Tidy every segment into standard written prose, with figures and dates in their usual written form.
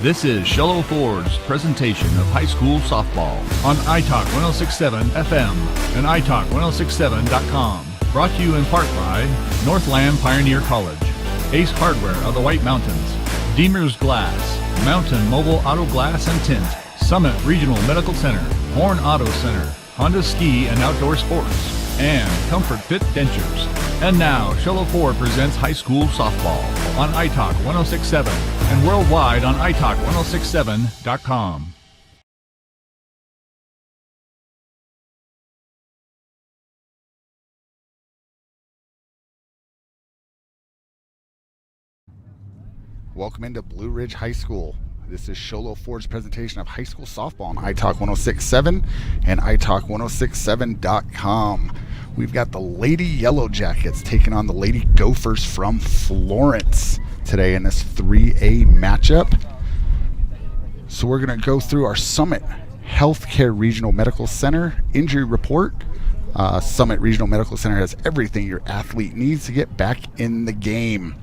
This is Shello Ford's presentation of high school softball on iTalk 106.7 FM and iTalk1067.com. Brought to you in part by Northland Pioneer College, Ace Hardware of the White Mountains, Deemer's Glass, Mountain Mobile Auto Glass and Tint, Summit Regional Medical Center, Horn Auto Center, Honda Ski and Outdoor Sports, and Comfort Fit Dentures. And now, Shello Ford presents high school softball on iTalk 106.7 and worldwide on iTalk1067.com. Welcome into Blue Ridge High School. This is Shello Ford's presentation of high school softball on iTalk 106.7 and iTalk1067.com. We've got the Lady Yellow Jackets taking on the Lady Gophers from Florence today in this 3A matchup. So we're going to go through our Summit Healthcare Regional Medical Center injury report. Summit Regional Medical Center has everything your athlete needs to get back in the game.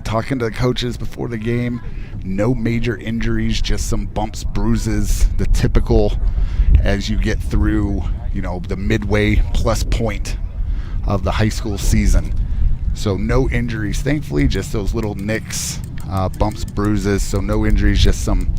Talking to the coaches before the game, no major injuries, just some bumps, bruises, the typical as you get through, the midway plus point of the high school season. So no injuries, thankfully, just those little nicks, bumps, bruises. So no injuries, just some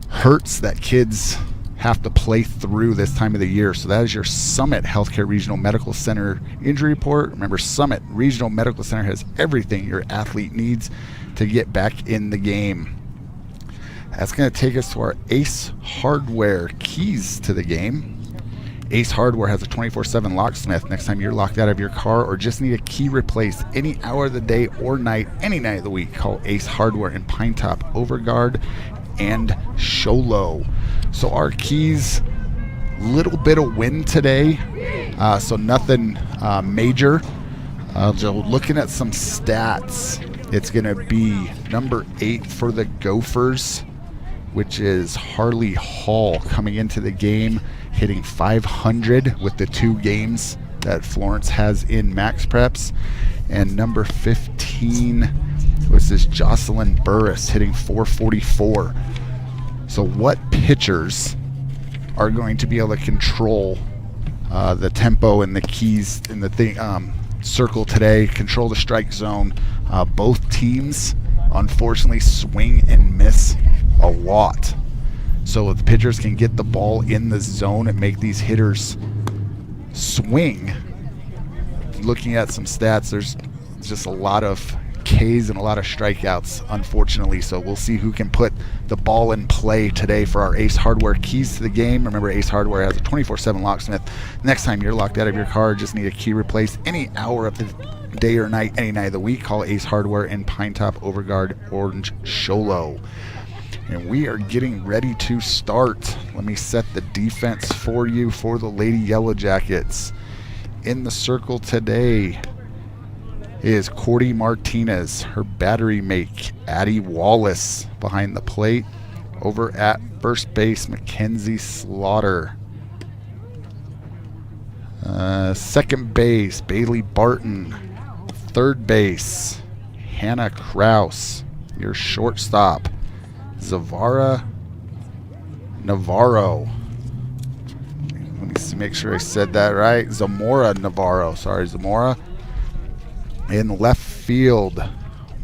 hurts that kids have to play through this time of the year. So that is your Summit Healthcare Regional Medical Center injury report. Remember, Summit Regional Medical Center has everything your athlete needs to get back in the game. That's going to take us to our Ace Hardware keys to the game. Ace Hardware has a 24/7 locksmith. Next time you're locked out of your car or just need a key replaced any hour of the day or night, any night of the week, call Ace Hardware in Pinetop, Overguard, and Sholo. So our keys, little bit of wind today, so nothing major. Looking at some stats, it's going to be number 8 for the Gophers, which is Harley Hall, coming into the game, hitting 500 with the 2 games that Florence has in Max Preps. And number 15 was this Jocelyn Burris, hitting 444. So what pitchers are going to be able to control the tempo and the keys in the circle today, control the strike zone? Both teams, unfortunately, swing and miss a lot. So if the pitchers can get the ball in the zone and make these hitters swing, looking at some stats, there's just a lot of Ks and a lot of strikeouts, unfortunately. So we'll see who can put the ball in play today for our Ace Hardware keys to the game. Remember, Ace Hardware has a 24/7 locksmith. Next time you're locked out of your car, just need a key replaced any hour of the day or night, any night of the week, call Ace Hardware in Pinetop, Overguard, Orange, Sholo. And we are getting ready to start. Let me set the defense for you for the Lady Yellow Jackets. In the circle today is Cordy Martinez. Her battery mate, Addie Wallace, behind the plate. Over at first base, Mackenzie Slaughter. Second base, Bailey Barton. Third base, Hannah Kraus. Your shortstop, Zavara Navarro. Let me make sure I said that right. Zamora Navarro. Sorry, Zamora. In left field,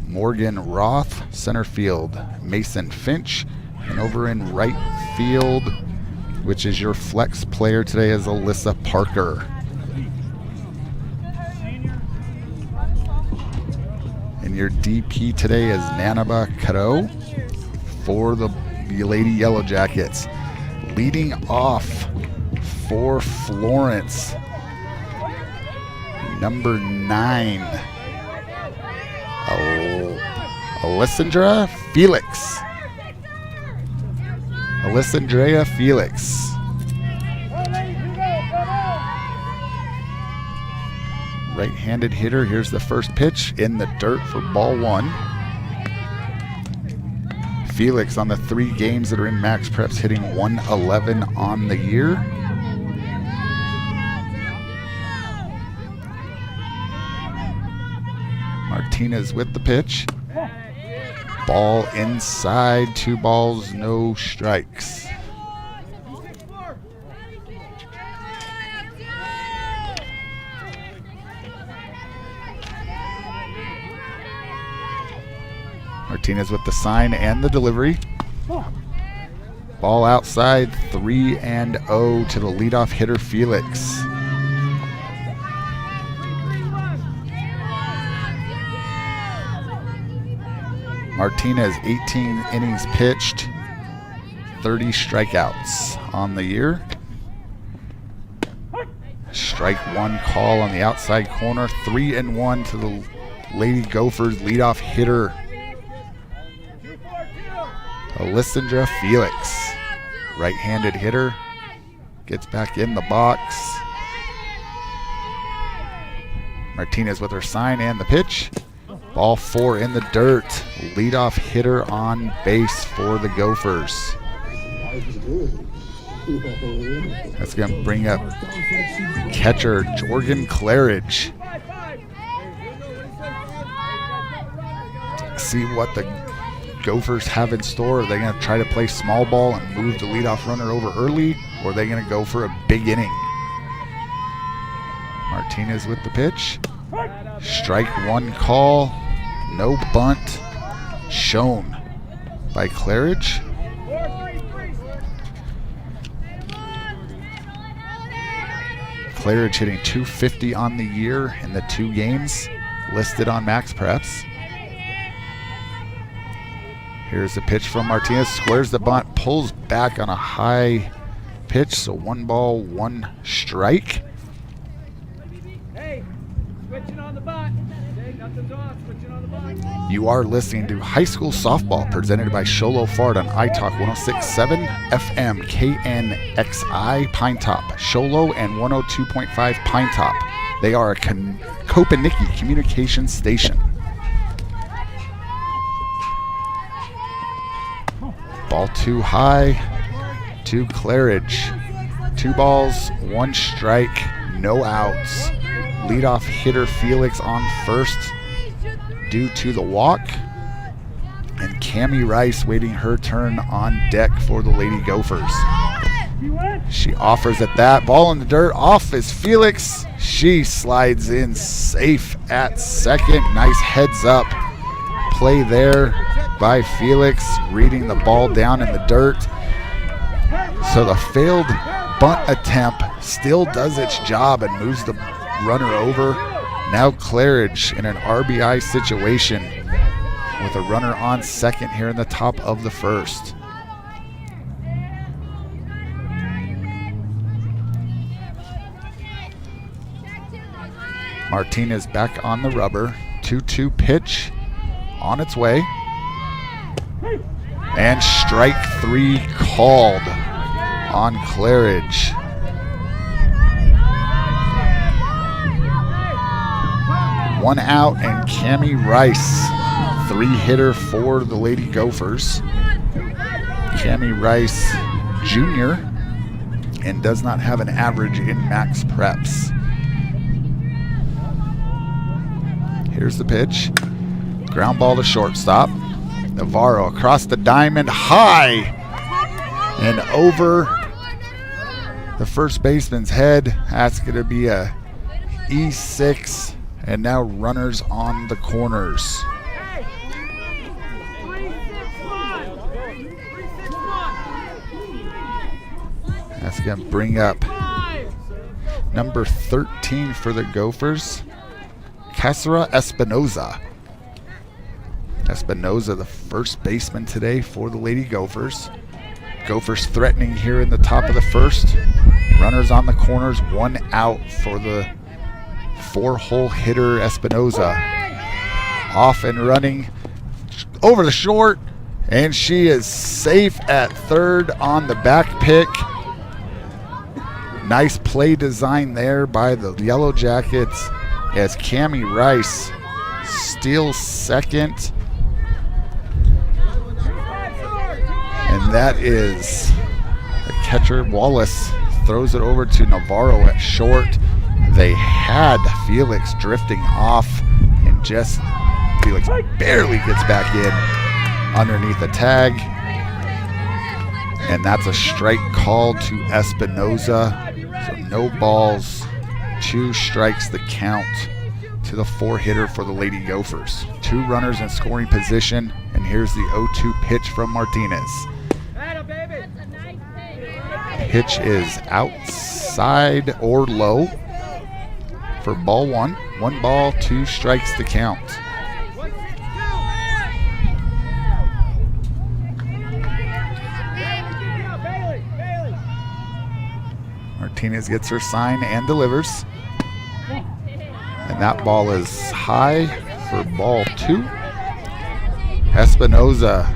Morgan Roth. Center field, Mason Finch. And over in right field, which is your flex player today, is Alyssa Parker. And your DP today is Nanaba Kado for the Lady Yellow Jackets. Leading off for Florence, number 9, Alessandra Felix. Alessandra Felix. Right-handed hitter. Here's the first pitch in the dirt for ball 1. Felix on the 3 games that are in Max Preps, hitting 111 on the year. Martinez with the pitch. Ball inside, 2 balls, no strikes. Martinez with the sign and the delivery. Ball outside, 3-0 to the leadoff hitter, Felix. Martinez, 18 innings pitched, 30 strikeouts on the year. Strike 1 call on the outside corner, 3-1 to the Lady Gophers leadoff hitter, Alessandra Felix. Right-handed hitter, gets back in the box. Martinez with her sign and the pitch. Ball 4 in the dirt. Leadoff hitter on base for the Gophers. That's going to bring up catcher Jorgen Claridge. See what the Gophers have in store. Are they going to try to play small ball and move the leadoff runner over early, or are they going to go for a big inning? Martinez with the pitch. Strike 1 call. No bunt shown by Claridge. Claridge hitting .250 on the year in the 2 games listed on Max Preps. Here's the pitch from Martinez, squares the bunt, pulls back on a high pitch, so 1 ball, 1 strike. Hey, switching on the bunt. Hey, nothing's off, switching on the bunt. You are listening to High School Softball presented by Sholo Fard on iTalk 106.7 FM KNXI Pine Top, Sholo and 102.5 Pine Top. They are a Kopaniki communication station. Ball 2 high to Claridge. 2 balls, 1 strike, no outs. Leadoff hitter Felix on first due to the walk. And Cami Rice waiting her turn on deck for the Lady Gophers. She offers at that. Ball in the dirt. Off is Felix. She slides in safe at second. Nice heads up play there by Felix, reading the ball down in the dirt. So the failed bunt attempt still does its job and moves the runner over. Now Claridge in an RBI situation with a runner on second here in the top of the first. Martinez back on the rubber. 2-2 pitch on its way. And strike 3 called on Claridge. One out, and Cami Rice, 3-hitter for the Lady Gophers. Cami Rice Jr. and does not have an average in Max Preps. Here's the pitch. Ground ball to shortstop. Navarro across the diamond, high and over the first baseman's head. That's going to be a E6, and now runners on the corners. That's going to bring up number 13 for the Gophers, Casara Espinoza. Espinoza, the first baseman today for the Lady Gophers. Gophers threatening here in the top of the first. Runners on the corners, 1 out for the 4-hole hitter Espinoza. Off and running over the short, and she is safe at third on the back pick. Nice play design there by the Yellow Jackets as Cami Rice steals second. And that is the catcher. Wallace throws it over to Navarro at short. They had Felix drifting off, and just Felix barely gets back in. underneath the tag. And that's a strike called to Espinoza. So no balls, 2 strikes the count to the 4-hitter for the Lady Gophers. 2 runners in scoring position, and here's the 0-2 pitch from Martinez. Pitch is outside or low for ball 1. 1 ball, 2 strikes to count. Martinez gets her sign and delivers. And that ball is high for ball 2. Espinoza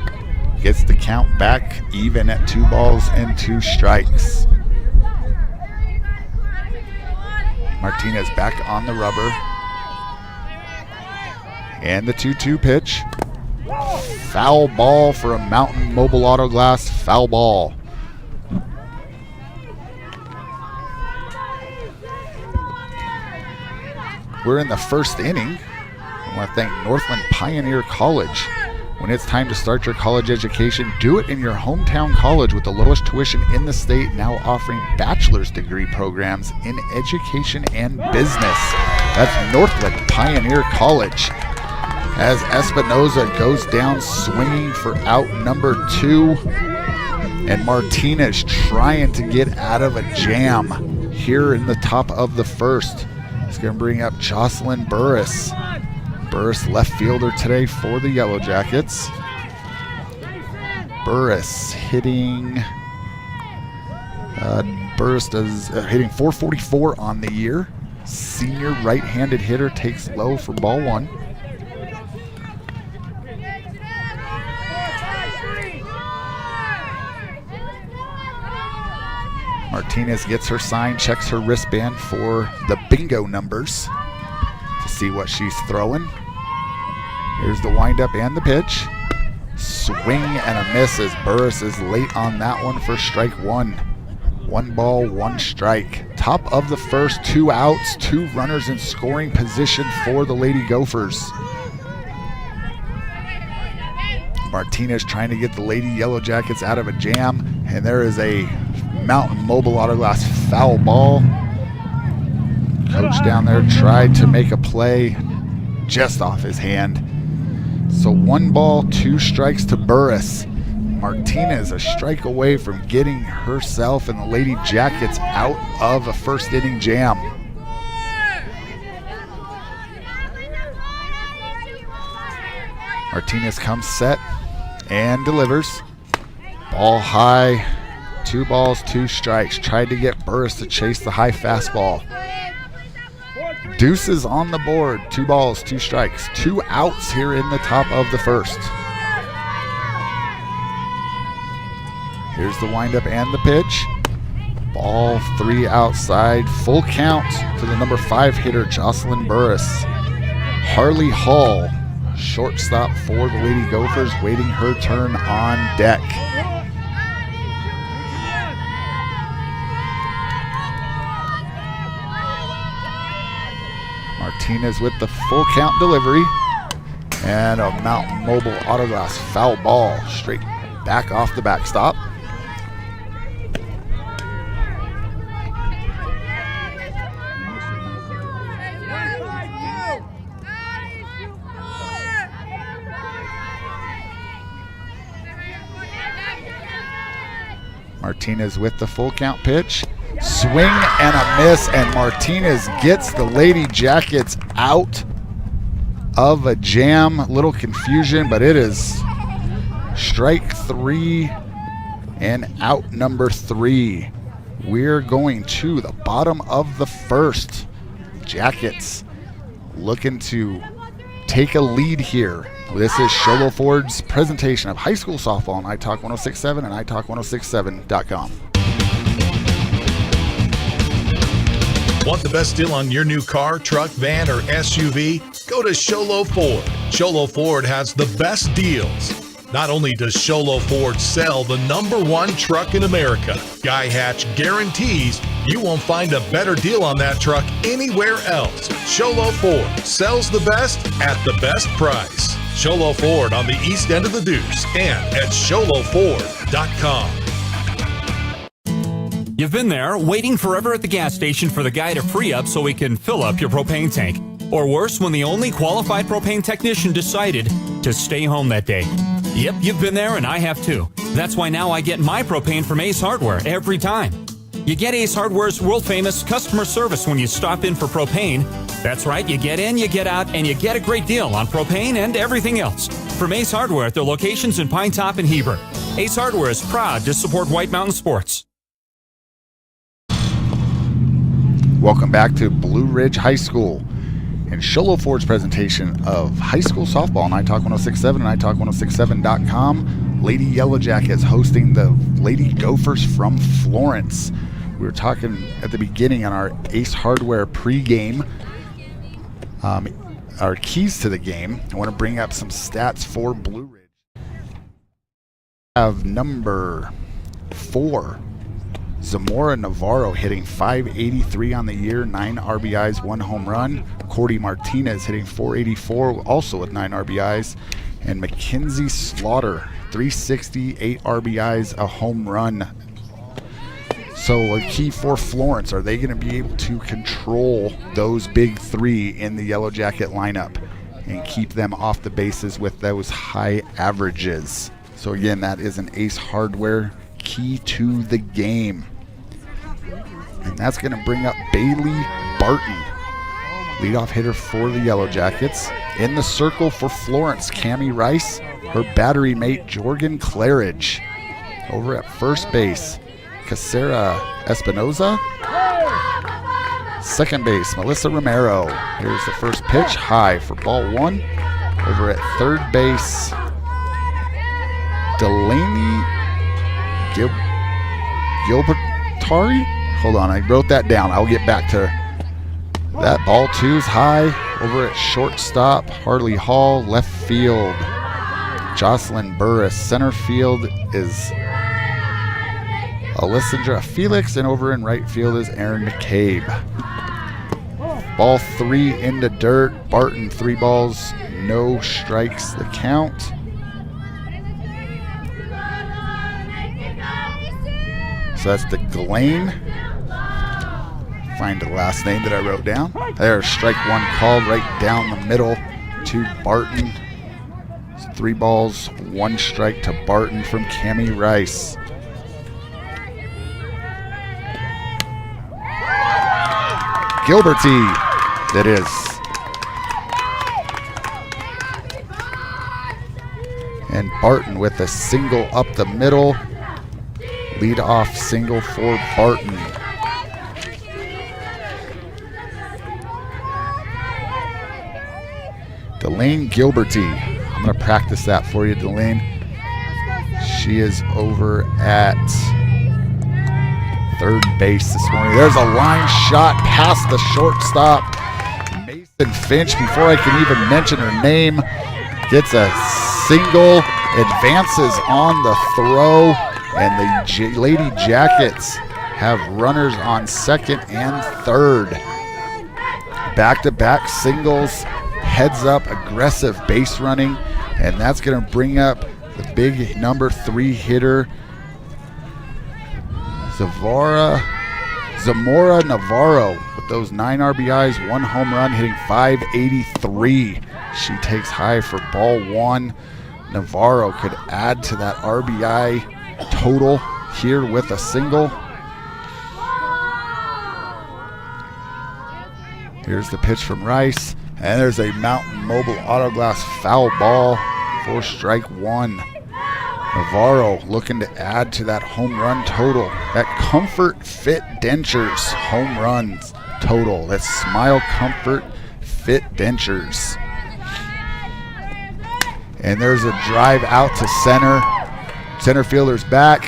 gets the count back even at 2 balls and 2 strikes. Martinez back on the rubber. And the 2-2 pitch. Foul ball for a Mountain Mobile Auto Glass foul ball. We're in the first inning. I want to thank Northland Pioneer College. When it's time to start your college education, do it in your hometown college with the lowest tuition in the state, now offering bachelor's degree programs in education and business. That's Northland Pioneer College. As Espinoza goes down swinging for out number 2, and Martinez trying to get out of a jam here in the top of the first. He's going to bring up Jocelyn Burris. Burris left fielder today for the Yellow Jackets. Burris hitting hitting .444 on the year. Senior right-handed hitter takes low for ball 1. Martinez gets her sign, checks her wristband for the bingo numbers to see what she's throwing. Here's the windup and the pitch. Swing and a miss as Burris is late on that one for strike 1. 1 ball, 1 strike. Top of the first, 2 outs, 2 runners in scoring position for the Lady Gophers. Martinez trying to get the Lady Yellow Jackets out of a jam, and there is a Mountain Mobile Auto Glass foul ball. Coach down there tried to make a play just off his hand. So 1 ball, 2 strikes to Burris. Martinez a strike away from getting herself and the Lady Jackets out of a first inning jam. Martinez comes set and delivers. Ball high. 2 balls, 2 strikes. Tried to get Burris to chase the high fastball. Deuces on the board. 2 balls, 2 strikes. 2 outs here in the top of the first. Here's the windup and the pitch. Ball 3 outside. Full count to the number 5 hitter, Jocelyn Burris. Harley Hall, shortstop for the Lady Gophers, waiting her turn on deck. Martinez with the full count delivery, and a Mountain Mobile Auto Glass foul ball straight back off the backstop. Martinez with the full count pitch. Swing and a miss, and Martinez gets the Lady Jackets out of a jam. Little confusion, but it is strike 3 and out number 3. We're going to the bottom of the first. Jackets looking to take a lead here. This is Sholo Ford's presentation of high school softball on iTalk 106.7 and iTalk1067.com. Want the best deal on your new car, truck, van, or SUV? Go to Sholo Ford. Sholo Ford has the best deals. Not only does Sholo Ford sell the #1 truck in America, Guy Hatch guarantees you won't find a better deal on that truck anywhere else. Sholo Ford sells the best at the best price. Sholo Ford on the east end of the Deuce and at sholoford.com. You've been there, waiting forever at the gas station for the guy to free up so he can fill up your propane tank. Or worse, when the only qualified propane technician decided to stay home that day. Yep, you've been there and I have too. That's why now I get my propane from Ace Hardware every time. You get Ace Hardware's world-famous customer service when you stop in for propane. That's right, you get in, you get out, and you get a great deal on propane and everything else. From Ace Hardware at their locations in Pine Top and Heber. Ace Hardware is proud to support White Mountain Sports. Welcome back to Blue Ridge High School and Sholo Ford's presentation of high school softball on iTalk 106.7 and iTalk106.7.com. Lady Yellow Jackets hosting the Lady Gophers from Florence. We were talking at the beginning on our Ace Hardware pregame, our keys to the game. I want to bring up some stats for Blue Ridge. We have number 4. Zamora Navarro hitting .583 on the year, 9 RBIs, 1 home run. Cordy Martinez hitting .484, also with 9 RBIs. And Mackenzie Slaughter, .360, 8 RBIs, a home run. So a key for Florence, are they going to be able to control those big 3 in the Yellow Jacket lineup and keep them off the bases with those high averages? So again, that is an Ace Hardware key to the game. And that's going to bring up Bailey Barton, leadoff hitter for the Yellow Jackets. In the circle for Florence, Cammie Rice, her battery mate Jorgen Claridge. Over at first base, Casera Espinoza. Second base, Melissa Romero. Here's the first pitch, high for ball 1. Over at third base, Delaney Gilbertari? Hold on, I wrote that down. I'll get back to that. Ball 2's high. Over at shortstop, Harley Hall. Left field, Jocelyn Burris. Center field is Alessandra Felix. And over in right field is Aaron McCabe. Ball 3 into dirt. Barton, 3 balls, no strikes the count. So that's the Glane. Find the last name that I wrote down. There's strike 1 called right down the middle to Barton. It's 3 balls, 1 strike to Barton from Cammie Rice. Gilberty, that is. And Barton with a single up the middle. Lead off single for Barton. Delane Gilberty. I'm going to practice that for you, Delane. She is over at third base this morning. There's a line shot past the shortstop. Mason Finch, before I can even mention her name, gets a single, advances on the throw. And the Lady Jackets have runners on second and third. Back-to-back singles, heads up, aggressive base running, and that's going to bring up the big number 3 hitter, Zamora Navarro, with those 9 RBIs, 1 home run, hitting .583. She takes high for ball 1. Navarro could add to that RBI total here with a single. Here's the pitch from Rice, and there's a Mountain Mobile Autoglass foul ball for strike 1. Navarro looking to add to that home run total, that Comfort Fit Dentures home runs total. That's Smile Comfort Fit Dentures. And there's a drive out to center. Center fielder's back,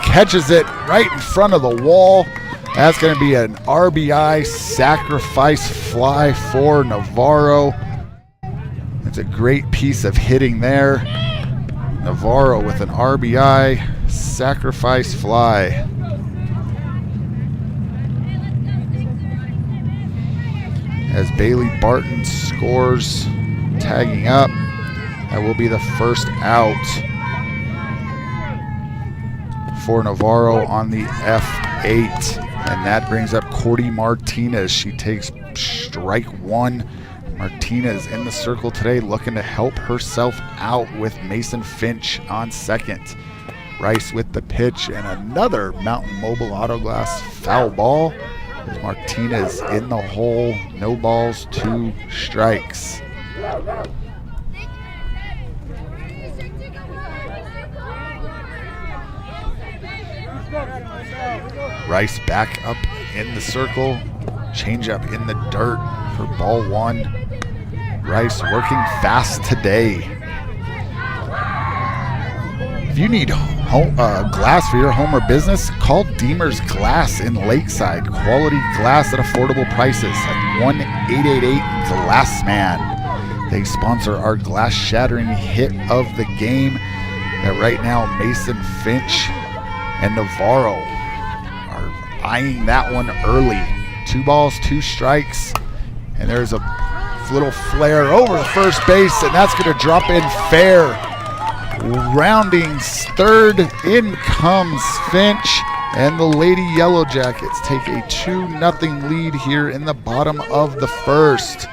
catches it right in front of the wall. That's going to be an RBI sacrifice fly for Navarro. It's a great piece of hitting there. Navarro with an RBI sacrifice fly. As Bailey Barton scores, tagging up. That will be the first out for Navarro on the F8. And that brings up Cordy Martinez. She takes strike one. Martinez in the circle today looking to help herself out with Mason Finch on second. Rice with the pitch and another Mountain Mobile Auto Glass foul ball. Martinez in the hole. No balls, 2 strikes. Rice back up in the circle. Change up in the dirt for ball 1. Rice working fast today. If you need glass for your home or business, call Deemer's Glass in Lakeside. Quality glass at affordable prices at 1-888-GLASSMAN. They sponsor our glass-shattering hit of the game that right now Mason Finch and Navarro are eyeing that one early. 2 balls, 2 strikes, and there's a little flare over the first base, and that's going to drop in fair. Rounding third, in comes Finch, and the Lady Yellow Jackets take a 2-0 lead here in the bottom of the first.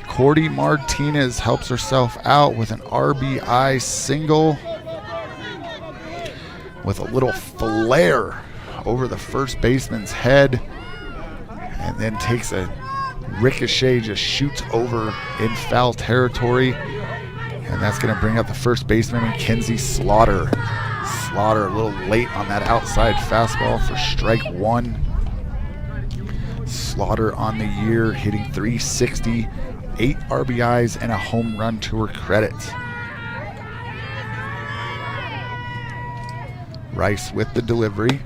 Cordy Martinez helps herself out with an RBI single with a little flare over the first baseman's head, and then takes a ricochet, just shoots over in foul territory, and that's going to bring up the first baseman, Mackenzie Slaughter. Slaughter a little late on that outside fastball for strike 1. Slaughter on the year hitting .360, 8 RBIs and a home run to her credit. Rice with the delivery.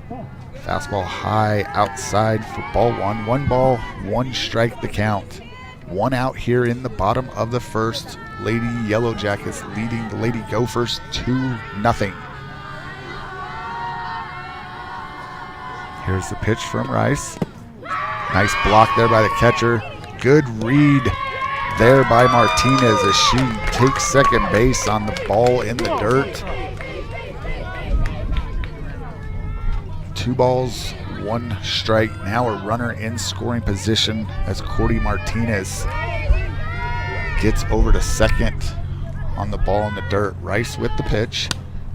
Fastball high outside for ball 1. 1 ball, 1 strike the count. 1 out here in the bottom of the first. Lady Yellow Jackets leading the Lady Gophers 2-0. Here's the pitch from Rice. Nice block there by the catcher. Good read there by Martinez as she takes second base on the ball in the dirt. 2 balls, 1 strike. Now a runner in scoring position as Cordy Martinez gets over to second on the ball in the dirt. Rice with the pitch.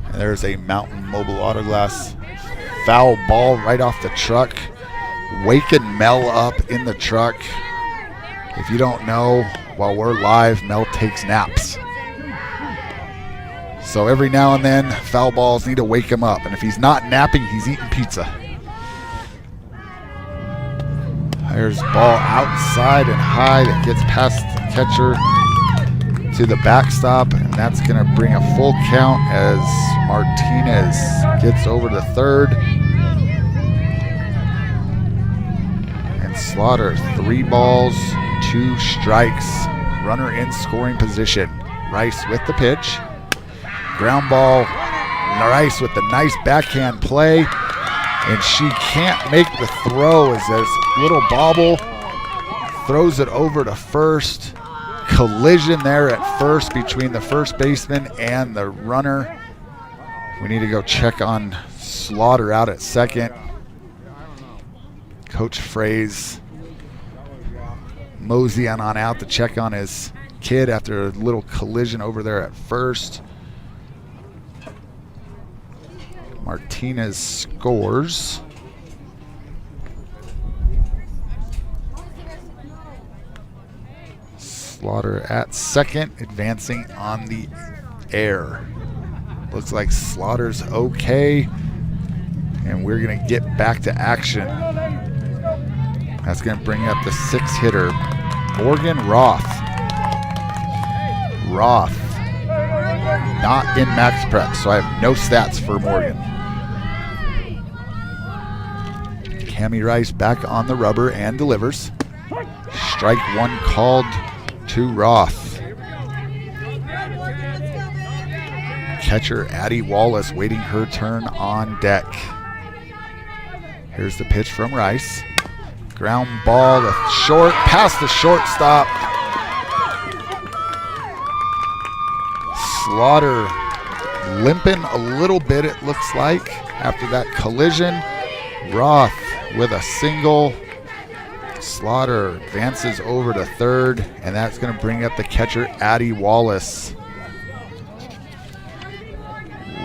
And there's a Mountain Mobile Auto Glass foul ball right off the truck. Waking Mel up in the truck. If you don't know, while we're live, Mel takes naps. So every now and then, foul balls need to wake him up. And if he's not napping, he's eating pizza. There's ball outside and high that gets past the catcher to the backstop. And that's going to bring a full count as Martinez gets over to third. And Slaughter, 3 balls, 2 strikes. Runner in scoring position. Rice with the pitch. Ground ball, Rice with the nice backhand play, and she can't make the throw as this little bobble throws it over to first. Collision there at first between the first baseman and the runner. We need to go check on Slaughter out at second. Coach Fraze moseying on out to check on his kid after a little collision over there at first. Martinez scores. Slaughter at second, advancing on the air. Looks like Slaughter's okay, and we're going to get back to action. That's going to bring up the 6th hitter, Morgan Roth. Roth, not in max prep, so I have no stats for Morgan. Cami Rice back on the rubber and delivers. Strike 1 called to Roth. Catcher Addie Wallace waiting her turn on deck. Here's the pitch from Rice. Ground ball to short, past the shortstop. Slaughter limping a little bit, it looks like, after that collision. Roth with a single. Slaughter advances over to third, and that's going to bring up the catcher, Addie Wallace.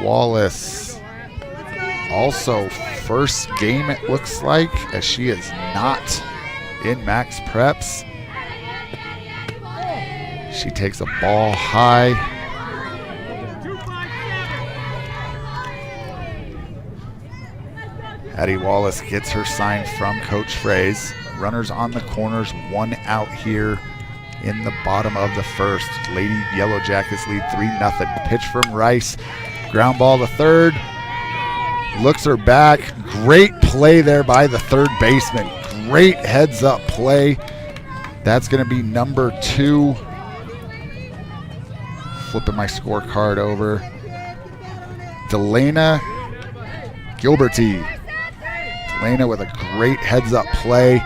Wallace also first game, it looks like, as she is not in max preps. She takes a ball high. Addie Wallace gets her sign from Coach Fraze. Runners on the corners, 1 out here in the bottom of the first. Lady Yellow Jackets lead 3-0. Pitch from Rice. Ground ball to third. Looks her back. Great play there by the third baseman. Great heads up play. That's going to be number 2. Flipping my scorecard over. Delana Gilberty. Delana with a great heads up play.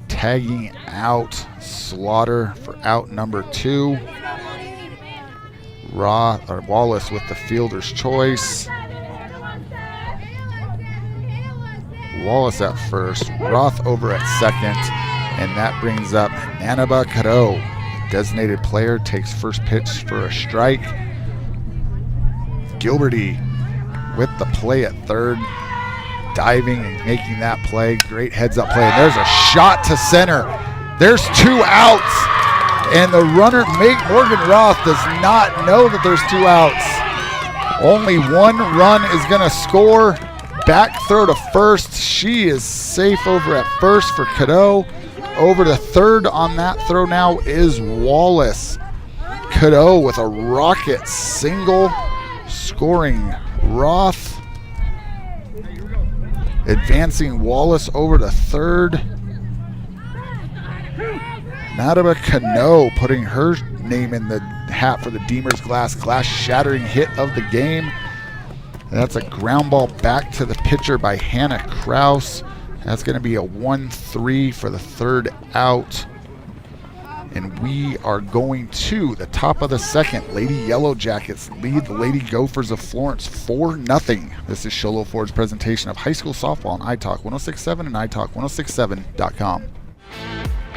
Tagging out Slaughter for out number 2. Wallace with the fielder's choice. Wallace at first, Roth over at second, and that brings up Anaba Cadeau. Designated player takes first pitch for a strike. Gilberty with the play at third, diving and making that play. Great heads up play, and there's a shot to center. There's 2 outs, and the runner, Morgan Roth, does not know that there's 2 outs. Only 1 run is going to score. Back throw to first. She is safe over at first for Cadeau. Over to third on that throw now is Wallace. Cadeau with a rocket single, scoring Roth. Advancing Wallace over to third. Nadaba Cano putting her name in the hat for the Deemers glass shattering hit of the game. That's a ground ball back to the pitcher by Hannah Kraus. That's going to be a 1-3 for the third out. And we are going to the top of the second. Lady Yellow Jackets lead the Lady Gophers of Florence 4-0. This is Sholo Ford's presentation of high school softball on iTalk 106.7 and iTalk106.7.com.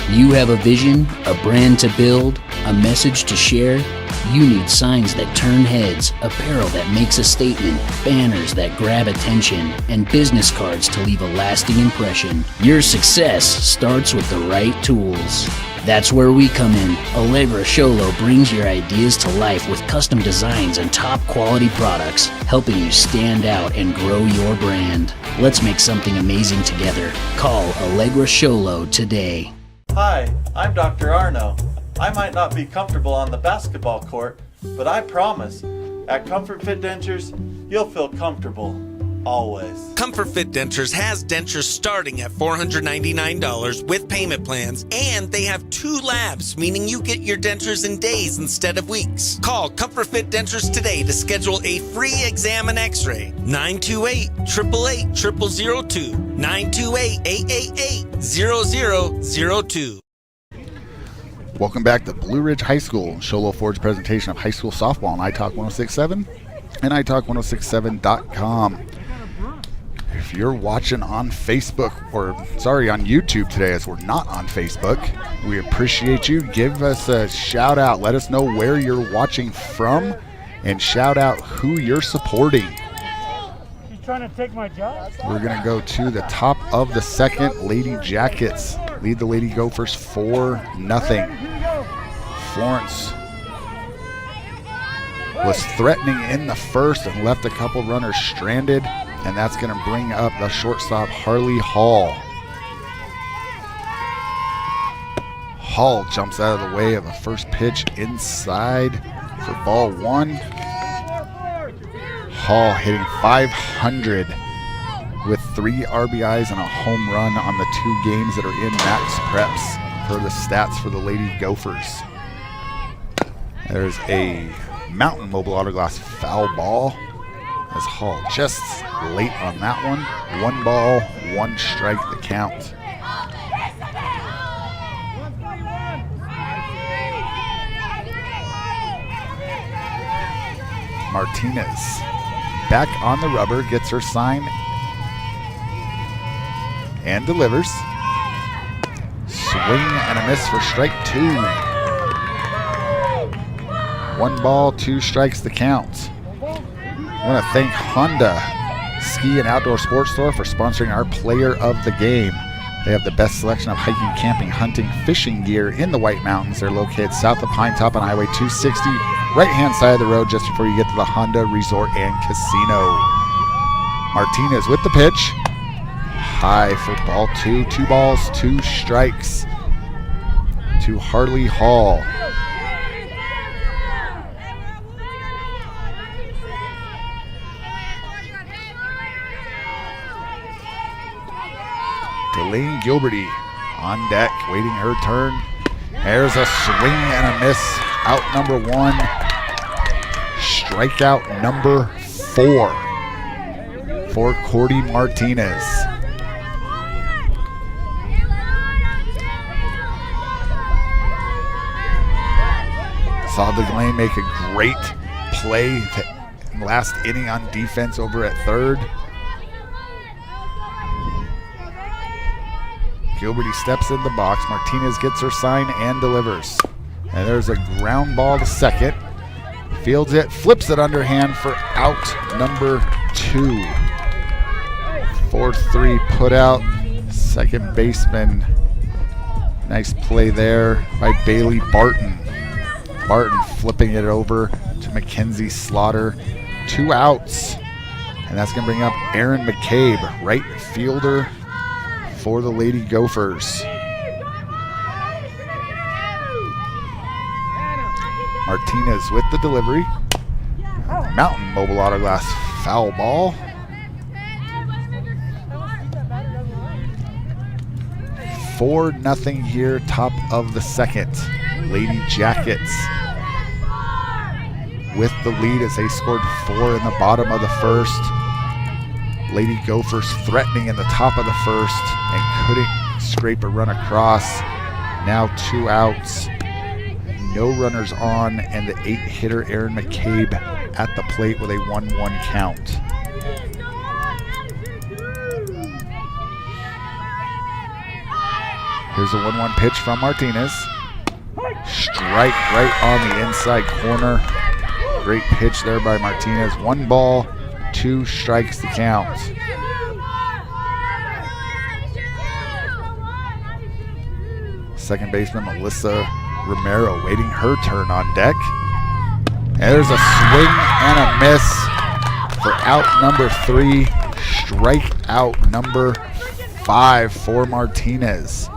You have a vision, a brand to build, a message to share? You need signs that turn heads, apparel that makes a statement, banners that grab attention, and business cards to leave a lasting impression. Your success starts with the right tools. That's where we come in. Allegra Sholo brings your ideas to life with custom designs and top quality products, helping you stand out and grow your brand. Let's make something amazing together. Call Allegra Sholo today. Hi, I'm Dr. Arno. I might not be comfortable on the basketball court, but I promise, at Comfort Fit Dentures, you'll feel comfortable, always. Comfort Fit Dentures has dentures starting at $499 with payment plans, and they have 2 labs, meaning you get your dentures in days instead of weeks. Call Comfort Fit Dentures today to schedule a free exam and x-ray. 928-888-0002. 928-888-0002. Welcome back to Blue Ridge High School. Sholo Ford's presentation of high school softball on iTalk 106.7 and iTalk106.7.com. If you're watching on Facebook, on YouTube today, as we're not on Facebook, we appreciate you. Give us a shout out. Let us know where you're watching from and shout out who you're supporting. She's trying to take my job. We're going to go to the top of the second. Lady Jackets lead the Lady Gophers 4-0. Florence was threatening in the first and left a couple runners stranded, and that's going to bring up the shortstop, Harley Hall. Hall jumps out of the way of a first pitch inside for ball 1. Hall hitting .500 with 3 RBIs and a home run on the 2 games that are in max preps for the stats for the Lady Gophers. There's a Mountain Mobile Autoglass foul ball as Hall just late on that one. 1 ball, 1 strike the count. Martinez back on the rubber, gets her sign and delivers. Swing and a miss for strike 2. 1 ball, 2 strikes to count. I want to thank Honda Ski and Outdoor Sports Store for sponsoring our player of the game. They have the best selection of hiking, camping, hunting, fishing gear in the White Mountains. They're located south of Pine Top on Highway 260, right-hand side of the road just before you get to the Honda Resort and Casino. Martinez with the pitch. High for ball 2. 2 balls, 2 strikes to Harley Hall. Delaney Gilberty on deck, waiting her turn. There's a swing and a miss. Out number 1. Strikeout number 4 for Cordy Martinez. Saw Delaney make a great play last inning on defense over at third. Gilberty steps in the box. Martinez gets her sign and delivers. And there's a ground ball to second. Fields it, flips it underhand for out number 2. 4-3 put out. Second baseman. Nice play there by Bailey Barton. Barton flipping it over to Mackenzie Slaughter. 2 outs. And that's going to bring up Aaron McCabe, right fielder for the Lady Gophers. Martinez with the delivery. Mountain Mobile Auto Glass foul ball. Four nothing here, top of the second. Lady Jackets with the lead as they scored 4 in the bottom of the first. Lady Gophers threatening in the top of the first and couldn't scrape a run across. Now 2 outs, no runners on, and the 8-hitter Aaron McCabe at the plate with a 1-1 count. Here's a 1-1 pitch from Martinez. Strike right on the inside corner. Great pitch there by Martinez. 1 ball, 2 strikes to count. Second baseman Melissa Romero waiting her turn on deck. And there's a swing and a miss for out number 3. Strike out number 5 for Martinez.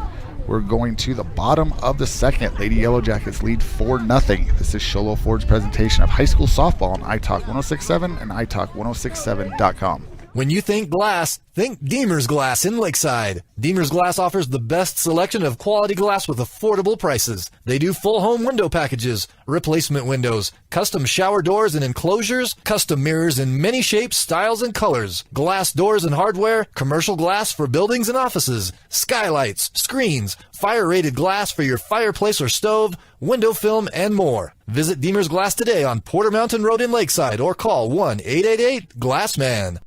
We're going to the bottom of the second. Lady Yellow Jackets lead 4-0. This is Sholo Ford's presentation of high school softball on iTalk 1067 and iTalk1067.com. When you think glass, think Deemer's Glass in Lakeside. Deemer's Glass offers the best selection of quality glass with affordable prices. They do full home window packages, replacement windows, custom shower doors and enclosures, custom mirrors in many shapes, styles, and colors, glass doors and hardware, commercial glass for buildings and offices, skylights, screens, fire-rated glass for your fireplace or stove, window film, and more. Visit Deemer's Glass today on Porter Mountain Road in Lakeside or call 1-888-GLASSMAN.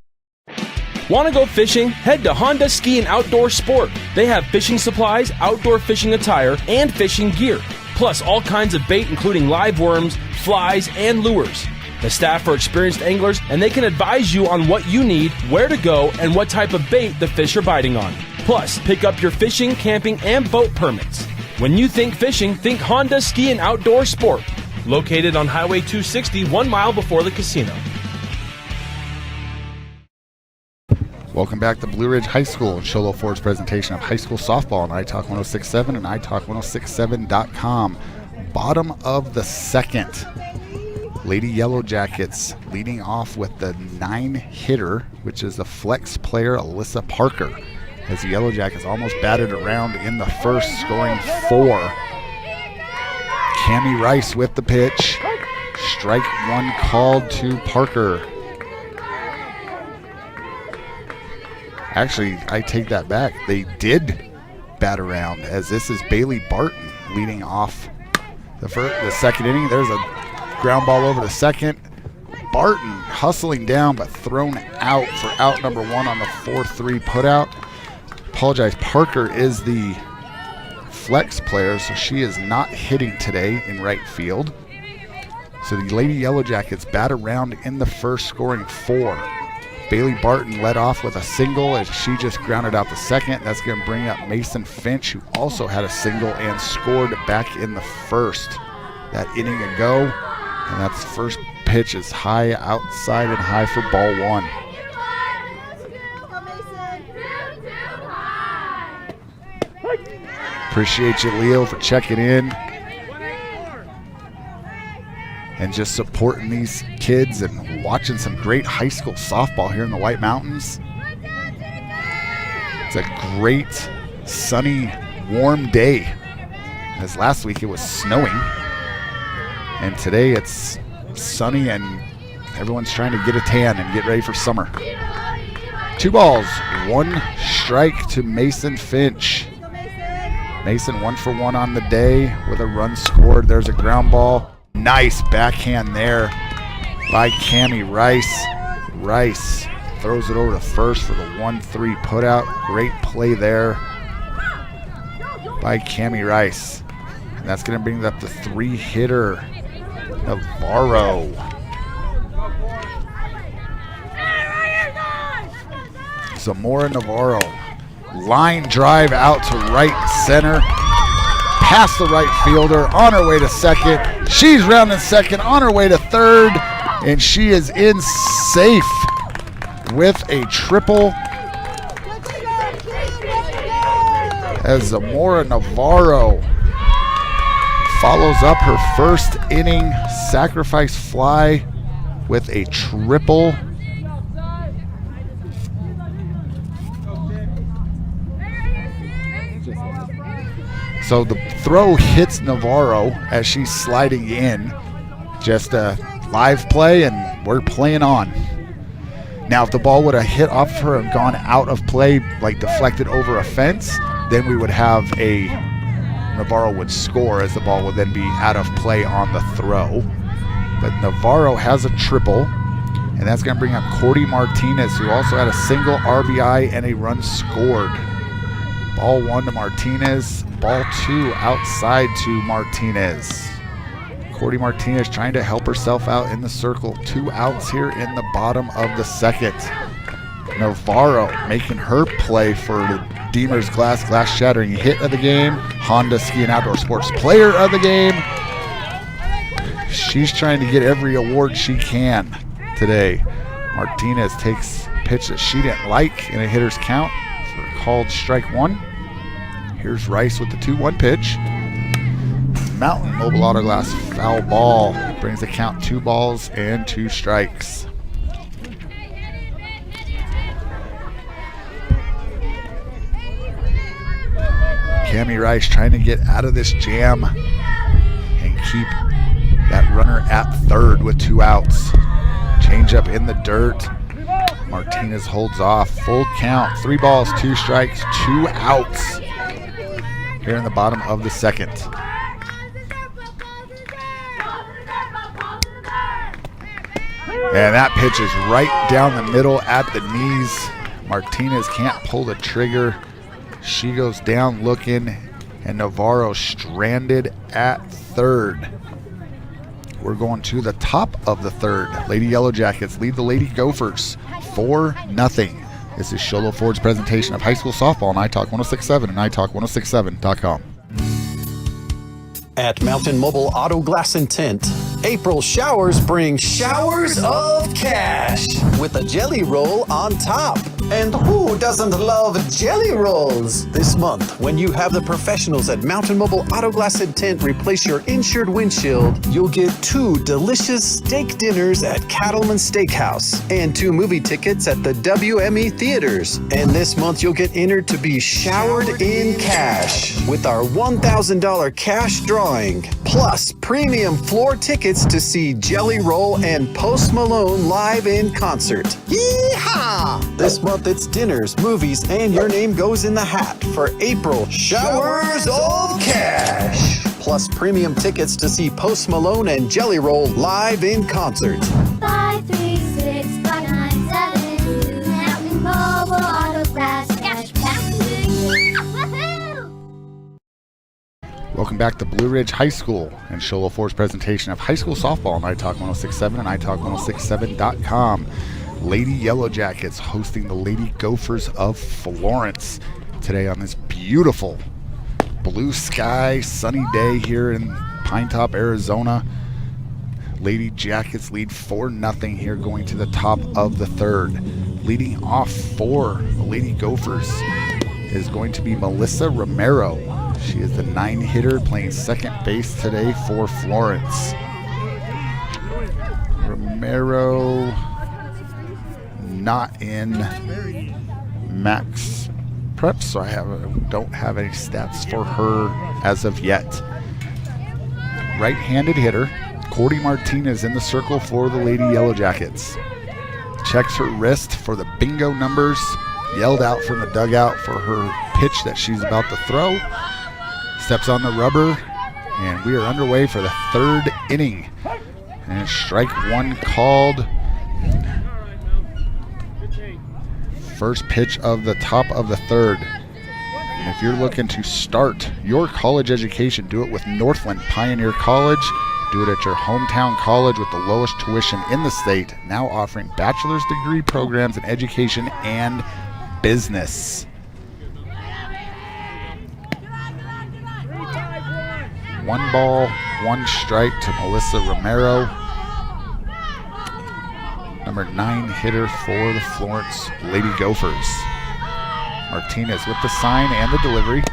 Want to go fishing? Head to Honda Ski and Outdoor Sport. They have fishing supplies, outdoor fishing attire, and fishing gear. Plus all kinds of bait including live worms, flies, and lures. The staff are experienced anglers and they can advise you on what you need, where to go, and what type of bait the fish are biting on. Plus, pick up your fishing, camping, and boat permits. When you think fishing, think Honda Ski and Outdoor Sport. Located on Highway 260, 1 mile before the casino. Welcome back to Blue Ridge High School and Sholo Ford's presentation of high school softball on iTalk 1067 and iTalk1067.com. Bottom of the second. Lady Yellow Jackets leading off with the 9-hitter, which is the flex player Alyssa Parker, as the Yellow Jackets almost batted around in the first, scoring 4. Cammie Rice with the pitch. Strike 1 called to Parker. Actually, I take that back. They did bat around, as this is Bailey Barton leading off the second inning. There's a ground ball over to second. Barton hustling down but thrown out for out number 1 on the 4-3 putout. Apologize, Parker is the flex player, so she is not hitting today in right field. So the Lady Yellow Jackets bat around in the first, scoring 4. Bailey Barton led off with a single as she just grounded out the second. That's going to bring up Mason Finch, who also had a single and scored back in the first. That inning ago, and that's first pitch is high outside and high for ball 1. Appreciate you, Leo, for checking in and just supporting these kids and watching some great high school softball here in the White Mountains. It's a great, sunny, warm day. As last week it was snowing, and today it's sunny and everyone's trying to get a tan and get ready for summer. 2 balls, 1 strike to Mason Finch. Mason 1 for 1 on the day with a run scored. There's a ground ball. Nice backhand there by Cammie Rice. Rice throws it over to first for the 1-3 putout. Great play there by Cammie Rice. And that's going to bring up the 3-hitter, Navarro. Zamora Navarro. Line drive out to right center. Past the right fielder, on her way to second. She's rounding second, on her way to third, and she is in safe with a triple. As Zamora Navarro follows up her first inning sacrifice fly with a triple. So the throw hits Navarro as she's sliding in. Just a live play, and we're playing on. Now, if the ball would have hit off her and gone out of play, like deflected over a fence, then we would have a Navarro would score, as the ball would then be out of play on the throw. But Navarro has a triple, and that's going to bring up Cordy Martinez, who also had a single RBI and a run scored. Ball 1 to Martinez. Ball 2 outside to Martinez. Cordy Martinez trying to help herself out in the circle. 2 outs here in the bottom of the second. Navarro making her play for the Deemer's glass shattering hit of the game. Honda Ski and Outdoor Sports player of the game. She's trying to get every award she can today. Martinez takes a pitch that she didn't like in a hitter's count for a called strike 1. Here's Rice with the 2-1 pitch. Mountain Mobile Auto Glass foul ball. Brings the count 2 balls and 2 strikes. Cammie Rice trying to get out of this jam and keep that runner at third with 2 outs. Change up in the dirt. Martinez holds off. Full count. 3 balls, 2 strikes, 2 outs here in the bottom of the second. And that pitch is right down the middle at the knees. Martinez can't pull the trigger. She goes down looking, and Navarro stranded at third. We're going to the top of the third. Lady Yellow Jackets lead the Lady Gophers 4-0. This is Sholo Ford's presentation of high school softball on iTalk 106.7 and iTalk106.7.com. At Mountain Mobile Auto Glass and Tint, April showers bring showers of cash with a jelly roll on top. And who doesn't love jelly rolls? This month, when you have the professionals at Mountain Mobile Auto Glass and Tint replace your insured windshield, you'll get 2 delicious steak dinners at Cattleman Steakhouse and 2 movie tickets at the WME Theaters. And this month, you'll get entered to be showered in cash with our $1,000 cash drawing, plus premium floor tickets to see Jelly Roll and Post Malone live in concert. Yeehaw! This month it's dinners, movies, and your name goes in the hat for April Showers of Cash. plus premium tickets to see Post Malone and Jelly Roll live in concert. 536-5972. Mountain Mobile Auto Glass Cashback. Woohoo! Welcome back to Blue Ridge High School and Show Ford's presentation of high school softball on iTalk 1067 and iTalk1067.com. Lady Yellow Jackets hosting the Lady Gophers of Florence today on this beautiful blue sky, sunny day here in Pinetop, Arizona. Lady Jackets lead 4-0 here going to the top of the third. Leading off for the Lady Gophers is going to be Melissa Romero. She is the 9-hitter playing second base today for Florence. Romero not in max prep, so I don't have any stats for her as of yet. Right-handed hitter, Cordy Martinez in the circle for the Lady Yellow Jackets. Checks her wrist for the bingo numbers, yelled out from the dugout for her pitch that she's about to throw. Steps on the rubber, and we are underway for the third inning. And strike one called. First pitch of the top of the third. And if you're looking to start your college education, do it with Northland Pioneer College. Do it at your hometown college with the lowest tuition in the state, now offering bachelor's degree programs in education and business. 1 ball, 1 strike to Melissa Romero. Number 9 hitter for the Florence Lady Gophers. Martinez with the sign and the delivery.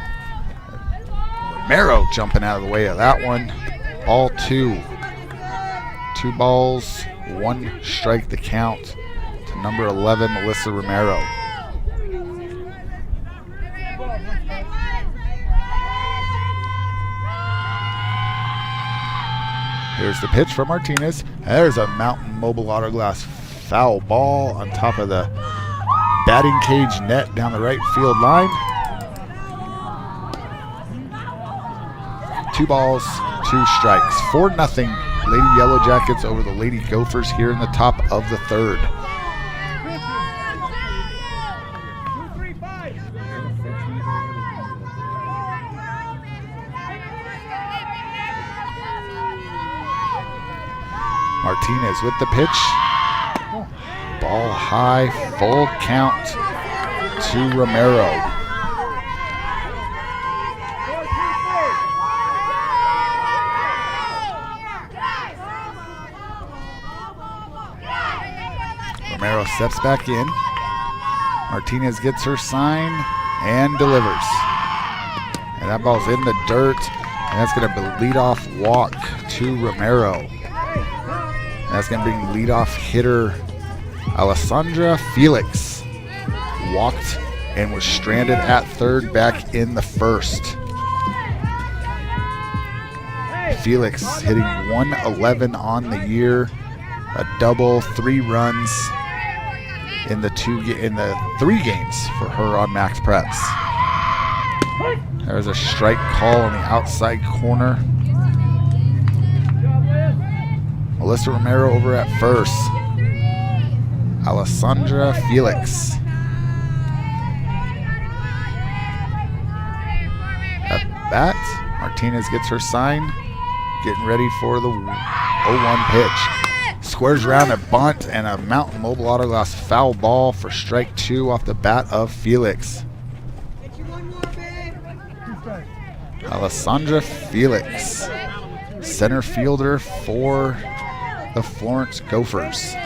Romero jumping out of the way of that one. Ball 2. 2 balls, 1 strike to count to number 11, Melissa Romero. Here's the pitch from Martinez. There's a Mountain Mobile Auto Glass foul ball on top of the batting cage net down the right field line. 2 balls, 2 strikes. 4-0 Lady Yellow Jackets over the Lady Gophers here in the top of the third. Martinez with the pitch. Ball high, full count to Romero. Romero steps back in. Martinez gets her sign and delivers. And that ball's in the dirt, and that's going to be leadoff walk to Romero. That's going to bring leadoff hitter Alessandra Felix. Walked and was stranded at third back in the first. Felix hitting 111 on the year, a double, 3 runs in the 3 games for her on max preps. There's a strike call on the outside corner. Melissa Romero over at first. Alessandra Felix. At bat, Martinez gets her sign, getting ready for the 0-1 pitch. Squares around a bunt and a Mountain Mobile Auto Glass foul ball for strike 2 off the bat of Felix. Alessandra Felix, center fielder for the Florence Gophers.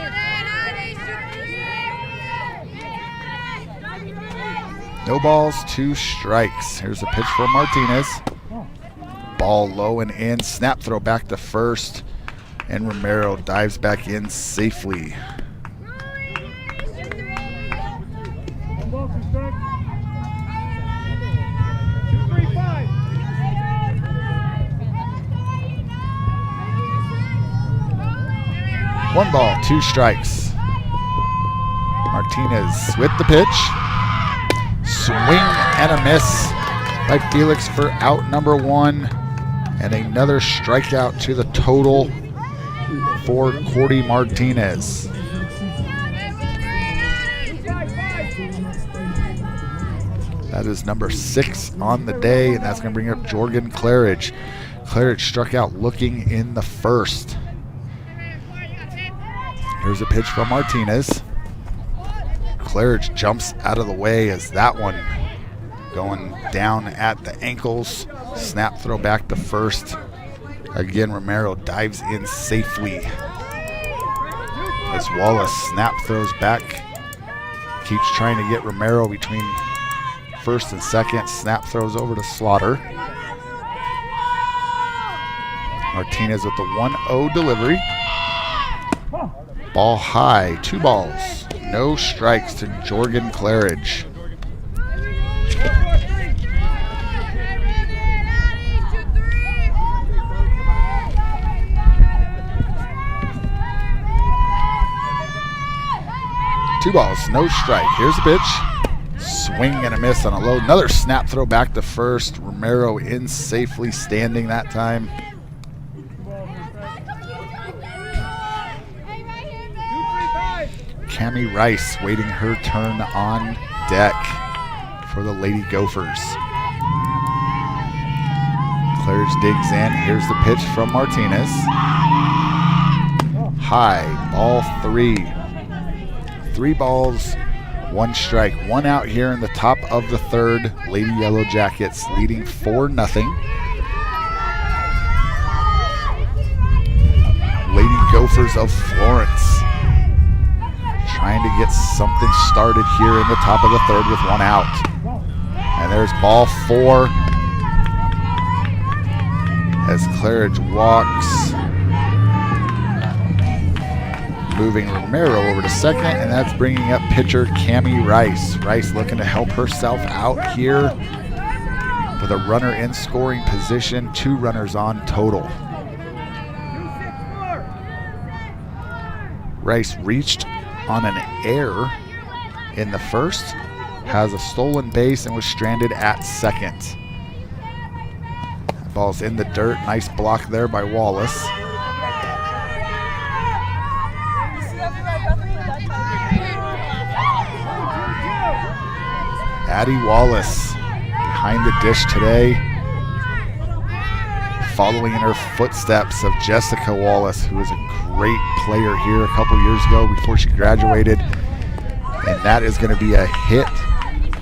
No balls, 2 strikes. Here's the pitch from Martinez. Ball low and in. Snap throw back to first. And Romero dives back in safely. One ball, 2 strikes. Martinez with the pitch. Swing and a miss by Felix for out number 1. And another strikeout to the total for Cordy Martinez. That is number 6 on the day, and that's going to bring up Jorgen Claridge. Claridge struck out looking in the first. Here's a pitch from Martinez. Claridge jumps out of the way as that one going down at the ankles. Snap throw back to first. Again, Romero dives in safely. As Wallace snap throws back. Keeps trying to get Romero between first and second. Snap throws over to Slaughter. Martinez with the 1-0 delivery. Ball high, 2 balls. No strikes to Jorgen Claridge. Two balls, no strike. Here's the pitch. Swing and a miss on a low. Another snap throw back to first. Romero in safely, standing that time. Cami Rice waiting her turn on deck for the Lady Gophers. Claridge digs in. Here's the pitch from Martinez. High, ball 3. 3 balls, 1 strike. 1 out here in the top of the third. Lady Yellow Jackets leading 4-0. Lady Gophers of Florence trying to get something started here in the top of the third with 1 out. And there's ball 4 as Claridge walks, moving Romero over to second, and that's bringing up pitcher Cami Rice. Rice looking to help herself out here with a runner in scoring position, 2 runners on total. Rice reached on an error in the first, has a stolen base, and was stranded at second. Ball's in the dirt. Nice block there by Wallace. Addie Wallace behind the dish today, following in her footsteps of Jessica Wallace, who was a great player here a couple years ago before she graduated. And that is going to be a hit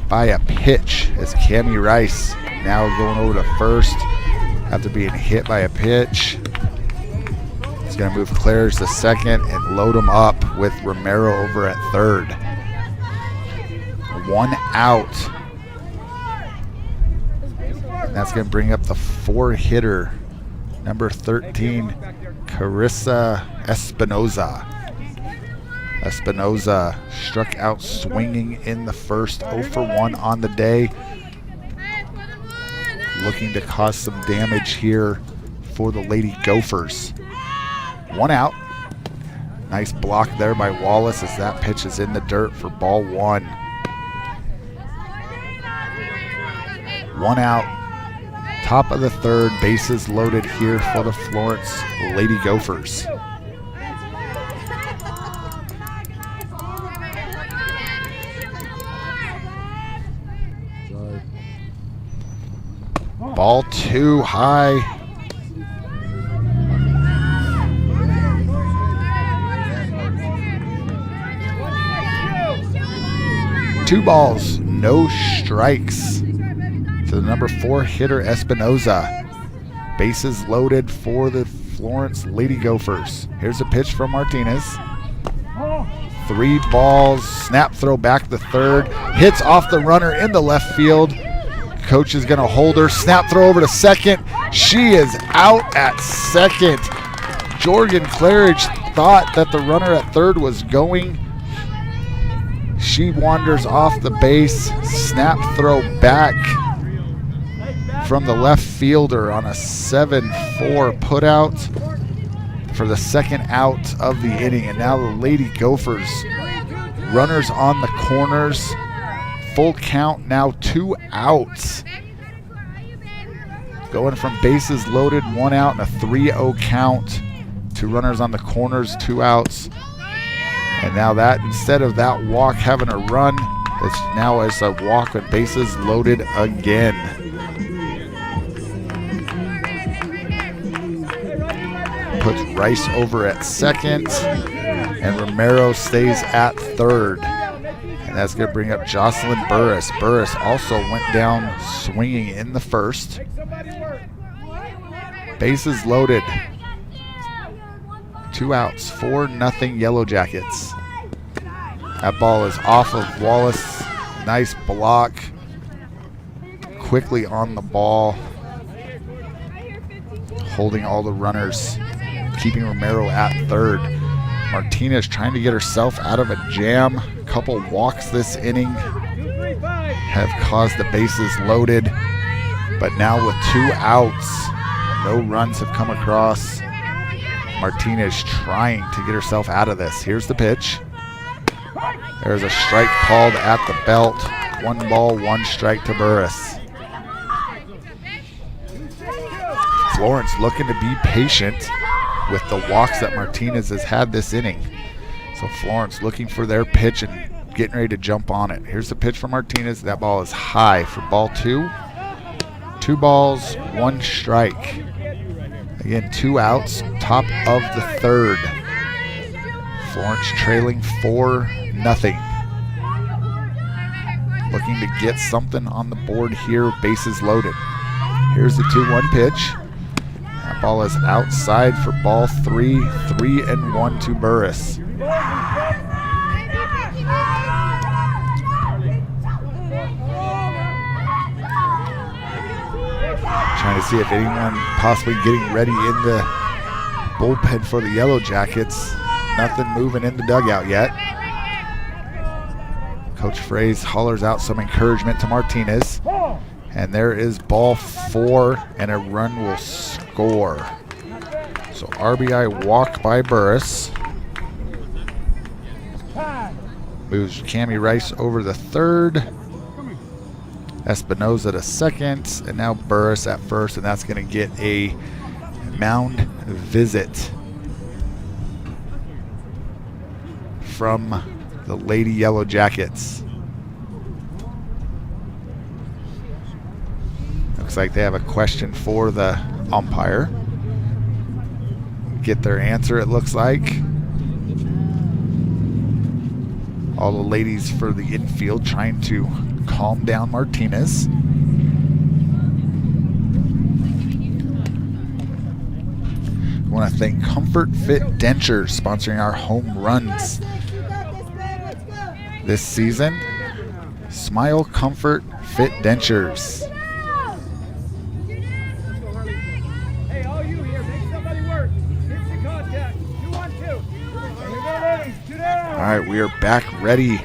by a pitch as Cami Rice now going over to first after being hit by a pitch. It's going to move Claridge to second and load them up with Romero over at third. 1 out. And that's going to bring up the 4-hitter, number 13, Carissa Espinoza. Espinoza struck out swinging in the first, 0 for 1 on the day. Looking to cause some damage here for the Lady Gophers. 1 out. Nice block there by Wallace as that pitch is in the dirt for ball 1. 1 out. Top of the third, bases loaded here for the Florence Lady Gophers. Ball 2 high. Two balls, no strikes to the number 4 hitter Espinoza. Bases loaded for the Florence Lady Gophers. Here's a pitch from Martinez. 3 balls, snap throw back to third. Hits off the runner in the left field. Coach is going to hold her. Snap throw over to second. She is out at second. Jorgen Claridge thought that the runner at third was going. She wanders off the base. Snap throw back from the left fielder on a 7-4 putout for the second out of the inning. And now the Lady Gophers, runners on the corners. Full count now, 2 outs. Going from bases loaded, 1 out, and a 3-0 count. 2 runners on the corners, 2 outs. And now that, instead of that walk having a run, it's now as a walk with bases loaded again. Puts Rice over at second, and Romero stays at third. And that's going to bring up Jocelyn Burris. Burris also went down swinging in the first. Bases loaded. 2 outs, 4-0 Yellow Jackets. That ball is off of Wallace. Nice block. Quickly on the ball. Holding all the runners. Keeping Romero at third. Martinez trying to get herself out of a jam. Couple walks this inning have caused the bases loaded. But now with 2 outs, no runs have come across. Martinez trying to get herself out of this. Here's the pitch. There's a strike called at the belt. 1 ball, 1 strike to Burris. Florence looking to be patient with the walks that Martinez has had this inning. So Florence looking for their pitch and getting ready to jump on it. Here's the pitch from Martinez. That ball is high for ball 2. 2 balls, 1 strike. Again, 2 outs, top of the third. Florence trailing 4-0. Looking to get something on the board here, bases loaded. Here's the 2-1 pitch. That ball is outside for ball 3, 3-1 to Burris. Trying to see if anyone possibly getting ready in the bullpen for the Yellow Jackets. Nothing moving in the dugout yet. Coach Fraze hollers out some encouragement to Martinez. And there is ball 4, and a run will score. So RBI walk by Burris. Moves Cammie Rice over the third. Espinoza to second, and now Burris at first, and that's going to get a mound visit from the Lady Yellow Jackets. Looks like they have a question for the umpire. Get their answer, it looks like. All the ladies for the infield trying to calm down Martinez. I want to thank Comfort Fit Dentures sponsoring our home runs this season. Smile Comfort Fit Dentures. Hey, all you here, make somebody work. Get the contact. 2-1-2. All right, we are back ready.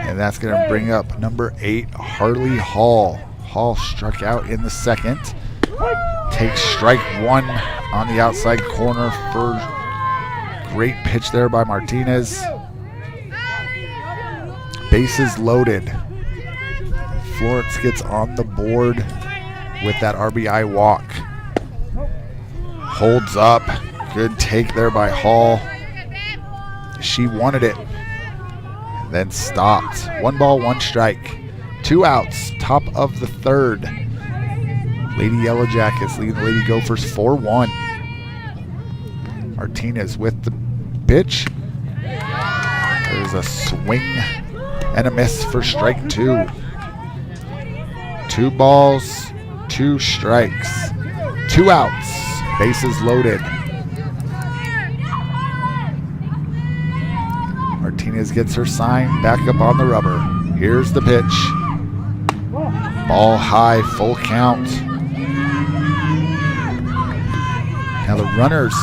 And that's going to bring up number 8, Harley Hall. Hall struck out in the second. Takes strike 1 on the outside corner for great pitch there by Martinez. Bases loaded. Florence gets on the board with that RBI walk. Holds up. Good take there by Hall. She wanted it. Then stopped. 1 ball, 1 strike. 2 outs, top of the third. Lady Yellow Jackets leading the Lady Gophers 4-1. Martinez with the pitch. There's a swing and a miss for strike 2. 2 balls, 2 strikes. 2 outs, bases loaded. Martinez gets her sign back up on the rubber. Here's the pitch. Ball high, full count. Now the runners.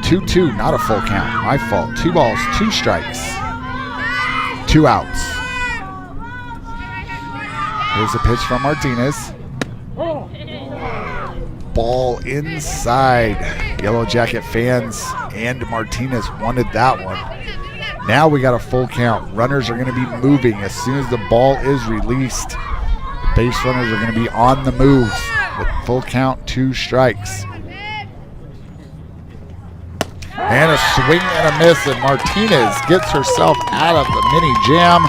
2-2, not a full count. My fault. 2 balls, 2 strikes. 2 outs. Here's a pitch from Martinez. Ball inside. Yellow Jacket fans and Martinez wanted that one. Now we got a full count. Runners are going to be moving as soon as the ball is released. Base runners are going to be on the move with full count, 2 strikes. And a swing and a miss, and Martinez gets herself out of the mini jam.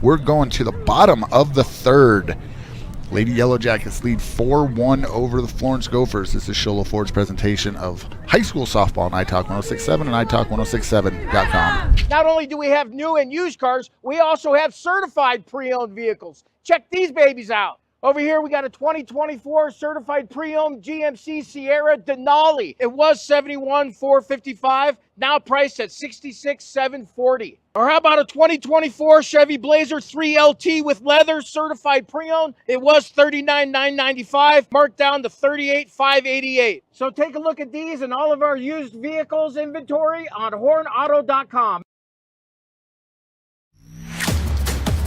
We're going to the bottom of the third. Lady Yellow Jackets lead 4-1 over the Florence Gophers. This is Sholo Ford's presentation of high school softball on iTalk 106.7 and iTalk106.7.com. Not only do we have new and used cars, we also have certified pre-owned vehicles. Check these babies out. Over here, we got a 2024 certified pre-owned GMC Sierra Denali. It was $71,455, now priced at $66,740. Or how about a 2024 Chevy Blazer 3LT with leather certified pre-owned? It was $39,995, marked down to $38,588. So take a look at these and all of our used vehicles inventory on hornauto.com.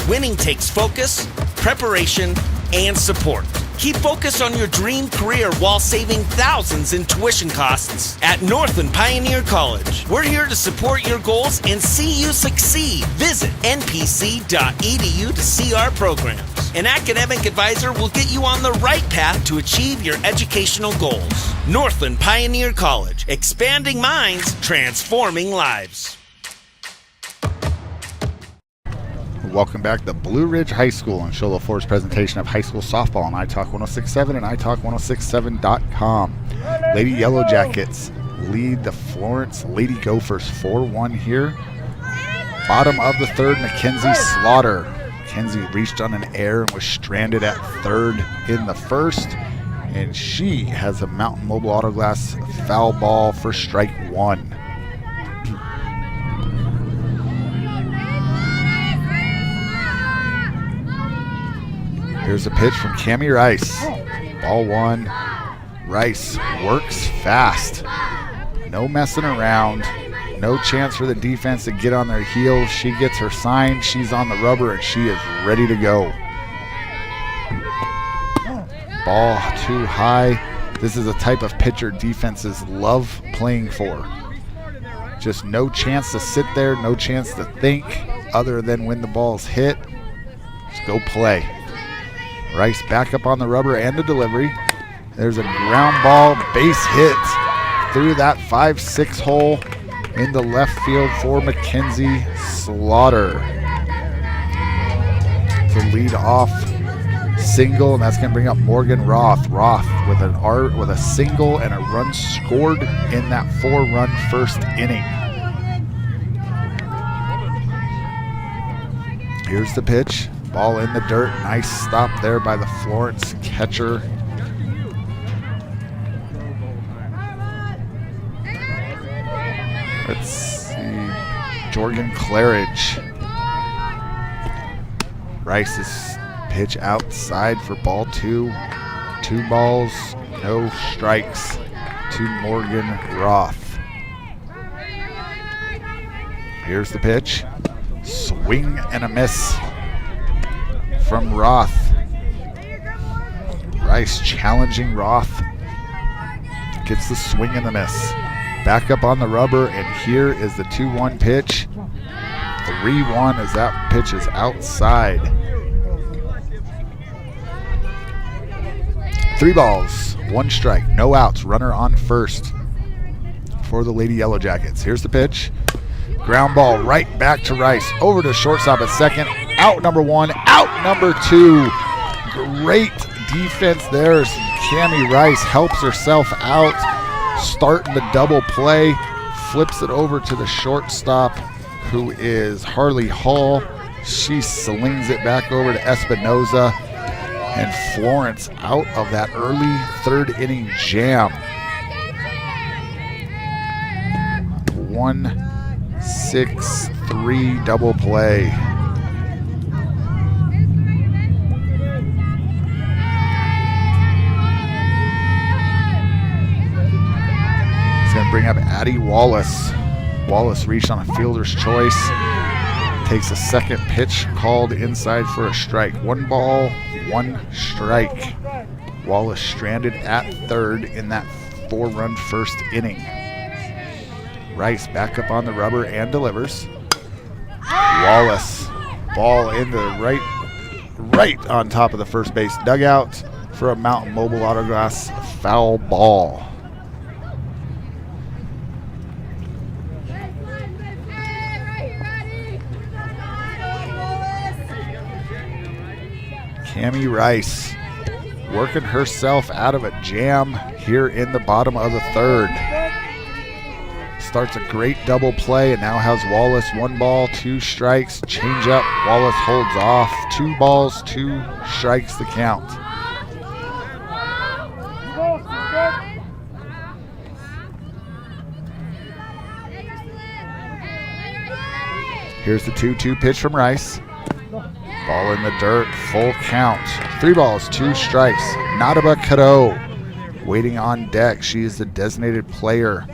Winning takes focus, preparation, and support. Keep focus on your dream career while saving thousands in tuition costs at Northland Pioneer College. We're here to support your goals and see you succeed. Visit npc.edu to see our programs. An academic advisor will get you on the right path to achieve your educational goals. Northland Pioneer College, expanding minds, transforming lives. Welcome back to Blue Ridge High School and Sholo Ford's presentation of high school softball on iTalk 106.7 and iTalk106.7.com. Lady Yellow Jackets lead the Florence Lady Gophers 4-1 here. Bottom of the third, Mackenzie Slaughter. Mackenzie reached on an error and was stranded at third in the first. And she has a Mountain Mobile Auto Glass foul ball for strike 1. Here's a pitch from Cammie Rice. Ball 1. Rice works fast. No messing around. No chance for the defense to get on their heels. She gets her sign. She's on the rubber, and she is ready to go. Ball too high. This is a type of pitcher defenses love playing for. Just no chance to sit there, no chance to think other than when the ball's hit. Just go play. Rice back up on the rubber and the delivery. There's a ground ball, base hit through that 5-6 hole in the left field for Mackenzie Slaughter. To lead off single, and that's going to bring up Morgan Roth. Roth with a single and a run scored in that 4-run first inning. Here's the pitch. Ball in the dirt. Nice stop there by the Florence catcher. Let's see. Jorgen Claridge. Rice's pitch outside for ball 2. 2 balls, no strikes to Morgan Roth. Here's the pitch. Swing and a miss from Roth. Rice challenging Roth. Gets the swing and the miss. Back up on the rubber, and here is the 2-1 pitch. 3-1 as that pitch is outside. 3 balls, 1 strike, no outs, runner on first for the Lady Yellow Jackets. Here's the pitch. Ground ball right back to Rice. Over to shortstop at second. Out number 1, out number 2. Great defense there as Cammie Rice helps herself out. Starting the double play. Flips it over to the shortstop, who is Harley Hall. She slings it back over to Espinoza. And Florence out of that early third inning jam. 1-6-3 double play. It's going to bring up Addie Wallace. Wallace reached on a fielder's choice. Takes a second pitch called inside for a strike. 1 ball, 1 strike. Wallace stranded at third in that 4-run first inning. Rice back up on the rubber and delivers. Wallace, ball in the right on top of the first base dugout for a Mountain Mobile Autoglass foul ball. Cammie Rice working herself out of a jam here in the bottom of the third. Starts a great double play and now has Wallace 1 ball, 2 strikes, change up. Wallace holds off. 2 balls, 2 strikes the count. Here's the 2-2 pitch from Rice. Ball in the dirt, full count. 3 balls, 2 strikes. Nadaba Cadeau waiting on deck. She is the designated player.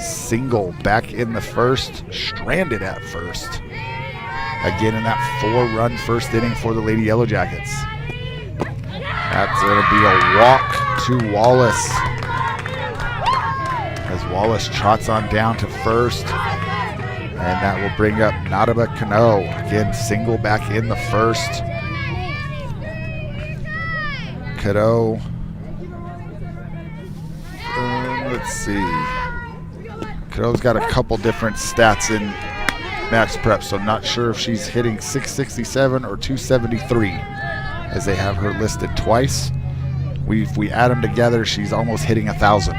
Single back in the first, stranded at first. Again in that 4-run first inning for the Lady Yellow Jackets. That's going to be a walk to Wallace. As Wallace trots on down to first. And that will bring up Nadaba Cadeau. Again, single back in the first. Cadeau. Let's see. Cadeau's got a couple different stats in Max Prep, so I'm not sure if she's hitting 667 or 273, as they have her listed twice. If we add them together, she's almost hitting 1,000.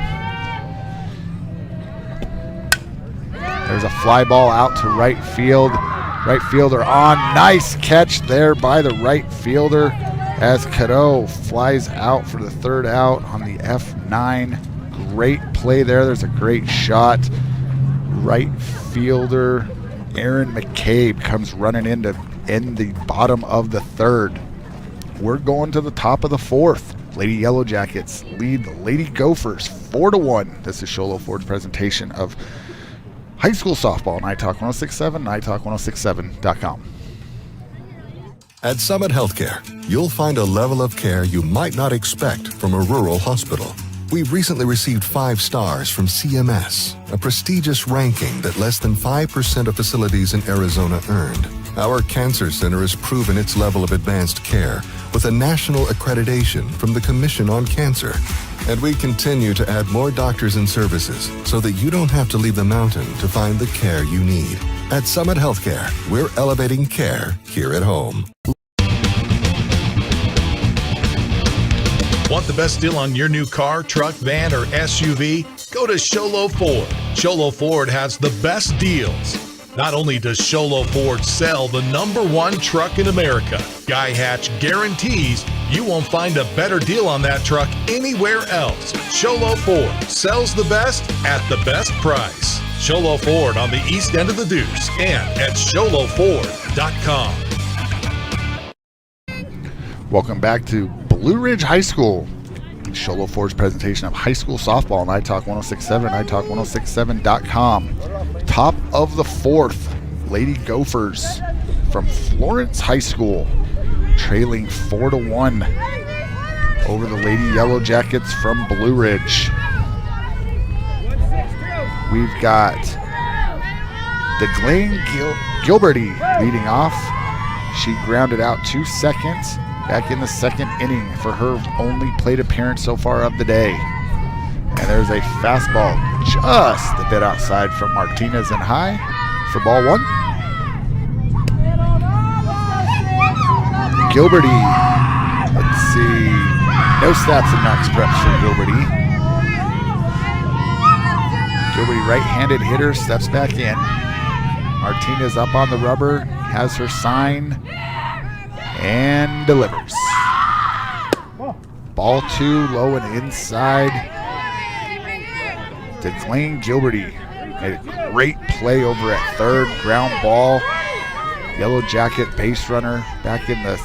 There's a fly ball out to right field. Right fielder on. Nice catch there by the right fielder as Cadeau flies out for the 3rd out on the F9. Great play there. There's a great shot. Right fielder Aaron McCabe comes running in to end the bottom of the 3rd. We're going to the top of the 4th. Lady Yellow Jackets lead the Lady Gophers 4-1. This is Sholo Ford's presentation of high school softball on iTalk 1067, iTalk1067.com. At Summit Healthcare, you'll find a level of care you might not expect from a rural hospital. We've recently received 5 stars from CMS, a prestigious ranking that less than 5% of facilities in Arizona earned. Our cancer center has proven its level of advanced care with a national accreditation from the Commission on Cancer. And we continue to add more doctors and services so that you don't have to leave the mountain to find the care you need. At Summit Healthcare, we're elevating care here at home. Want the best deal on your new car, truck, van, or SUV? Go to Sholo Ford. Sholo Ford has the best deals. Not only does Sholo Ford sell the #1 truck in America, Guy Hatch guarantees you won't find a better deal on that truck anywhere else. Sholo Ford sells the best at the best price. Sholo Ford on the east end of the Deuce and at SholoFord.com. Welcome back to Blue Ridge High School. Sholo Ford's presentation of high school softball on iTalk 1067, iTalk1067.com. Top of the 4th, Lady Gophers from Florence High School, trailing 4-1 over the Lady Yellow Jackets from Blue Ridge. We've got DeGlane Gilberty leading off. She grounded out 2 seconds back in the 2nd inning for her only plate appearance so far of the day. And there's a fastball just a bit outside from Martinez and high for ball 1. Gilberty, let's see, no stats in Max Preps for Gilberty. Gilberty, right-handed hitter, steps back in. Martinez up on the rubber, has her sign, and delivers. Ball 2, low and inside. DeGlane Gilberty made a great play over at 3rd, ground ball. Yellow Jacket base runner back in the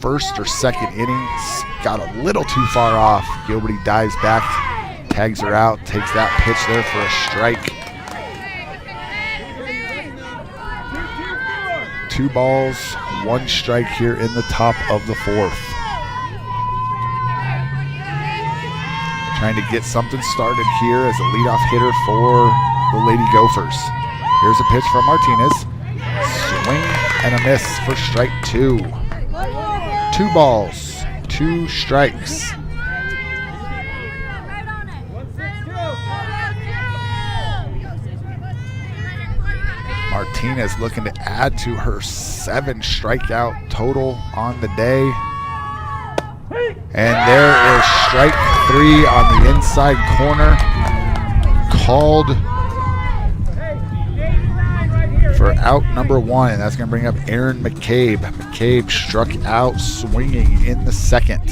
1st or 2nd inning. Got a little too far off. Gilberty dives back, tags her out, takes that pitch there for a strike. 2 balls, 1 strike here in the top of the 4th. Trying to get something started here as a leadoff hitter for the Lady Gophers. Here's a pitch from Martinez. Swing and a miss for strike 2. 2 balls, 2 strikes. Martinez looking to add to her 7 strikeout total on the day. And there is strike 3 on the inside corner. Called for out number 1, and that's going to bring up Aaron McCabe. McCabe struck out swinging in the second.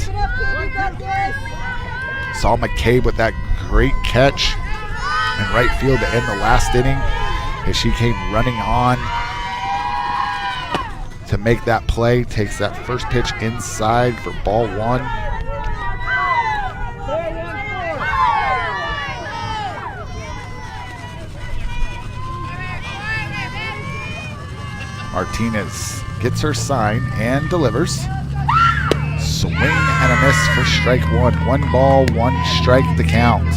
Saw McCabe with that great catch in right field to end the last inning as she came running on to make that play. Takes that first pitch inside for ball 1. Martinez gets her sign and delivers. Swing and a miss for strike 1. 1 ball, 1 strike to count.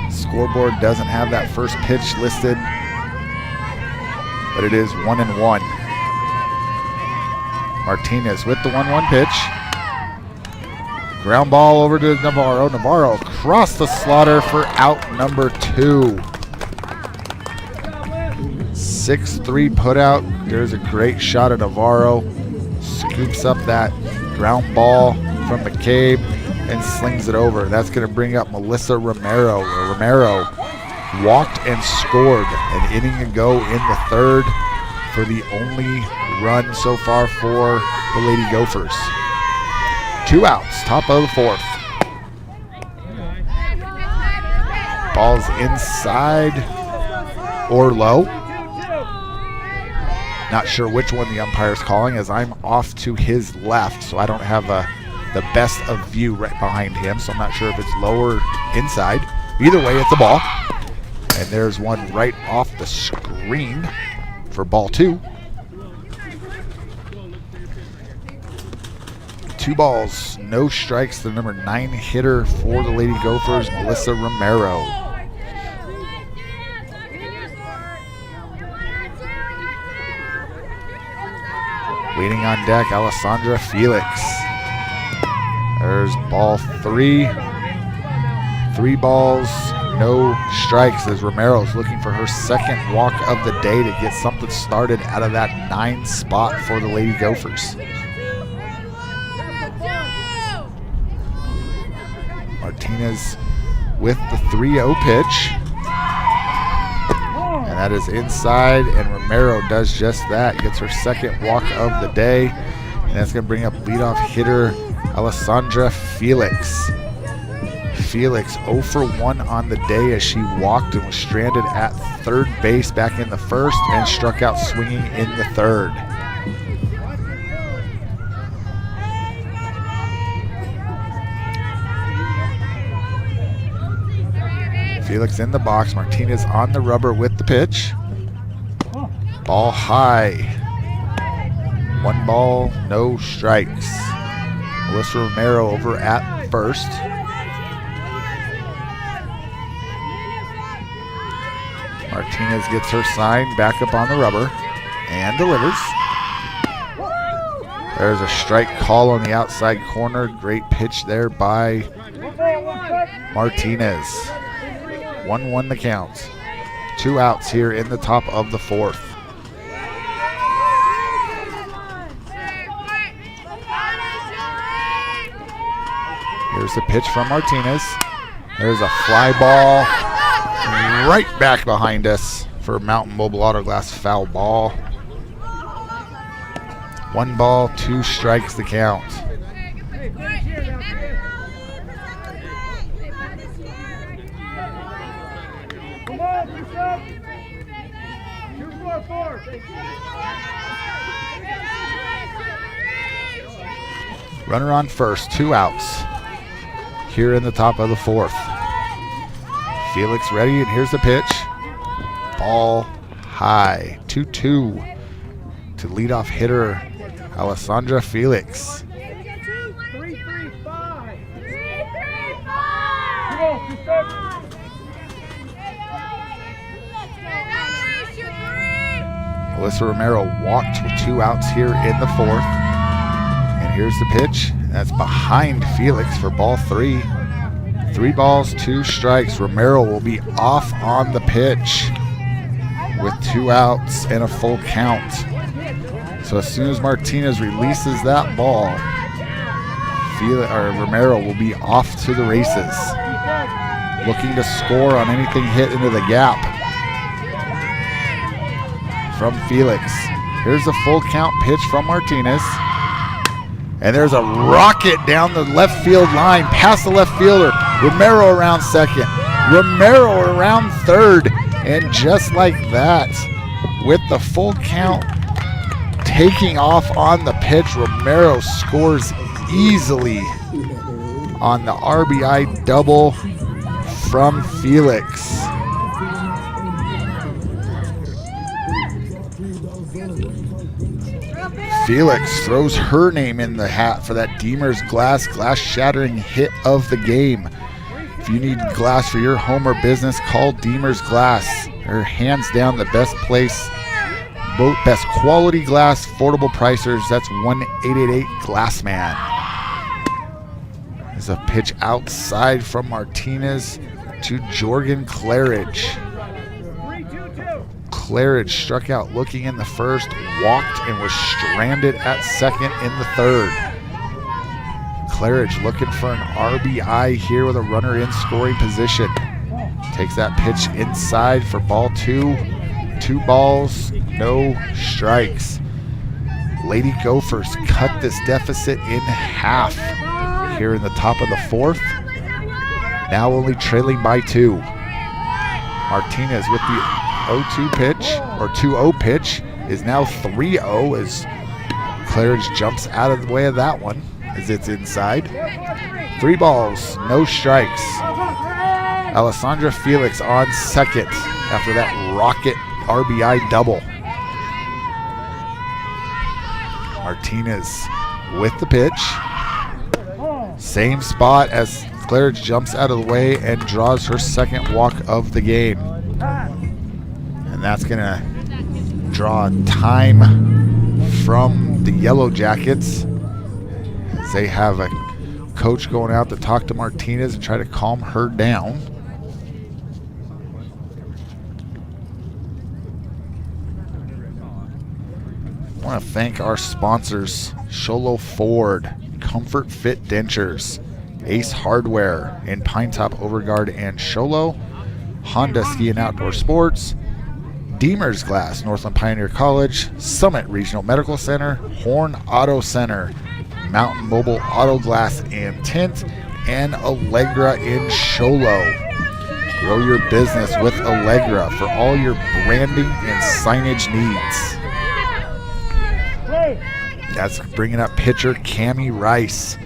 Scoreboard doesn't have that first pitch listed, but it is 1-1. Martinez with the 1-1 pitch. Ground ball over to Navarro. Navarro across the slaughter for out number 2. 6-3 put out. There's a great shot at Navarro. Scoops up that ground ball from McCabe and slings it over. That's going to bring up Melissa Romero. Romero walked and scored an inning ago in the 3rd for the only run so far for the Lady Gophers. 2 outs, top of the 4th. Ball's inside or low. Not sure which one the umpire's calling, as I'm off to his left, so I don't have the best of view right behind him, so I'm not sure if it's low or inside. Either way, it's a ball. And there's one right off the screen for ball 2. 2 balls, no strikes. The number 9 hitter for the Lady Gophers, Melissa Romero. Waiting on deck, Alessandra Felix. There's ball 3. 3 balls, no strikes, as Romero's looking for her 2nd walk of the day to get something started out of that 9 spot for the Lady Gophers. Martinez with the 3-0 pitch. And that is inside, and Romero does just that. Gets her 2nd walk of the day. And that's going to bring up leadoff hitter Alessandra Felix. Felix 0 for 1 on the day as she walked and was stranded at 3rd base back in the 1st and struck out swinging in the 3rd. Felix in the box. Martinez on the rubber with the pitch. Ball high. 1 ball, no strikes. Melissa Romero over at first. Martinez gets her sign back up on the rubber and delivers. There's a strike call on the outside corner. Great pitch there by Martinez. 1-1 the count. 2 outs here in the top of the 4th. Here's the pitch from Martinez. There's a fly ball right back behind us for Mountain Mobile Auto Glass foul ball. 1 ball, 2 strikes to count. Runner on first, 2 outs here in the top of the 4th. Felix ready, and here's the pitch. Ball high, 2-2 to leadoff hitter Alessandra Felix. Alyssa Romero walked with 2 outs here in the 4th. And here's the pitch. That's behind Felix for ball 3. 3 balls, 2 strikes. Romero will be off on the pitch with 2 outs and a full count. So as soon as Martinez releases that ball, Romero will be off to the races, looking to score on anything hit into the gap from Felix. Here's a full count pitch from Martinez. And there's a rocket down the left field line, past the left fielder. Romero around second. Romero around third. And just like that, with the full count taking off on the pitch, Romero scores easily on the RBI double from Felix. Felix throws her name in the hat for that Deemer's glass shattering hit of the game. If you need glass for your home or business, call Deemer's Glass. They're hands down the best place. Both best quality glass, affordable pricers. That's 1-888-GLASSMAN. There's a pitch outside from Martinez to Jorgen Claridge. Claridge struck out looking in the first, walked, and was stranded at second in the third. Claridge looking for an RBI here with a runner in scoring position. Takes that pitch inside for ball 2. 2 balls, no strikes. Lady Gophers cut this deficit in half here in the top of the 4th. Now only trailing by 2. Martinez with the 0-2 pitch, or 2-0 pitch, is now 3-0 as Claridge jumps out of the way of that one as it's inside. 3 balls, no strikes. Alessandra Felix on second after that rocket RBI double. Martinez with the pitch. Same spot as Claridge jumps out of the way and draws her second walk of the game. And that's going to draw time from the Yellow Jackets as they have a coach going out to talk to Martinez and try to calm her down. I want to thank our sponsors, Sholo Ford, Comfort Fit Dentures, Ace Hardware in Pinetop, Overguard, and Sholo, Honda Ski and Outdoor Sports, Deemer's Glass, Northland Pioneer College, Summit Regional Medical Center, Horn Auto Center, Mountain Mobile Auto Glass and Tint, and Allegra in Sholo. Grow your business with Allegra for all your branding and signage needs. That's bringing up pitcher Cammie Rice.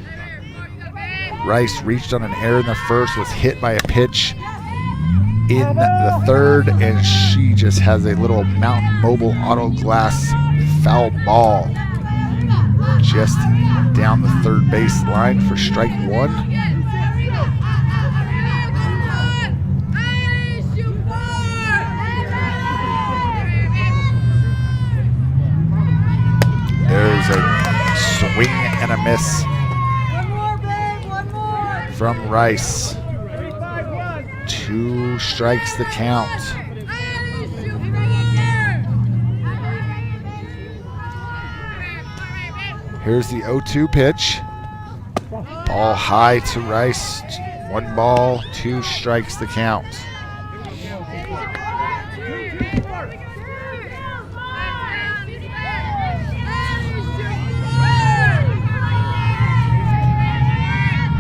Rice reached on an error in the first, was hit by a pitch in the third, and she just has a little Mountain Mobile Auto Glass foul ball just down the third base line for strike 1. There's a swing and a miss from Rice. 2 strikes the count. Here's the 0-2 pitch. Ball high to Rice. 1 ball, 2 strikes the count.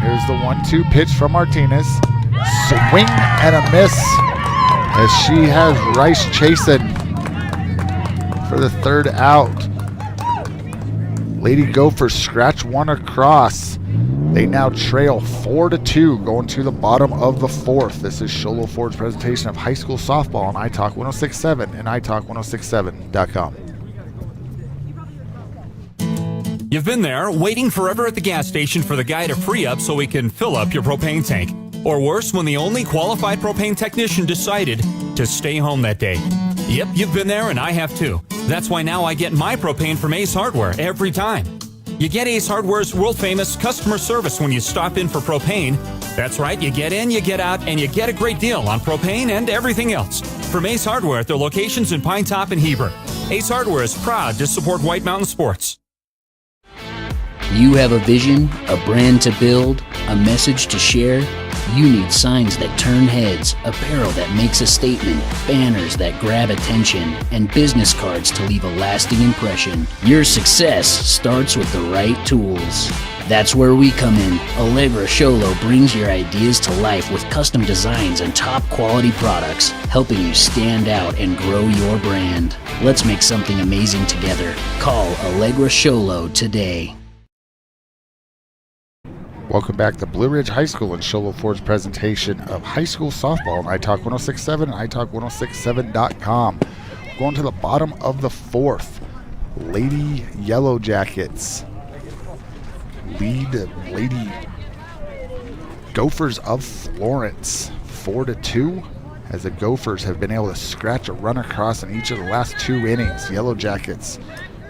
Here's the 1-2 pitch from Martinez. Swing and a miss as she has Rice chasing for the 3rd out. Lady Gophers scratch 1 across. They now trail 4-2 going to the bottom of the 4th. This is Sholo Ford's presentation of high school softball on iTalk 106.7 and iTalk1067.com. You've been there, waiting forever at the gas station for the guy to free up so he can fill up your propane tank. Or worse, when the only qualified propane technician decided to stay home that day. Yep, you've been there and I have too. That's why now I get my propane from Ace Hardware every time. You get Ace Hardware's world-famous customer service when you stop in for propane. That's right, you get in, you get out, and you get a great deal on propane and everything else. From Ace Hardware at their locations in Pine Top and Heber. Ace Hardware is proud to support White Mountain Sports. You have a vision, a brand to build, a message to share. You need signs that turn heads, apparel that makes a statement, banners that grab attention, and business cards to leave a lasting impression. Your success starts with the right tools. That's where we come in. Allegra Sholo brings your ideas to life with custom designs and top quality products, helping you stand out and grow your brand. Let's make something amazing together. Call Allegra Sholo today. Welcome back to Blue Ridge High School and Sholo Ford's presentation of high school softball on iTalk 1067 and iTalk1067.com. Going to the bottom of the fourth. Lady Yellow Jackets lead Lady Gophers of Florence 4-2, as the Gophers have been able to scratch a run across in each of the last 2 innings. Yellow Jackets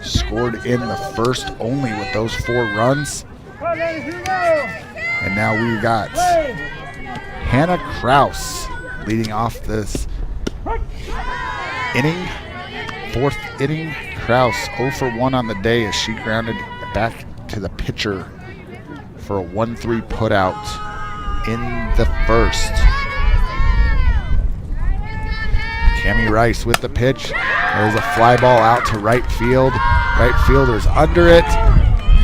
scored in the first only with those 4 runs. And now we got Hannah Kraus leading off this inning. 4th inning. Kraus 0 for 1 on the day as she grounded back to the pitcher for a 1-3 putout in the first. Cammie Rice with the pitch. There's a fly ball out to right field. Right fielder's under it.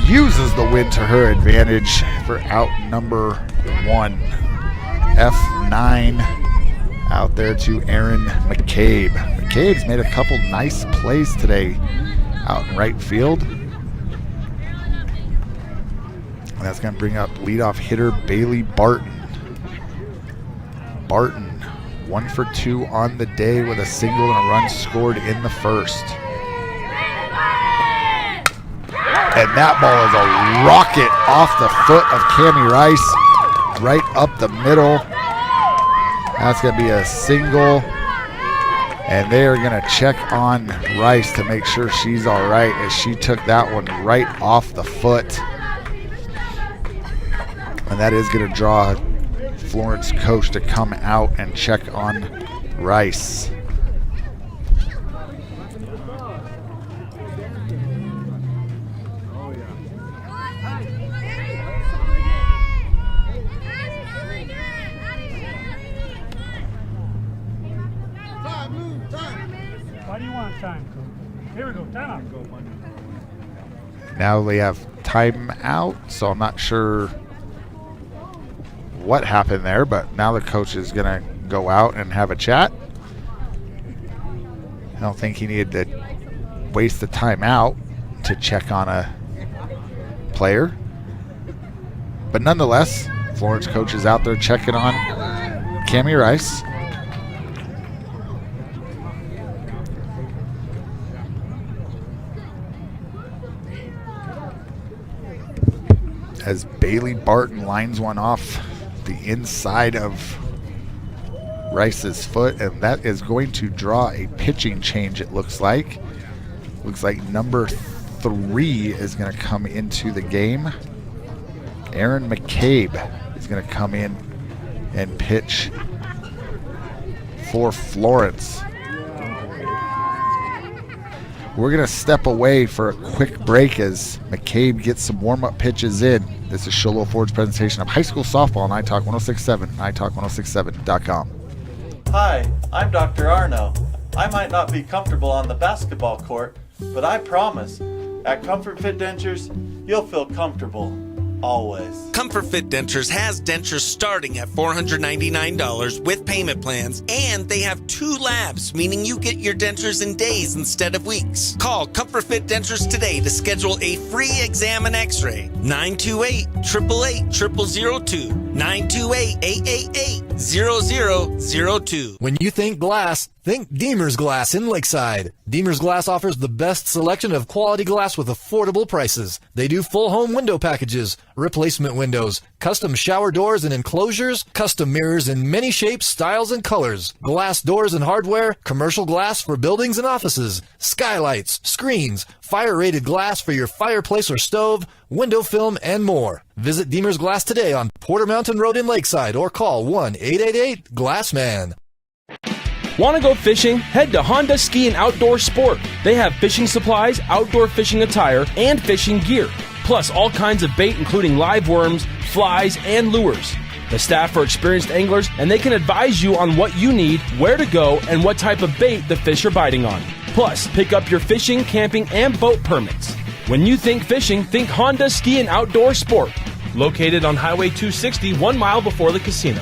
Uses the wind to her advantage for out number 1. F9 out there to Erin McCabe. McCabe's made a couple nice plays today out in right field. And that's going to bring up leadoff hitter Bailey Barton. Barton 1 for 2 on the day with a single and a run scored in the first. And that ball is a rocket off the foot of Cammie Rice, right up the middle. That's going to be a single. And they are going to check on Rice to make sure she's all right, as she took that one right off the foot. And that is going to draw Florence coach to come out and check on Rice. Here we go, time out. Now they have timeout, so I'm not sure what happened there, but now the coach is going to go out and have a chat. I don't think he needed to waste the timeout to check on a player. But nonetheless, Florence coach is out there checking on Cammie Rice. As Bailey Barton lines one off the inside of Rice's foot, and that is going to draw a pitching change, it looks like. Looks like number 3 is going to come into the game. Erin McCabe is going to come in and pitch for Florence. We're going to step away for a quick break as McCabe gets some warm-up pitches in. This is Sholo Ford's presentation of high school softball on iTalk 1067, iTalk1067.com. Hi, I'm Dr. Arno. I might not be comfortable on the basketball court, but I promise, at Comfort Fit Dentures, you'll feel comfortable. Always. Comfort Fit Dentures has dentures starting at $499 with payment plans, and they have 2 labs, meaning you get your dentures in days instead of weeks. Call Comfort Fit Dentures today to schedule a free exam and x-ray. 928-888-0002. 928-888-0002. When you think glass, think Deemer's Glass in Lakeside. Deemer's Glass offers the best selection of quality glass with affordable prices. They do full home window packages, replacement windows, custom shower doors and enclosures, custom mirrors in many shapes, styles, and colors, glass doors and hardware, commercial glass for buildings and offices, skylights, screens, fire-rated glass for your fireplace or stove, window film, and more. Visit Deemer's Glass today on Porter Mountain Road in Lakeside or call 1-888-GLASSMAN. Want to go fishing? Head to Honda Ski and Outdoor Sport. They have fishing supplies, outdoor fishing attire, and fishing gear. Plus all kinds of bait including live worms, flies, and lures. The staff are experienced anglers and they can advise you on what you need, where to go, and what type of bait the fish are biting on. Plus, pick up your fishing, camping, and boat permits. When you think fishing, think Honda Ski and Outdoor Sport. Located on Highway 260, 1 mile before the casino.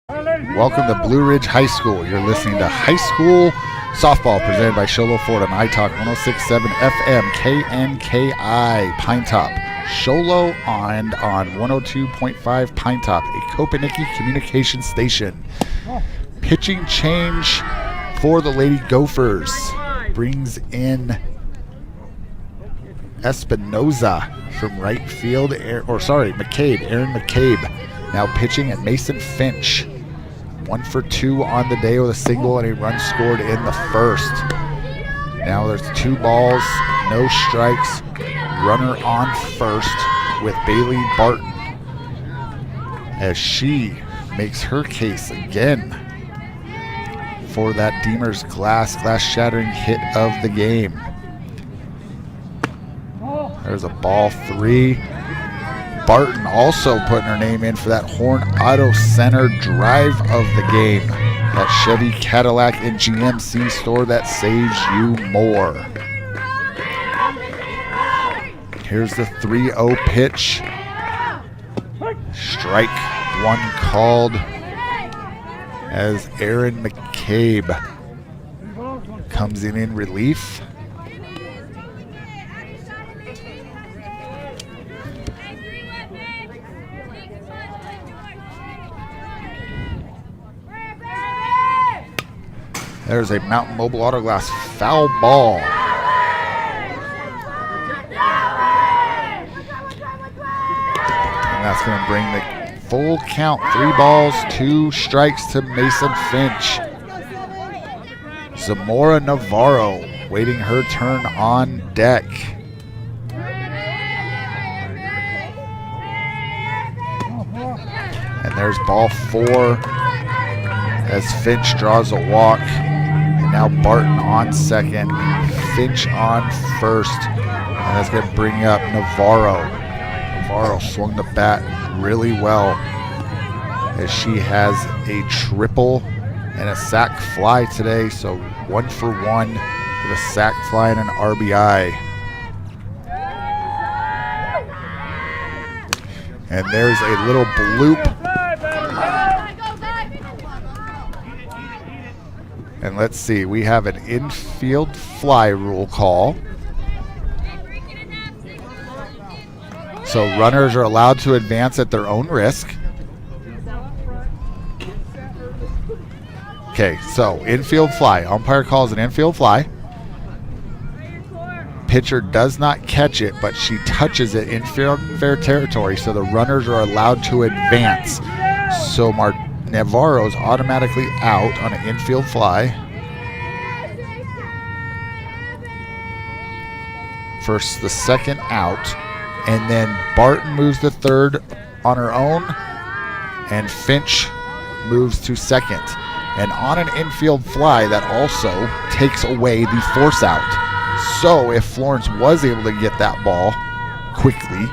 Welcome to Blue Ridge High School. You're listening to High School Softball presented by Show Low Ford on iTalk 106.7 FM KNKI Pine Top. Show Low and on 102.5 Pine Top, a Kopaniki communication station. Pitching change for the Lady Gophers. Brings in Espinoza from right field, McCabe, Aaron McCabe now pitching, and Mason Finch 1 for 2 on the day with a single and a run scored in the first. Now there's 2 balls, no strikes, runner on first with Bailey Barton as she makes her case again for that Deemer's glass shattering hit of the game. There's a ball 3. Barton also putting her name in for that Horn Auto Center drive of the game. That Chevy, Cadillac, and GMC store that saves you more. Here's the 3-0 pitch. Strike 1 called as Aaron McCabe comes in relief. There's a Mountain Mobile Auto Glass foul ball. And that's going to bring the full count. 3 balls, 2 strikes to Mason Finch. Zamora Navarro waiting her turn on deck. And there's ball 4 as Finch draws a walk. And now Barton on second, Finch on first. And that's going to bring up Navarro. Navarro swung the bat really well as she has a triple and a sac fly today. So 1 for 1 with a sac fly and an RBI. And there's a little bloop. And let's see, we have an infield fly rule call. So runners are allowed to advance at their own risk. Okay, so infield fly. Umpire calls an infield fly. Pitcher does not catch it, but she touches it in fair territory, so the runners are allowed to advance. So Navarro's automatically out on an infield fly. First, the second out, and then Barton moves to third on her own, and Finch moves to second. And on an infield fly, that also takes away the force out. So if Florence was able to get that ball quickly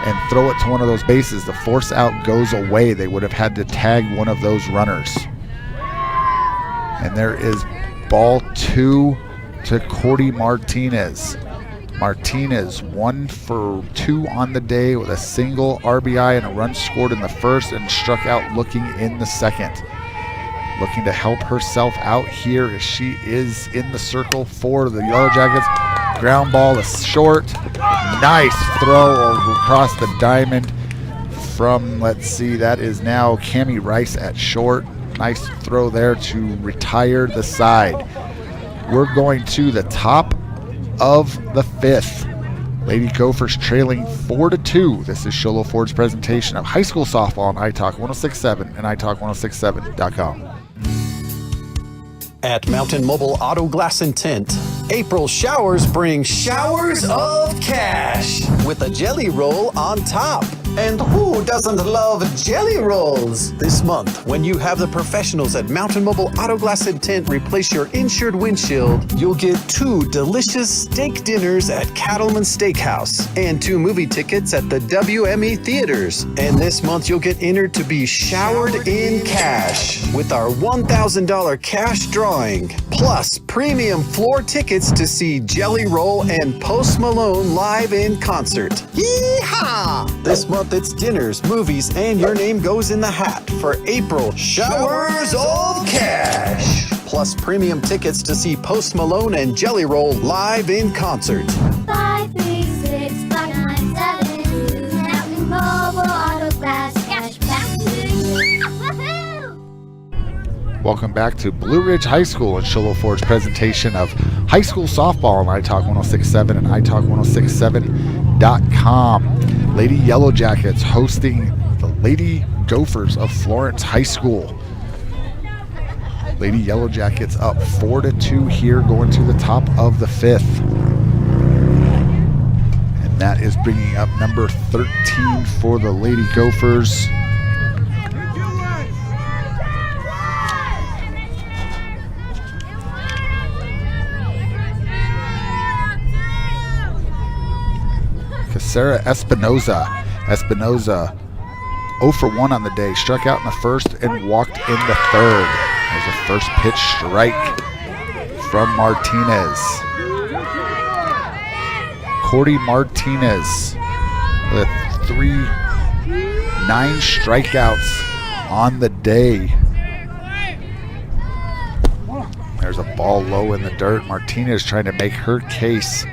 and throw it to one of those bases, the force out goes away. They would have had to tag one of those runners. And there is ball 2 to Cordy Martinez. Martinez 1 for 2 on the day with a single RBI and a run scored in the first and struck out looking in the second. Looking to help herself out here as she is in the circle for the Yellow Jackets. Ground ball is short. Nice throw across the diamond from, let's see, that is now Cammie Rice at short. Nice throw there to retire the side. We're going to the top of the 5th. Lady Gophers trailing 4-2. This is Sholo Ford's presentation of high school softball on iTalk 1067 and iTalk1067.com. At Mountain Mobile Auto Glass and Tint, April showers bring showers of cash with a jelly roll on top. And who doesn't love jelly rolls? This month, when you have the professionals at Mountain Mobile Auto Glass and Tint replace your insured windshield, you'll get 2 delicious steak dinners at Cattleman's Steakhouse and 2 movie tickets at the WME Theaters. And this month, you'll get entered to be showered in cash with our $1,000 cash drawing, plus premium floor tickets to see Jelly Roll and Post Malone live in concert. Yeehaw! This month, it's dinners, movies, and your name goes in the hat for April Showers of Cash. Plus premium tickets to see Post Malone and Jelly Roll live in concert. 536-597. Mountain Mobile Auto Glass Cash back to you. Woohoo! Welcome back to Blue Ridge High School and Sholo Ford's presentation of high school softball on iTalk 1067 and iTalk1067.com. Lady Yellow Jackets hosting the Lady Gophers of Florence High School. Lady Yellow Jackets up 4-2 here, going to the top of the 5th. And that is bringing up number 13 for the Lady Gophers. Sarah Espinoza. Espinoza 0 for 1 on the day. Struck out in the first and walked in the third. There's a first pitch strike from Martinez. Cordy Martinez with 9 strikeouts on the day. There's a ball low in the dirt. Martinez trying to make her case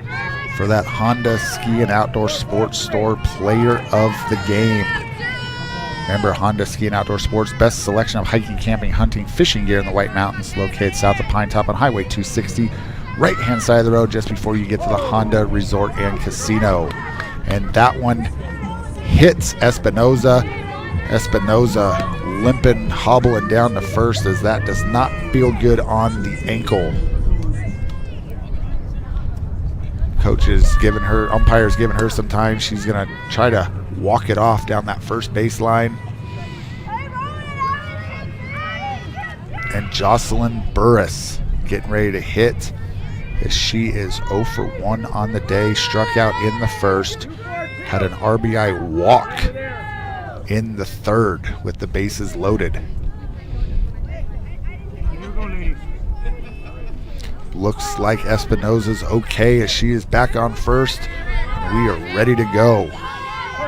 for that Honda Ski and Outdoor Sports Store Player of the Game. Remember, Honda Ski and Outdoor Sports, best selection of hiking, camping, hunting, fishing gear in the White Mountains, located south of Pine Top on Highway 260, right-hand side of the road just before you get to the Honda Resort and Casino. And that one hits Espinoza. Espinoza limping, hobbling down to first, as that does not feel good on the ankle. Umpire's giving her some time. She's going to try to walk it off down that first baseline. And Jocelyn Burris getting ready to hit, as she is 0 for 1 on the day. Struck out in the first, had an RBI walk in the third with the bases loaded. Looks like Espinoza's okay, as she is back on first. We are ready to go.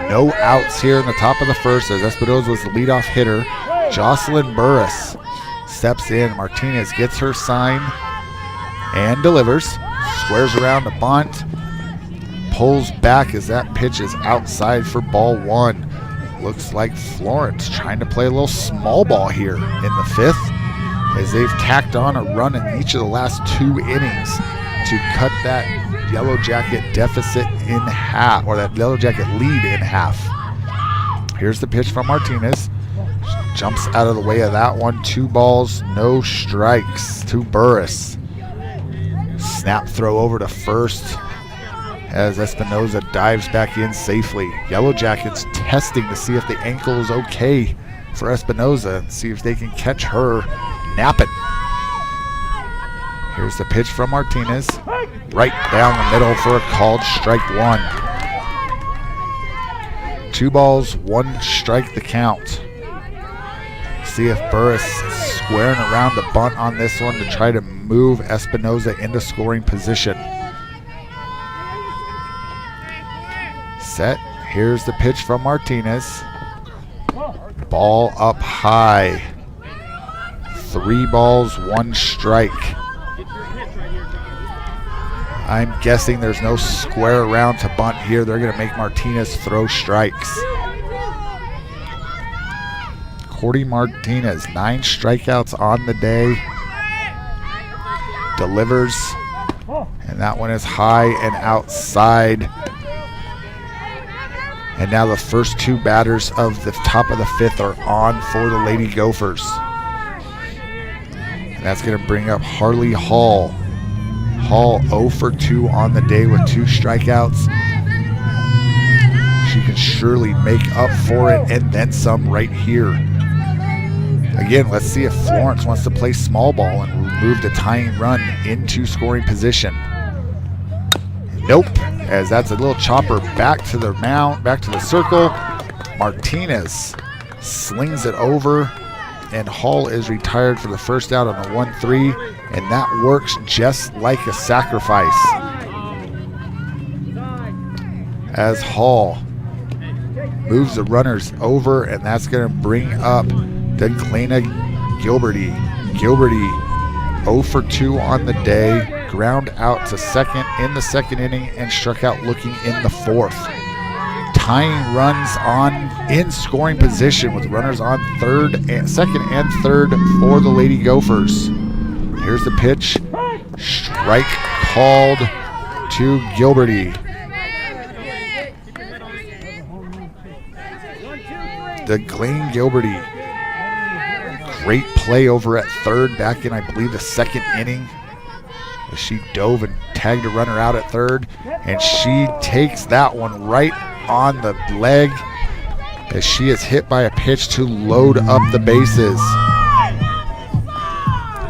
No outs here in the top of the first, as Espinoza was the leadoff hitter. Jocelyn Burris steps in. Martinez gets her sign and delivers. Squares around the bunt. Pulls back as that pitch is outside for ball 1. Looks like Florence trying to play a little small ball here in the 5th, as they've tacked on a run in each of the last 2 innings to cut that Yellow Jacket deficit in half, or that Yellow Jacket lead in half. Here's the pitch from Martinez. Jumps out of the way of that one. 2 balls, no strikes to Burris. Snap throw over to first, as Espinoza dives back in safely. Yellow Jackets testing to see if the ankle is okay for Espinoza, and see if they can catch her napping. Here's the pitch from Martinez. Right down the middle for a called strike 1. 2 balls, 1 strike the count. See if Burris squaring around the bunt on this one to try to move Espinoza into scoring position. Set. Here's the pitch from Martinez. Ball up high. 3 balls, 1 strike. I'm guessing there's no square around to bunt here. They're going to make Martinez throw strikes. Cordy Martinez, 9 strikeouts on the day. Delivers. And that one is high and outside And now the first two batters of the top of the fifth are on for the Lady Gophers. And that's going to bring up Harley Hall. Hall 0 for 2 on the day with 2 strikeouts. She can surely make up for it and then some right here. Again, let's see if Florence wants to play small ball and move the tying run into scoring position. Nope, as that's a little chopper back to the mound, back to the circle. Martinez slings it over, and Hall is retired for the first out on the 1-3, and that works just like a sacrifice. As Hall moves the runners over, and that's going to bring up Declana Gilberty. Gilberty 0 for 2 on the day, ground out to second in the second inning and struck out looking in the fourth. Tying runs on in scoring position with runners on second and third for the Lady Gophers. Here's the pitch. Strike called to Gilberty. Declane Gilberty. Great play over at third back in, I believe, the second inning. She dove and tagged a runner out at third, and she takes that one right on the leg as she is hit by a pitch to load up the bases.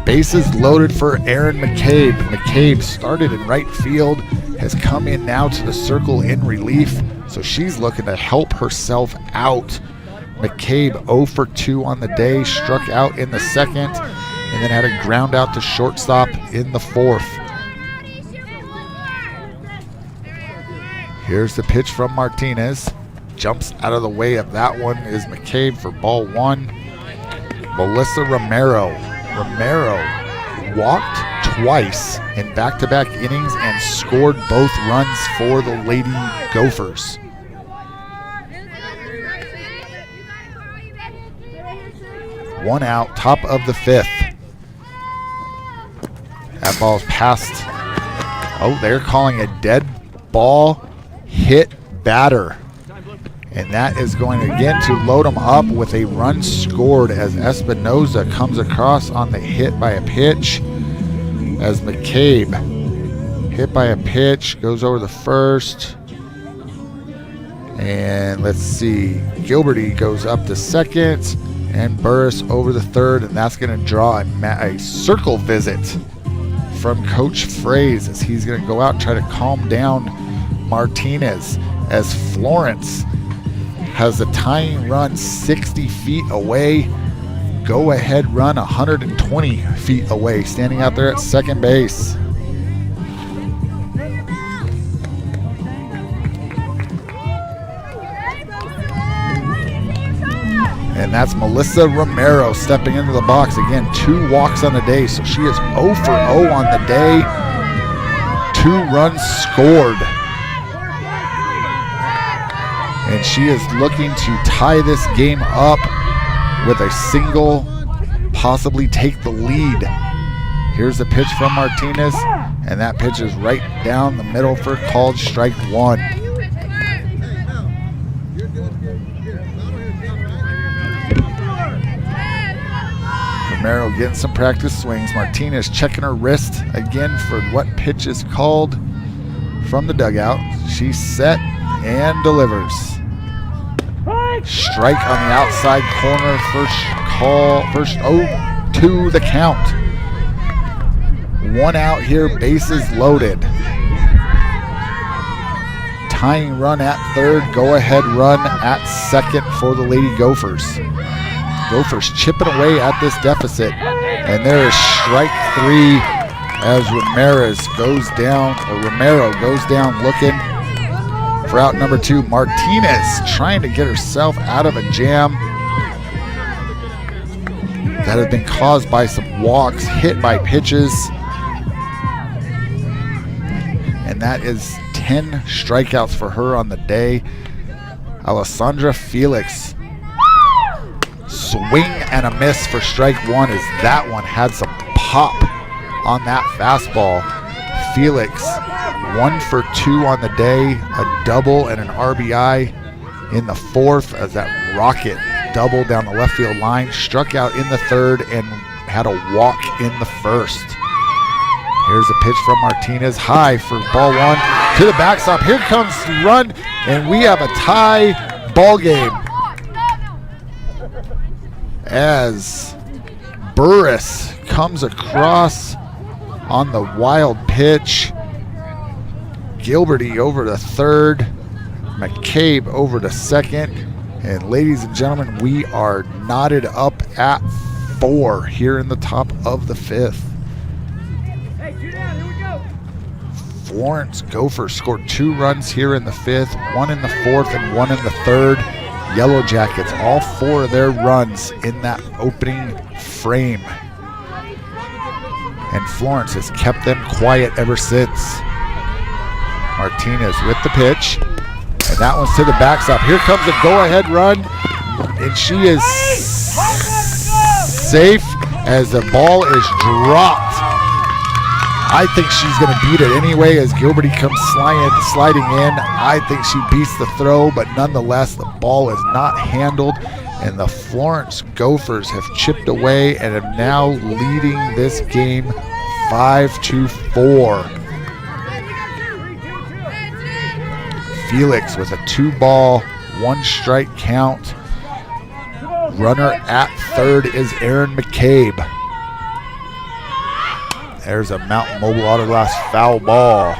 Bases loaded for Erin McCabe. McCabe started in right field, has come in now to the circle in relief, so she's looking to help herself out. McCabe 0 for 2 on the day, struck out in the second, and then had a ground out to shortstop in the fourth. Here's the pitch from Martinez. Jumps out of the way of that one is McCabe for ball 1. Melissa Romero. Romero walked twice in back-to-back innings and scored both runs for the Lady Gophers. One out, top of the fifth. That ball's passed. Oh, they're calling a dead ball hit batter. And that is going again to load them up with a run scored as Espinoza comes across on the hit by a pitch. As McCabe hit by a pitch, goes over the first. And let's see, Gilberty goes up to second. And Burris over the third, and that's going to draw a circle visit from Coach Fraze as he's going to go out and try to calm down Martinez as Florence has the tying run 60 feet away, go-ahead run 120 feet away, standing out there at second base. And that's Melissa Romero stepping into the box. Again, 2 walks on the day, so she is 0 for 0 on the day. 2 runs scored. And she is looking to tie this game up with a single, possibly take the lead. Here's the pitch from Martinez, and that pitch is right down the middle for called strike 1. Romero getting some practice swings. Martinez checking her wrist again for what pitch is called from the dugout. She's set and delivers. Strike on the outside corner. First 0-2 the count. 1 out here, bases loaded. Tying run at third, go ahead run at second for the Lady Gophers. Gophers chipping away at this deficit, and there is strike 3 as Romero goes down looking for out number 2. Martinez trying to get herself out of a jam that had been caused by some walks, hit by pitches, and that is 10 strikeouts for her on the day. Alessandra Felix. Swing and a miss for strike 1 as that one had some pop on that fastball. Felix 1 for 2 on the day, a double and an RBI. in the fourth as that rocket doubled down the left field line, struck out in the third, and had a walk in the first. Here's a pitch from Martinez, high for ball one to the backstop. Here comes the run, and we have a tie ball game as Burris comes across on the wild pitch. Gilberty over to third, McCabe over to second, and ladies and gentlemen, we are knotted up at 4 here in the top of the 5th. Florence Gophers scored 2 runs here in the 5th, 1 in the 4th and 1 in the 3rd. Yellow Jackets, all 4 of their runs in that opening frame. And Florence has kept them quiet ever since. Martinez with the pitch, and that one's to the backstop. Here comes a go-ahead run, and she is safe as the ball is dropped. I think she's going to beat it anyway as Gilberty comes sliding in. I think she beats the throw, but nonetheless, the ball is not handled, and the Florence Gophers have chipped away and are now leading this game 5-4. Felix with a 2-ball, 1-strike count. Runner at third is Aaron McCabe. There's a Mountain Mobile Auto Glass foul ball.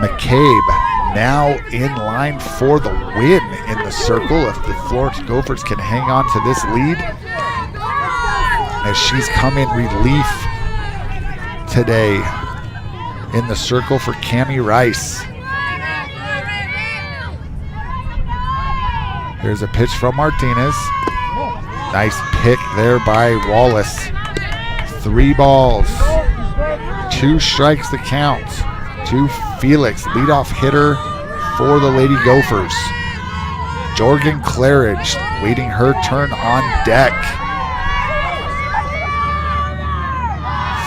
McCabe now in line for the win in the circle if the Florence Gophers can hang on to this lead, as she's come in relief today in the circle for Cammie Rice. Here's a pitch from Martinez. Nice pick there by Wallace. 3 balls, 2 strikes to count to Felix, leadoff hitter for the Lady Gophers. Jorgen Claridge waiting her turn on deck.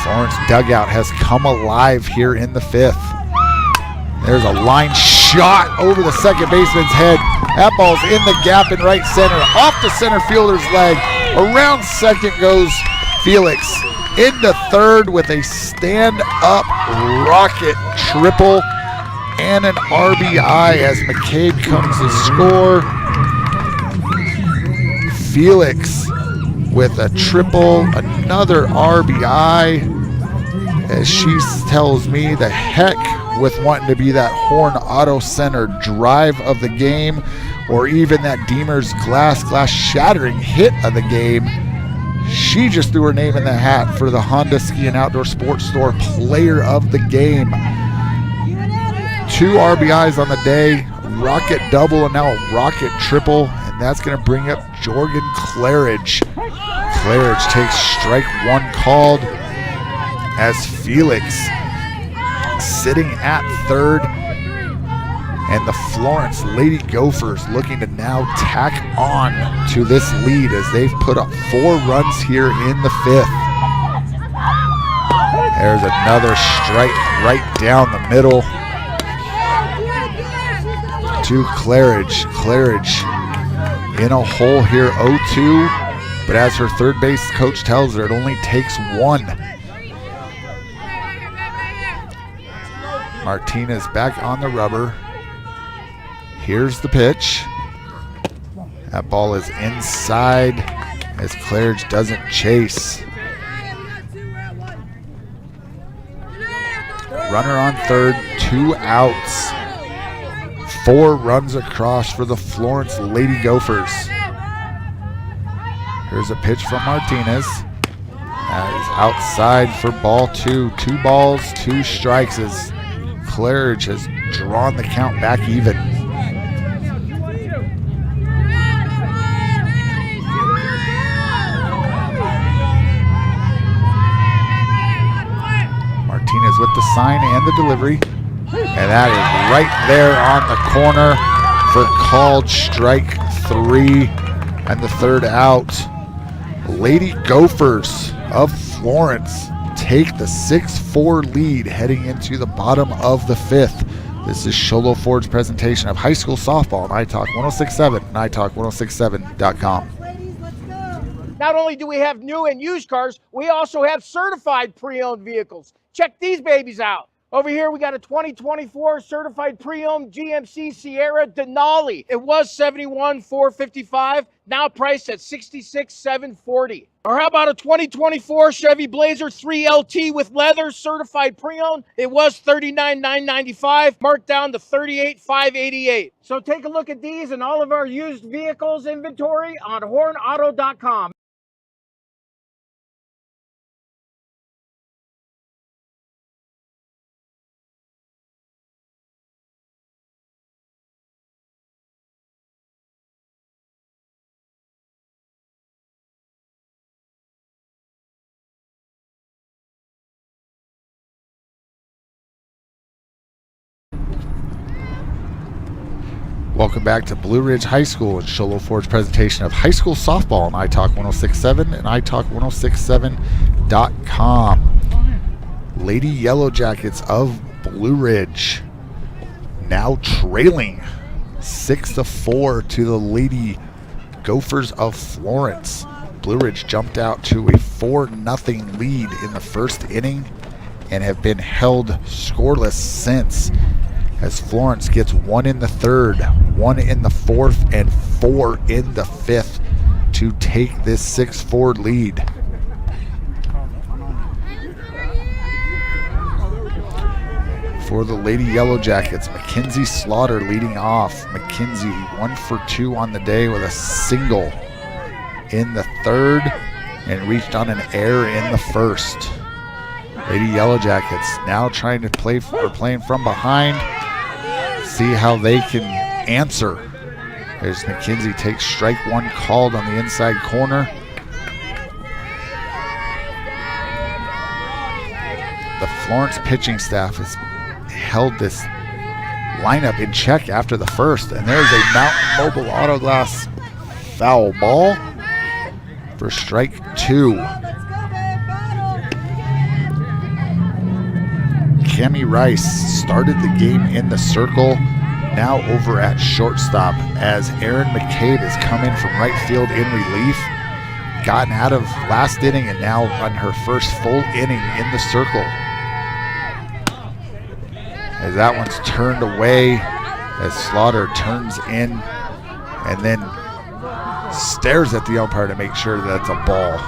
Florence dugout has come alive here in the 5th. There's a line shot over the second baseman's head. That ball's in the gap in right center, off the center fielder's leg. Around second goes Felix. Into third with a stand-up rocket triple and an RBI as McCabe comes to score. Felix with a triple, another RBI, as she tells me the heck with wanting to be that Horn Auto Center drive of the game, or even that Deemer's glass shattering hit of the game. She just threw her name in the hat for the Honda Ski and Outdoor Sports Store Player of the Game. 2 RBIs on the day, rocket double, and now a rocket triple, and that's going to bring up Jorgen Claridge. Claridge takes strike 1 called as Felix sitting at third, and the Florence Lady Gophers looking to now tack on to this lead as they've put up 4 runs here in the 5th. There's another strike right down the middle to Claridge. Claridge in a hole here, 0-2, but as her third base coach tells her, it only takes 1. Martinez back on the rubber. Here's the pitch. That ball is inside as Claridge doesn't chase. Runner on third, 2 outs. 4 runs across for the Florence Lady Gophers. Here's a pitch from Martinez. That is outside for ball 2. 2 balls, 2 strikes as Claridge has drawn the count back even. Martinez with the sign and the delivery. And that is right there on the corner for called strike 3 and the 3rd out. Lady Gophers of Florence take the 6-4 lead heading into the bottom of the 5th. This is Sholo Ford's presentation of high school softball on iTalk 1067 and iTalk1067.com. Not only do we have new and used cars, we also have certified pre-owned vehicles. Check these babies out. Over here, we got a 2024 certified pre-owned GMC Sierra Denali. It was $71,455, now priced at $66,740. Or how about a 2024 Chevy Blazer 3LT with leather certified pre-owned? It was $39,995, marked down to $38,588. So take a look at these and all of our used vehicles inventory on hornauto.com. Welcome back to Blue Ridge High School and Sholo Ford's presentation of high school softball on iTalk 1067 and iTalk1067.com. Lady Yellow Jackets of Blue Ridge now trailing 6-4 to the Lady Gophers of Florence. Blue Ridge jumped out to a 4-0 lead in the first inning and have been held scoreless since, as Florence gets 1 in the third, 1 in the fourth, and 4 in the fifth to take this 6-4 lead. For the Lady Yellow Jackets, Mackenzie Slaughter leading off. Mackenzie 1 for 2 on the day with a single in the third and reached on an error in the first. Lady Yellow Jackets now trying to playing from behind. See how they can answer. As Mackenzie takes strike one called on the inside corner. The Florence pitching staff has held this lineup in check after the first, and there's a Mountain Mobile Auto Glass foul ball for strike 2. Cami Rice started the game in the circle, now over at shortstop, as Erin McCabe has come in from right field in relief, gotten out of last inning and now on her first full inning in the circle. As that one's turned away, as Slaughter turns in and then stares at the umpire to make sure that's a ball.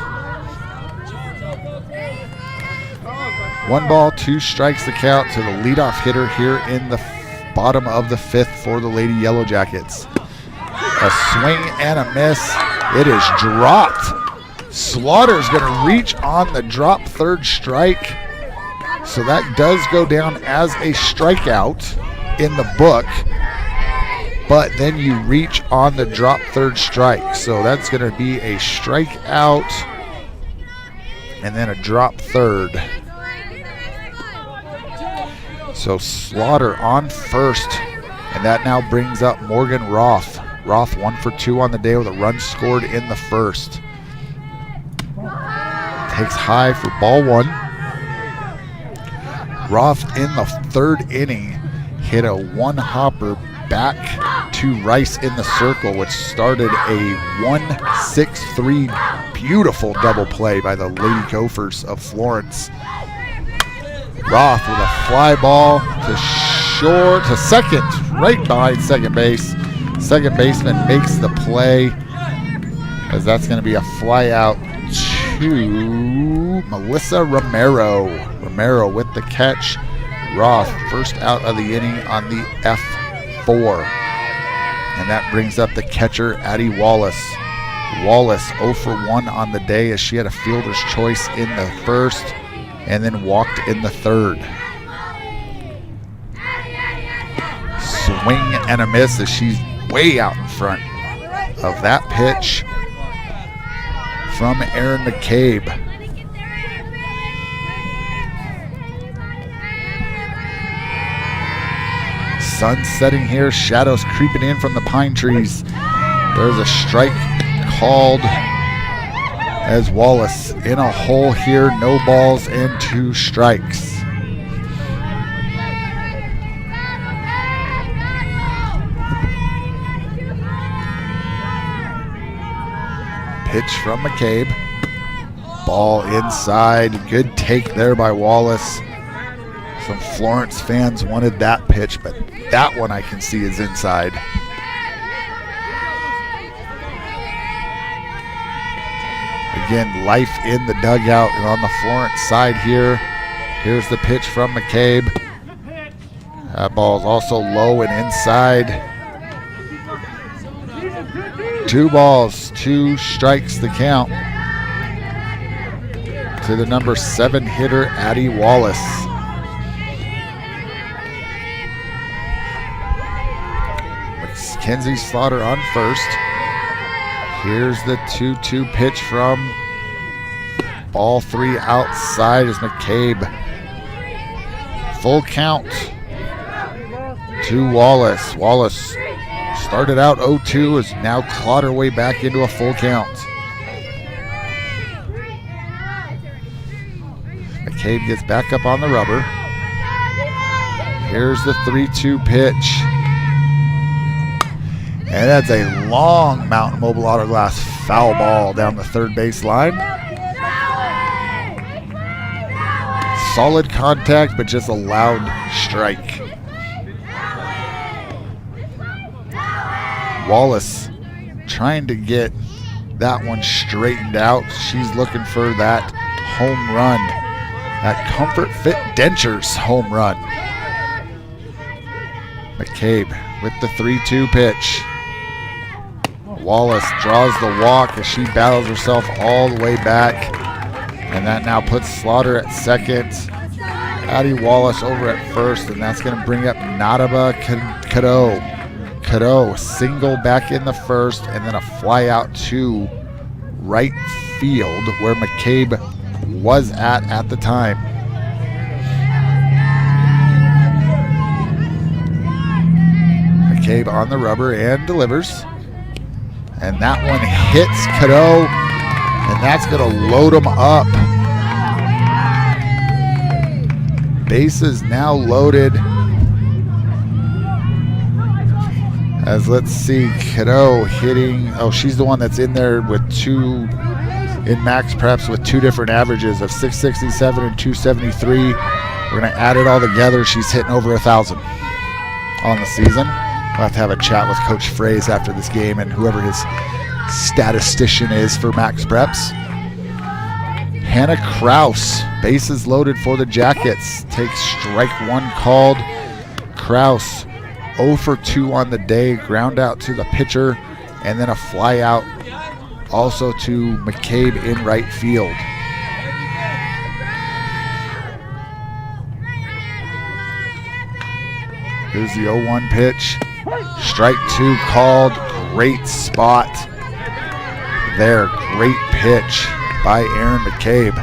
1 ball, 2 strikes the count to the leadoff hitter here in the bottom of the fifth for the Lady Yellow Jackets. A swing and a miss. It is dropped. Slaughter's going to reach on the drop third strike. So that does go down as a strikeout in the book. But then you reach on the drop third strike. So that's going to be a strikeout and then a drop third. So Slaughter on first, and that now brings up Morgan Roth. Roth 1 for 2 on the day with a run scored in the first. Takes high for ball 1. Roth in the third inning hit a one-hopper back to Rice in the circle, which started a 1-6-3 beautiful double play by the Lady Gophers of Florence. Roth with a fly ball to second, right behind second base. Second baseman makes the play, as that's going to be a fly out to Melissa Romero. Romero with the catch. Roth first out of the inning on the F4. And that brings up the catcher, Addie Wallace. Wallace 0 for 1 on the day, as she had a fielder's choice in the first and then walked in the third. Swing and a miss, as she's way out in front of that pitch from Erin McCabe. Sun setting here, shadows creeping in from the pine trees. There's a strike called as Wallace in a hole here, no balls and 2 strikes. Pitch from McCabe. Ball inside. Good take there by Wallace. Some Florence fans wanted that pitch, but that one I can see is inside. Again, life in the dugout and on the Florence side here. Here's the pitch from McCabe. That ball is also low and inside. 2 balls, 2 strikes the count to the number 7 hitter, Addie Wallace. Mackenzie Slaughter on first. Here's the 2-2 pitch from ball 3 outside is McCabe. Full count to Wallace. Wallace started out 0-2, is now clawed her way back into a full count. McCabe gets back up on the rubber. Here's the 3-2 pitch. And that's a long Mountain Mobile Auto Glass foul ball down the third base line. Solid contact, but just a loud strike. Wallace trying to get that one straightened out. She's looking for that home run, that Comfort Fit Dentures home run. McCabe with the 3-2 pitch. Wallace draws the walk as she battles herself all the way back. And that now puts Slaughter at second. Addie Wallace over at first, and that's going to bring up Nadaba Cadeau. Cadeau single back in the first, and then a fly out to right field where McCabe was at the time. McCabe on the rubber and delivers. And that one hits Cadeau, and that's going to load him up. Bases now loaded. As let's see, Cadeau hitting, she's the one that's in there with in max preps with 2 different averages of 667 and 273. We're going to add it all together. She's hitting over 1,000 on the season. We'll have to have a chat with Coach Fraze after this game and whoever his statistician is for max preps. Hannah Kraus, bases loaded for the Jackets, takes strike 1 called. Kraus 0 for 2 on the day, ground out to the pitcher, and then a fly out also to McCabe in right field. Here's the 0-1 pitch. Strike 2 called. Great spot there. Great pitch by Aaron McCabe.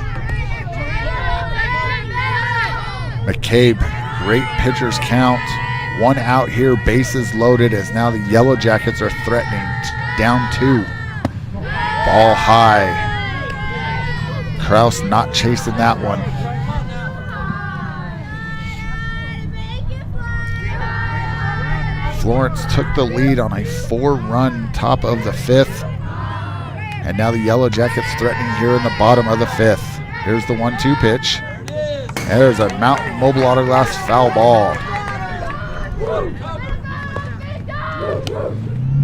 McCabe, great pitcher's count. 1 out here, bases loaded, as now the Yellow Jackets are threatening. Down 2. Ball high. Kraus not chasing that one. Florence took the lead on a 4-run top of the 5th. And now the Yellow Jackets threatening here in the bottom of the 5th. Here's the 1-2 pitch. There's a Mountain Mobile Auto Glass foul ball.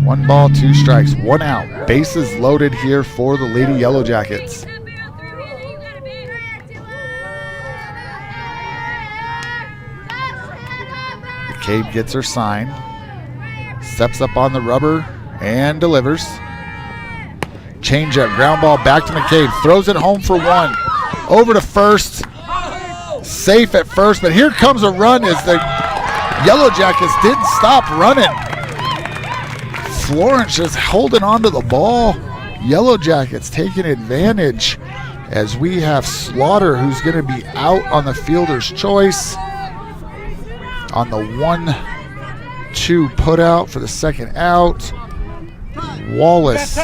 1 ball, 2 strikes, 1 out. Bases loaded here for the Lady Yellow Jackets. McCabe gets her sign. Steps up on the rubber and delivers. Changeup, ground ball back to McCabe. Throws it home for 1. Over to first. Safe at first, but here comes a run as the Yellow Jackets didn't stop running. Florence just holding on to the ball. Yellow Jackets taking advantage as we have Slaughter, who's going to be out on the fielder's choice on the 1-2 put out for the second out. Wallace.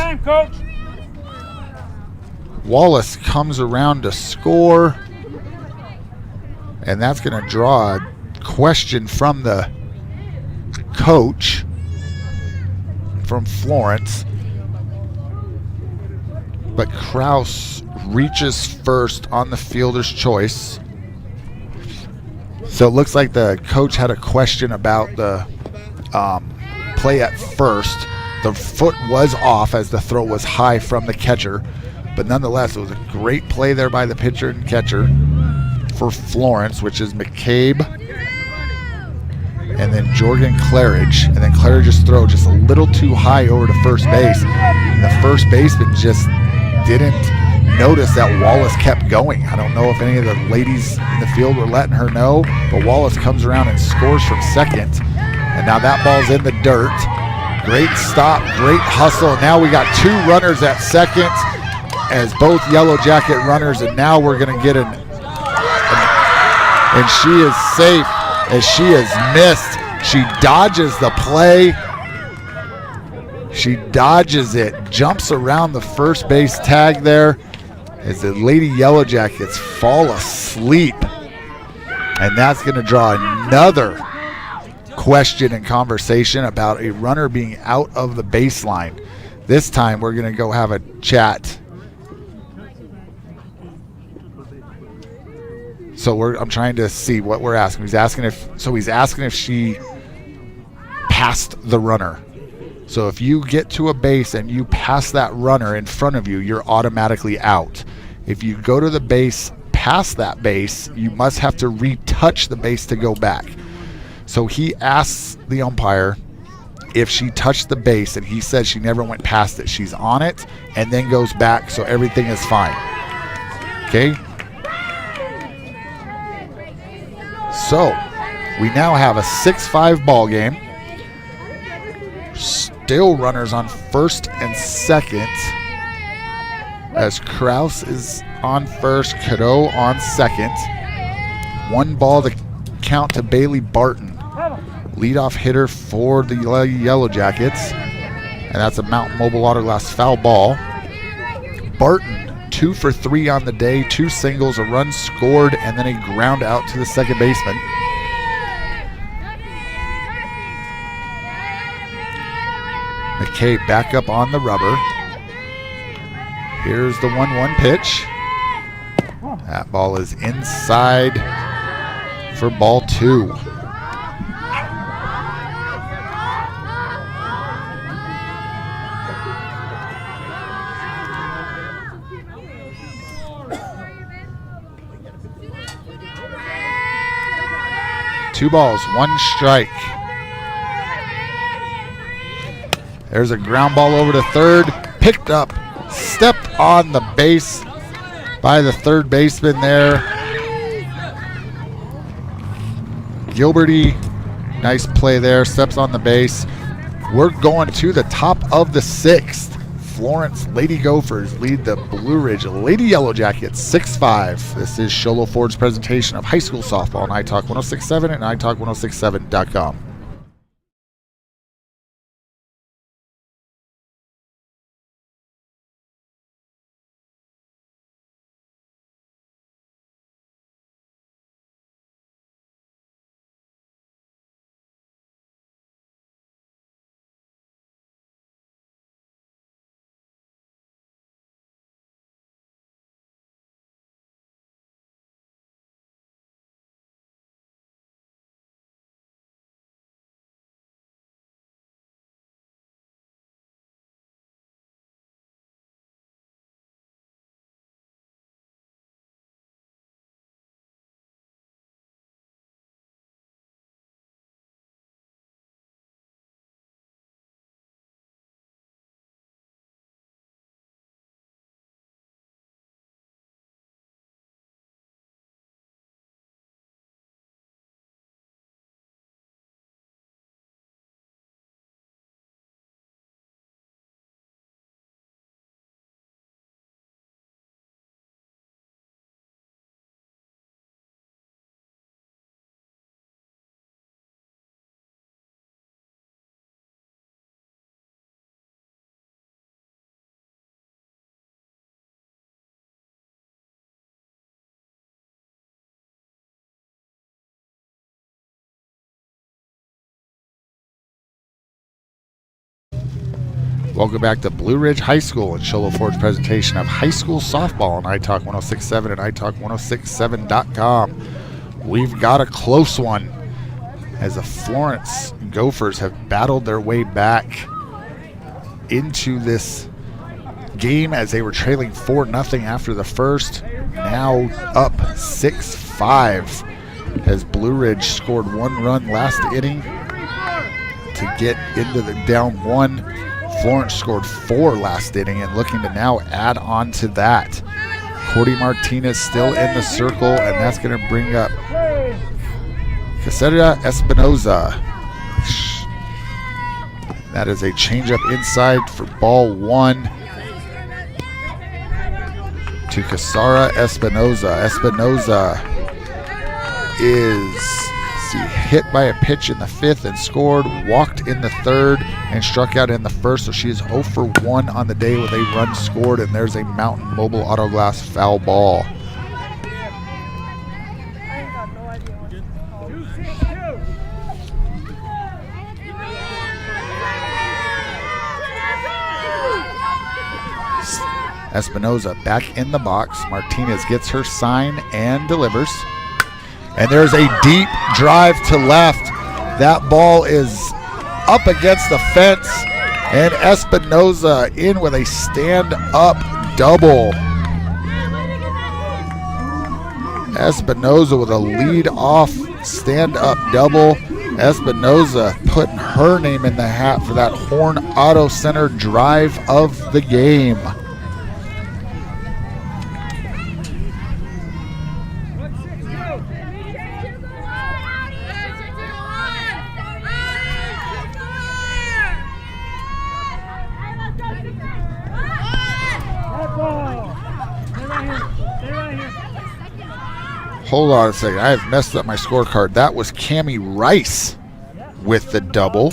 Wallace comes around to score, and that's going to draw a question from the coach from Florence. but Kraus reaches first on the fielder's choice. So it looks like the coach had a question about the play at first. The foot was off as the throw was high from the catcher, but nonetheless, it was a great play there by the pitcher and catcher for Florence, which is McCabe and then Jordan Claridge. And then Claridge's throw just a little too high over to first base. And the first baseman just didn't notice that Wallace kept going. I don't know if any of the ladies in the field were letting her know, but Wallace comes around and scores from second. And now that ball's in the dirt. Great stop, great hustle. Now we got 2 runners at second as both Yellow Jacket runners, and now we're going to get and she is safe as she is missed. She dodges the play. She dodges it, jumps around the first base tag there as the Lady Yellow Jackets fall asleep. And that's going to draw another question and conversation about a runner being out of the baseline. This time we're going to go have a chat. So I'm trying to see what we're asking. He's asking if she passed the runner. So if you get to a base and you pass that runner in front of you, you're automatically out. If you go to the base past that base, you must have to retouch the base to go back. So he asks the umpire if she touched the base, and he says she never went past it. She's on it and then goes back, so everything is fine. Okay? So we now have a 6-5 ball game. Still runners on first and second as Kraus is on first, Cadeau on second. 1 ball to count to Bailey Barton, leadoff hitter for the Yellow Jackets, and that's a Mountain Mobile Auto Glass foul ball. Barton 2 for 3 on the day, 2 singles, a run scored, and then a ground out to the second baseman. McKay back up on the rubber. Here's the 1-1 pitch. That ball is inside for ball 2. Two balls, 1 strike. There's a ground ball over to third, picked up, stepped on the base by the third baseman there. Gilberty, nice play there, steps on the base. We're going to the top of the 6th. Florence Lady Gophers lead the Blue Ridge Lady Yellow Jackets 6-5. This is Sholo Ford's presentation of high school softball on iTalk 1067 and iTalk1067.com. Welcome back to Blue Ridge High School and Show Low Ford's presentation of high school softball on iTalk 106.7 and iTalk106.7.com. We've got a close one as the Florence Gophers have battled their way back into this game as they were trailing 4-0 after the first. Now up 6-5 as Blue Ridge scored 1 run last inning to get into the down 1. Florence scored 4 last inning and looking to now add on to that. Cordy Martinez still in the circle, and that's going to bring up Cassandra Espinoza. That is a changeup inside for ball 1 to Cassandra Espinoza. Espinoza is hit by a pitch in the 5th and scored, walked in the 3rd and struck out in the 1st, so she is 0 for 1 on the day with a run scored, and there's a Mountain Mobile Auto Glass foul ball. Espinoza back in the box. Martinez gets her sign and delivers. And there's a deep drive to left. That ball is up against the fence, and Espinoza in with a stand-up double. Espinoza with a lead-off stand-up double. Espinoza putting her name in the hat for that Horn Auto Center drive of the game. Hold on a second. I have messed up my scorecard. That was Cammie Rice with the double.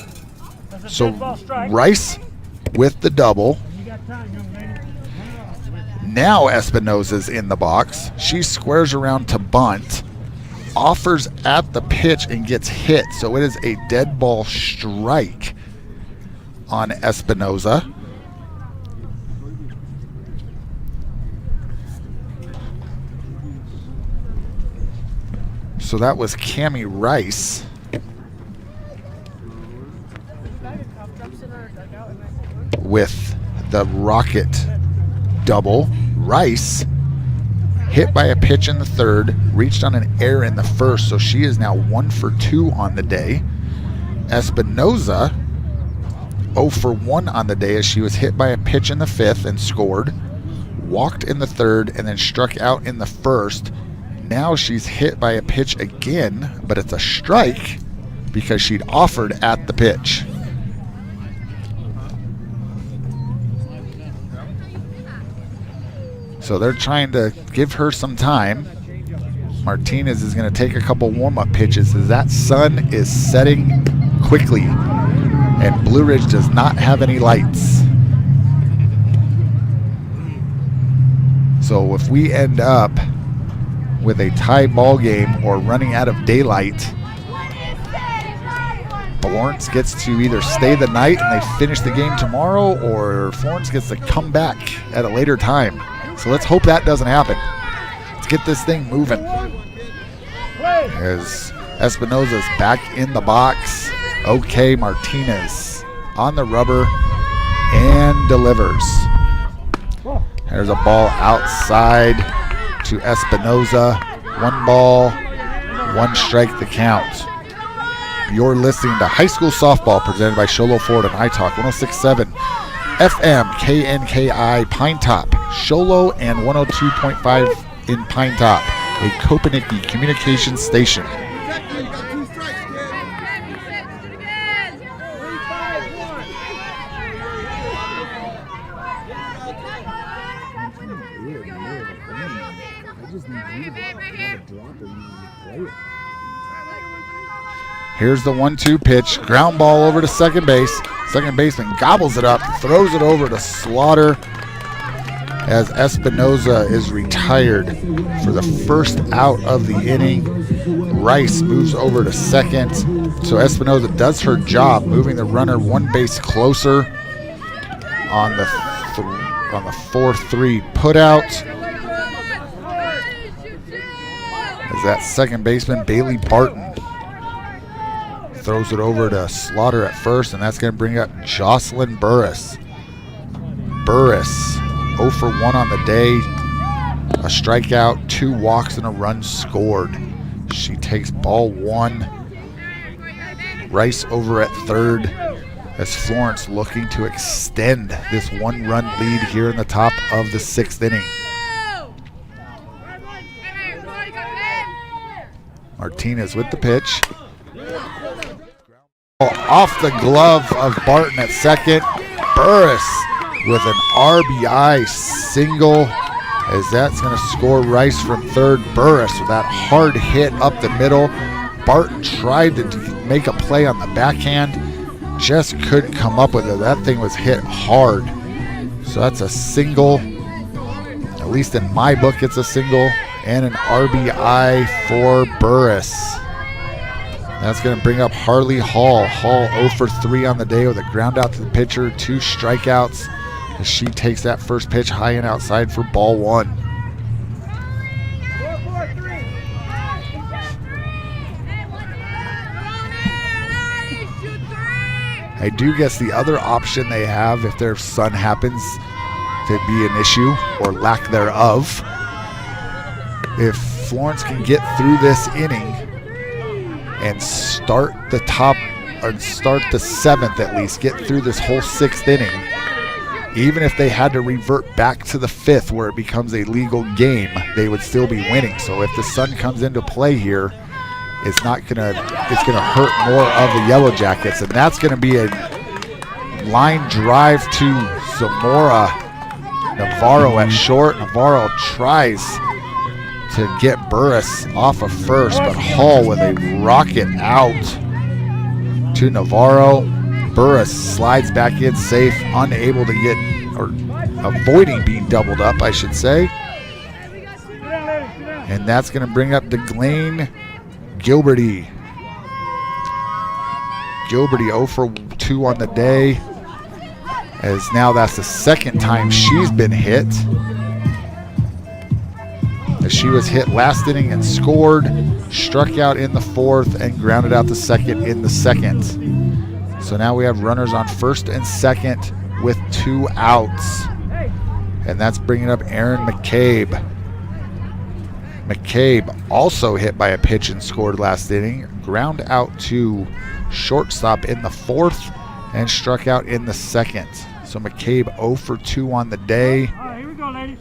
So Rice with the double. Now Espinoza's in the box. She squares around to bunt. Offers at the pitch and gets hit. So it is a dead ball strike on Espinoza. So that was Cammie Rice. With the rocket double. Rice hit by a pitch in the 3rd, reached on an error in the 1st, so she is now 1 for 2 on the day. Espinoza 0 for 1 on the day as she was hit by a pitch in the 5th and scored, walked in the 3rd, and then struck out in the 1st. Now she's hit by a pitch again, but it's a strike because she'd offered at the pitch. So they're trying to give her some time. Martinez is going to take a couple warm-up pitches as that sun is setting quickly, and Blue Ridge does not have any lights. So if we end up with a tie ball game or running out of daylight, Florence gets to either stay the night and they finish the game tomorrow, or Florence gets to come back at a later time. So let's hope that doesn't happen. Let's get this thing moving. As Espinoza's back in the box. Okay, Martinez on the rubber and delivers. There's a ball outside to Espinoza. 1 ball, 1 strike the count. You're listening to High School Softball presented by Show Low Ford and iTalk 106.7 FM KNKI Pine Top, Show Low, and 102.5 in Pine Top, a Koepenicky communications station. Here's the 1-2 pitch. Ground ball over to second base. Second baseman gobbles it up, throws it over to Slaughter as Espinoza is retired for the first out of the inning. Rice moves over to second. So Espinoza does her job, moving the runner 1 base closer. on the 4-3 putout. As that second baseman, Bailey Barton, throws it over to Slaughter at first, and that's going to bring up Jocelyn Burris. Burris, 0 for 1 on the day. A strikeout, 2 walks, and a run scored. She takes ball 1. Rice over at third as Florence looking to extend this 1-run lead here in the top of the 6th inning. Martinez with the pitch. Off the glove of Barton at second. Burris with an RBI single, as that's going to score Rice from third. Burris with that hard hit up the middle. Barton tried to make a play on the backhand, just couldn't come up with it. That thing was hit hard. So that's a single. At least in my book, it's a single. And an RBI for Burris. That's going to bring up Harley Hall. Hall 0 for 3 on the day with a ground out to the pitcher, 2 strikeouts, as she takes that first pitch high and outside for ball 1. I do guess the other option they have, if their sun happens to be an issue or lack thereof, if Florence can get through this inning and start the top, or start the 7th at least, get through this whole 6th inning, even if they had to revert back to the 5th where it becomes a legal game, they would still be winning. So if the sun comes into play here, it's gonna hurt more of the Yellow Jackets, and that's gonna be a line drive to Zamora. Navarro at short. Navarro tries to get Burris off of first, but Hall with a rocket out to Navarro. Burris slides back in safe, unable to get, or avoiding being doubled up, I should say. And that's going to bring up DeGlane Gilberty. Gilberty 0 for 2 on the day, as now that's the second time she's been hit. As she was hit last inning and scored, struck out in the 4th, and grounded out the second in the 2nd. So now we have runners on first and second with 2 outs. And that's bringing up Aaron McCabe. McCabe also hit by a pitch and scored last inning. Ground out to shortstop in the 4th and struck out in the 2nd. So McCabe 0 for 2 on the day. Here we go, ladies.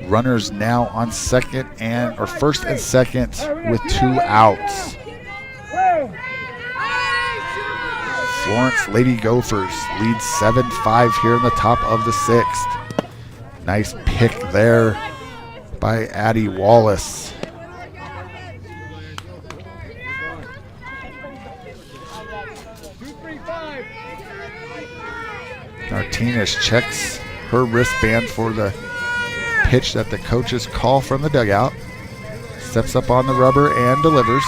Runners now on first and second with 2 outs. Florence Lady Gophers lead 7-5 here in the top of the 6th. Nice pick there by Addie Wallace. Martinez checks her wristband for the pitch that the coaches call from the dugout. Steps up on the rubber and delivers.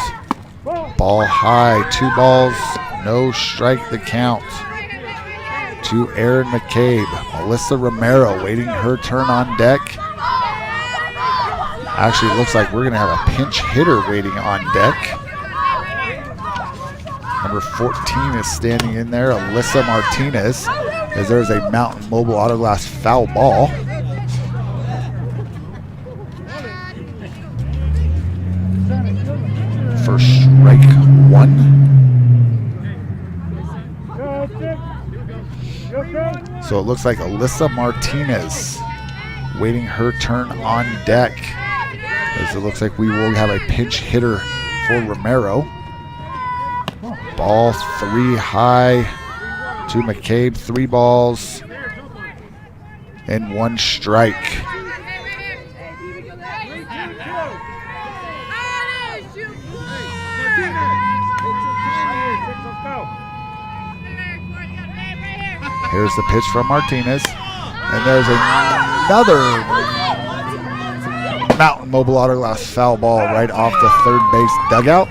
Ball high, 2 balls, no strike the count to Aaron McCabe. Melissa Romero waiting her turn on deck. Actually, it looks like we're going to have a pinch hitter waiting on deck. Number 14 is standing in there, Alyssa Martinez, as there's a Mountain Mobile Auto Glass foul ball. For strike 1. So it looks like Alyssa Martinez waiting her turn on deck, as it looks like we will have a pinch hitter for Romero. Ball 3 high to McCabe, 3 balls and 1 strike. Here's the pitch from Martinez, and there's another Mountain Mobile Auto Glass foul ball right off the third base dugout.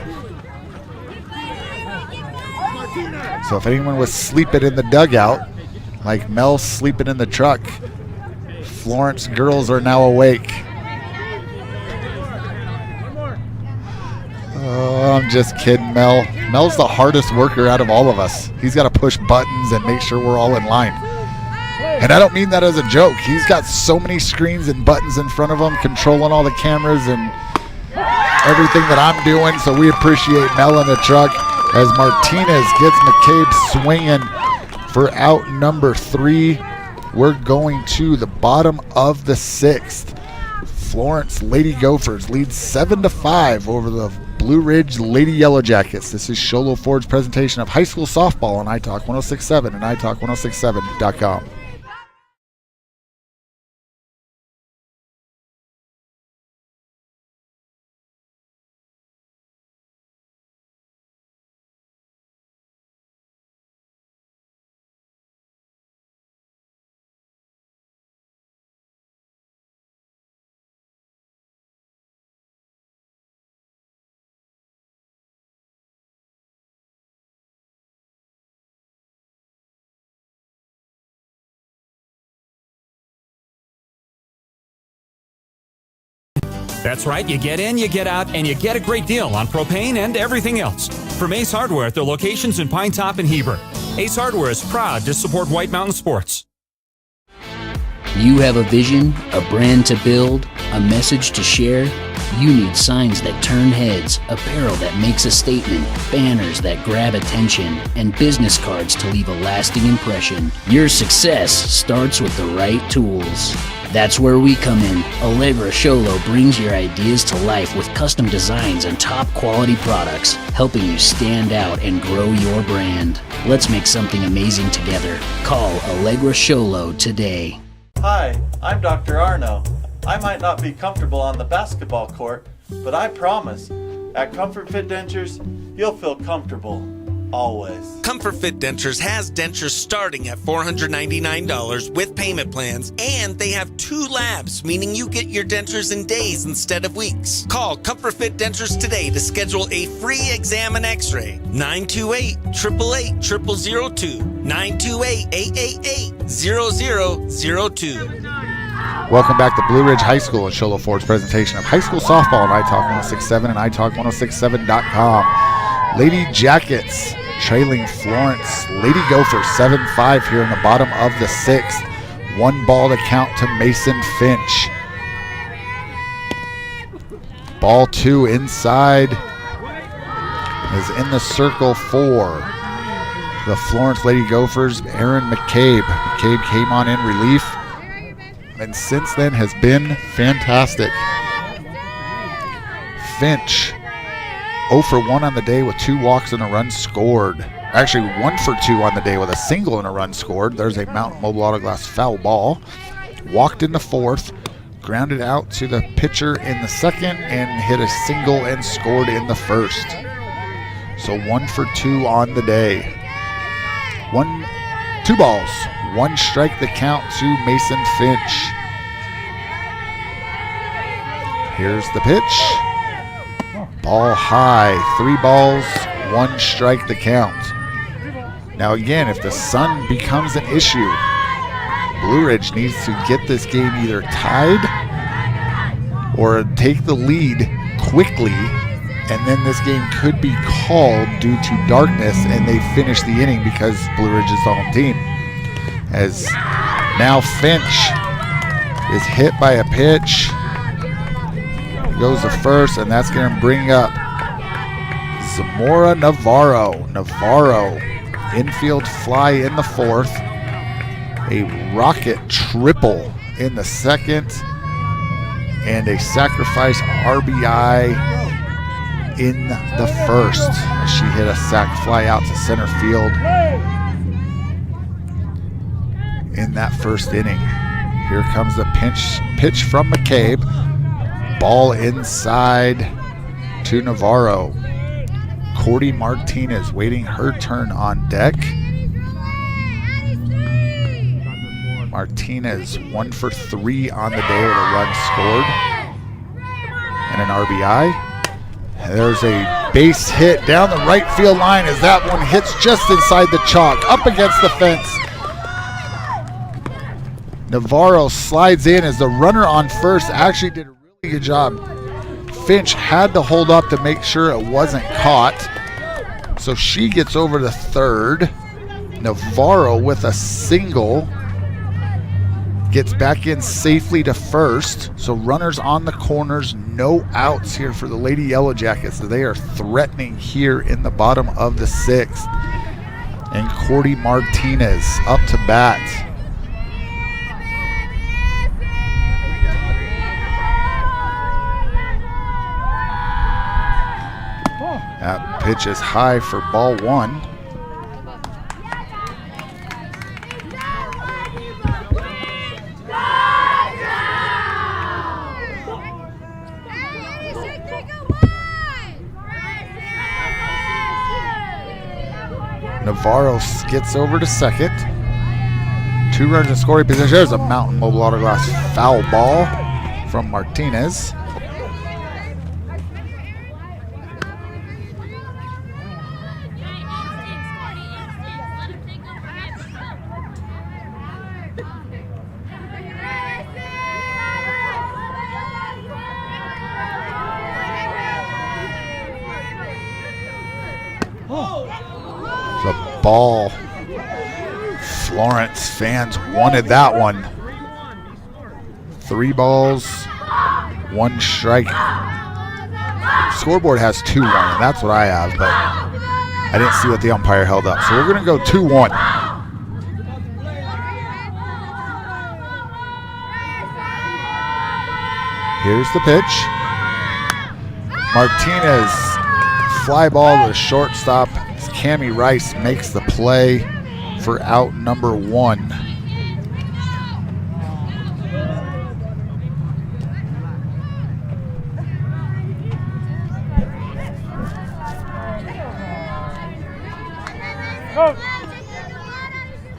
So if anyone was sleeping in the dugout, like Mel's sleeping in the truck, Florence girls are now awake. Oh, I'm just kidding, Mel. Mel's the hardest worker out of all of us. He's got to push buttons and make sure we're all in line. And I don't mean that as a joke. He's got so many screens and buttons in front of him, controlling all the cameras and everything that I'm doing. So we appreciate Mel in the truck as Martinez gets McCabe swinging for out number 3. We're going to the bottom of the 6th. Florence Lady Gophers leads 7-5 over the Blue Ridge Lady Yellow Jackets. This is Sholo Ford's presentation of high school softball on iTalk 106.7 and iTalk1067.com. That's right, you get in, you get out, and you get a great deal on propane and everything else. From Ace Hardware at their locations in Pine Top and Heber. Ace Hardware is proud to support White Mountain Sports. You have a vision, a brand to build, a message to share. You need signs that turn heads, apparel that makes a statement, banners that grab attention, and business cards to leave a lasting impression. Your success starts with the right tools. That's where we come in. Allegra Sholo brings your ideas to life with custom designs and top quality products, helping you stand out and grow your brand. Let's make something amazing together. Call Allegra Sholo today. Hi, I'm Dr. Arno. I might not be comfortable on the basketball court, but I promise, at Comfort Fit Dentures, you'll feel comfortable. Always. Comfort Fit Dentures has dentures starting at $499 with payment plans, and they have 2 labs, meaning you get your dentures in days instead of weeks. Call Comfort Fit Dentures today to schedule a free exam and x-ray. 928-888-0002. 928-888-0002. Welcome back to Blue Ridge High School and Sholo Ford's presentation of high school softball on iTalk 106.7 and iTalk1067.com. Lady Jackets trailing Florence Lady Gophers 7-5 here in the bottom of the 6th. 1 ball to count to Mason Finch. Ball 2 inside is in the circle for the Florence Lady Gophers, Aaron McCabe. McCabe came on in relief and since then has been fantastic. Finch 0 for 1 on the day with 2 walks and a run scored. Actually 1 for 2 on the day with a single and a run scored. There's a Mountain Mobile Auto Glass foul ball. Walked in the 4th, grounded out to the pitcher in the 2nd, and hit a single and scored in the 1st. So 1 for 2 on the day. 2 balls, 1 strike the count to Mason Finch. Here's the pitch. Ball high, 3 balls, 1 strike the count. Now again, if the sun becomes an issue, Blue Ridge needs to get this game either tied or take the lead quickly, and then this game could be called due to darkness and they finish the inning because Blue Ridge is the home team. As now Finch is hit by a pitch, goes to first, and that's going to bring up Zamora Navarro. Navarro, infield fly in the 4th, a rocket triple in the 2nd, and a sacrifice RBI in the 1st. She hit a sac fly out to center field in that 1st inning. Here comes the pitch from McCabe. Ball inside to Navarro. Cordy Martinez waiting her turn on deck. Martinez 1 for 3 on the day with a run scored and an RBI. There's a Base hit down the right field line as that one hits just inside the chalk, up against the fence. Navarro slides in as the runner on first actually did a really good job. Finch had to hold up to make sure it wasn't caught. So she gets over to third. Navarro with a single gets back in safely to first. So runners on the corners, no outs here for the Lady Yellow Jackets. So they are threatening here in the bottom of the sixth. And Cordy Martinez up to bat. That pitch is high for ball one. Navarro gets over to second. 2 runs in scoring position. There's a Mountain Mobile Auto Glass foul ball from Martinez. The ball. Florence fans wanted that one. 3 balls, 1 strike. Scoreboard has 2-1, and that's what I have, but I didn't see what the umpire held up. So we're going to go 2-1. Here's the pitch. Martinez, fly ball to the shortstop. Cammie Rice makes the play for out number 1.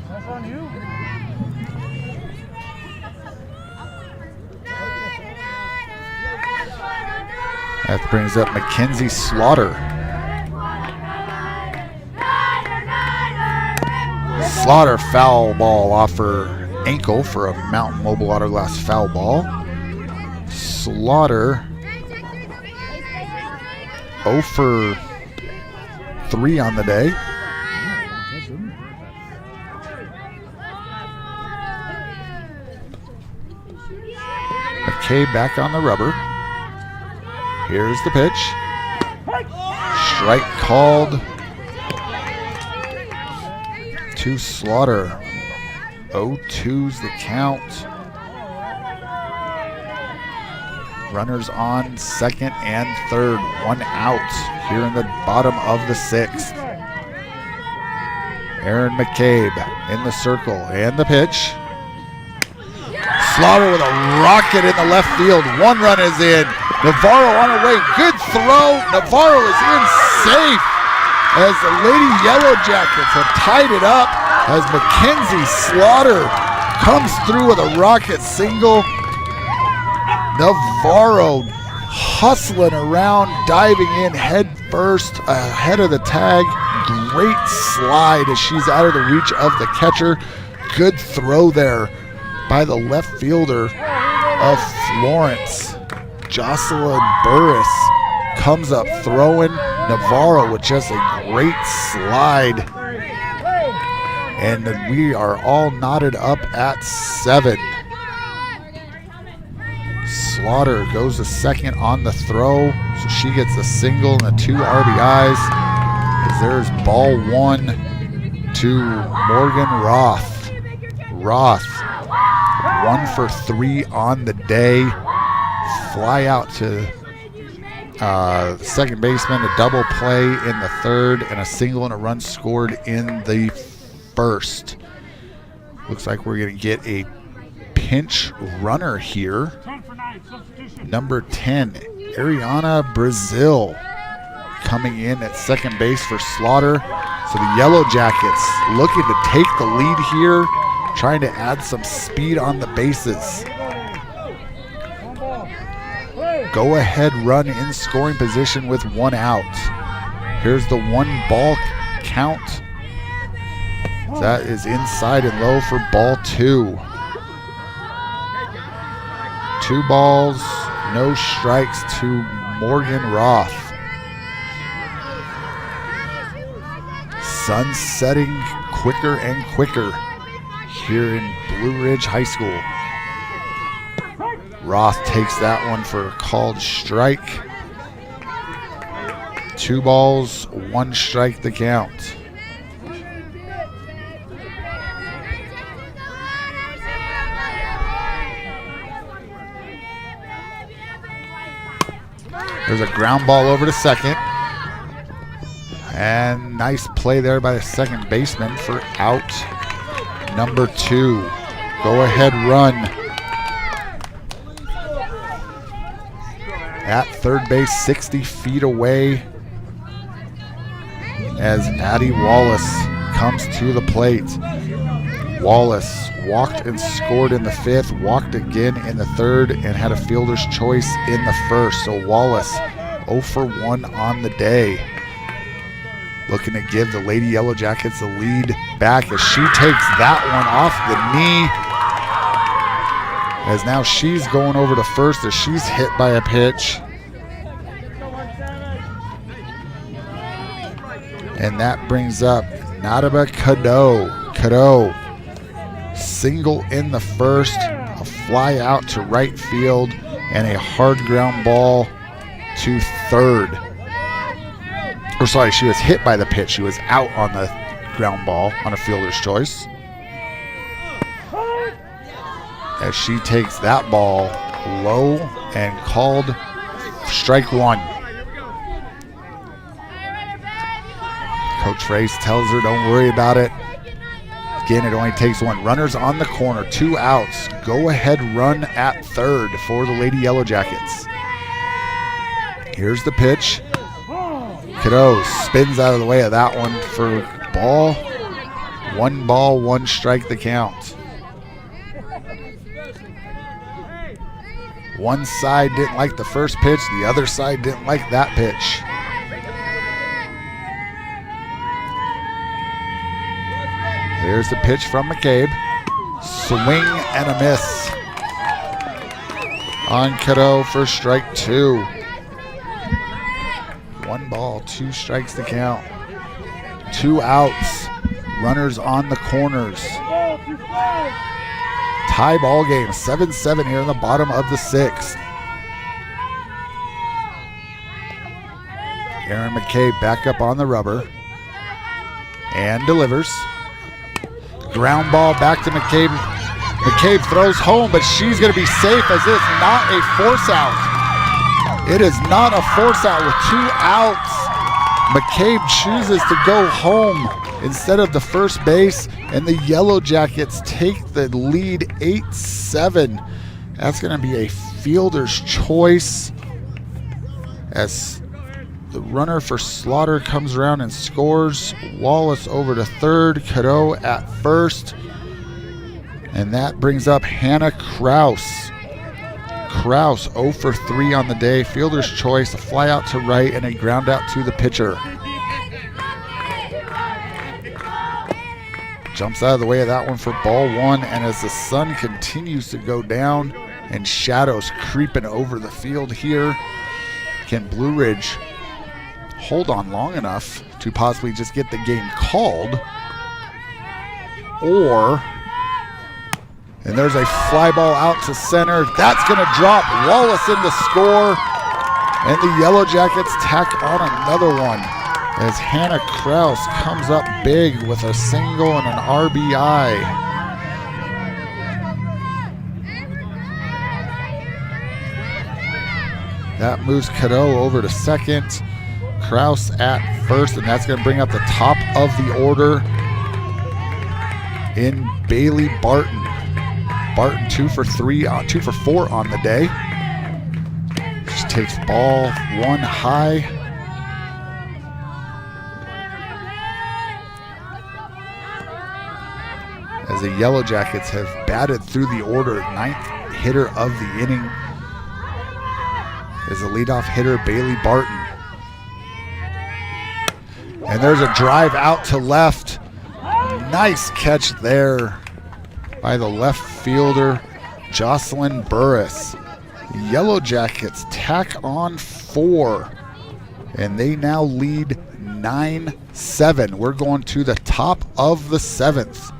That's on you. That brings up Mackenzie Slaughter. Slaughter foul ball off her ankle for a Mountain Mobile Auto Glass foul ball. Slaughter 0 for 3 on the day. McKay back on the rubber. Here's the pitch. Strike called to Slaughter. 0-2's the count. Runners on second and third. 1 out here in the bottom of the sixth. Aaron McCabe in the circle and the pitch. Slaughter with a rocket in the left field. 1 run is in. Navarro on her way. Good throw. Navarro is in safe as the Lady Yellow Jackets have tied it up as Mackenzie Slaughter comes through with a rocket single. Navarro hustling around, diving in head first ahead of the tag. Great slide as she's out of the reach of the catcher. Good throw there by the left fielder of Florence. Jocelyn Burris comes up throwing. Navarro with just a great slide. And we are all knotted up at 7. Slaughter goes to second on the throw, so she gets a single and the 2 RBIs. As there's ball 1 to Morgan Roth. Roth, 1 for 3 on the day. Fly out to second baseman, a double play in the third, and a single and a run scored in the first. Looks like we're going to get a pinch runner here. Number 10, Ariana Brazil, coming in at second base for Slaughter. So the Yellow Jackets looking to take the lead here, trying to add some speed on the bases. Go ahead run in scoring position with 1 out. Here's the 1-ball count. That is inside and low for ball 2. 2 balls, no strikes to Morgan Roth. Sun setting quicker and quicker here in Blue Ridge High School. Roth takes that one for a called strike. 2 balls, 1 strike the count. There's a ground ball over to second. And nice play there by the second baseman for out number 2. Go ahead run at third base, 60 feet away, as Addie Wallace comes to the plate. Wallace walked and scored in the 5th, walked again in the 3rd, and had a fielder's choice in the 1st. So Wallace 0 for 1 on the day. Looking to give the Lady Yellow Jackets the lead back as she takes that one off the knee. As now she's going over to first as she's hit by a pitch. And that brings up Nadaba Cadeau. Cadeau, single in the 1st, a fly out to right field, and a hard ground ball to 3rd. Or sorry, she was hit by the pitch. She was out on the ground ball on a fielder's choice. As she takes that ball low and called strike 1. Coach Race tells her, don't worry about it. Again, it only takes 1. Runners on the corner, 2 outs. Go ahead run at 3rd for the Lady Yellow Jackets. Here's the pitch. Cadeau spins out of the way of that one for ball. 1 ball, 1 strike the count. One side didn't like the first pitch, the other side didn't like that pitch. Here's the pitch from McCabe. Swing and a miss on Cadeau for strike 2. 1 ball, 2 strikes to count. 2 outs. Runners on the corners. Tie ball game, 7-7 here in the bottom of the 6th. Aaron McCabe back up on the rubber and delivers. Ground ball back to McCabe. McCabe throws home, but she's going to be safe as it's not a force out. It is not a force out with 2 outs. McCabe chooses to go home instead of the first base, and the Yellow Jackets take the lead 8-7. That's going to be a fielder's choice as the runner for Slaughter comes around and scores. Wallace over to 3rd, Cadeau at 1st, and that brings up Hannah Kraus. Kraus 0 for 3 on the day. Fielder's choice, a fly out to right and a ground out to the pitcher. Jumps out of the way of that one for ball 1, and as the sun continues to go down and shadows creeping over the field here, can Blue Ridge hold on long enough to possibly just get the game called? Or... and there's a fly ball out to center. That's going to drop Wallace in to score. And the Yellow Jackets tack on another one as Hannah Kraus comes up big with a single and an RBI. That moves Cadeau over to 2nd. Kraus at 1st, and that's going to bring up the top of the order in Bailey Barton. Barton 2 for 4 on the day. She takes ball 1 high. As the Yellow Jackets have batted through the order, 9th hitter of the inning is the leadoff hitter Bailey Barton. And there's a drive out to left. Nice catch there by the left fielder, Jocelyn Burris. Yellow Jackets tack on 4, and they now lead 9-7. We're going to the top of the 7th.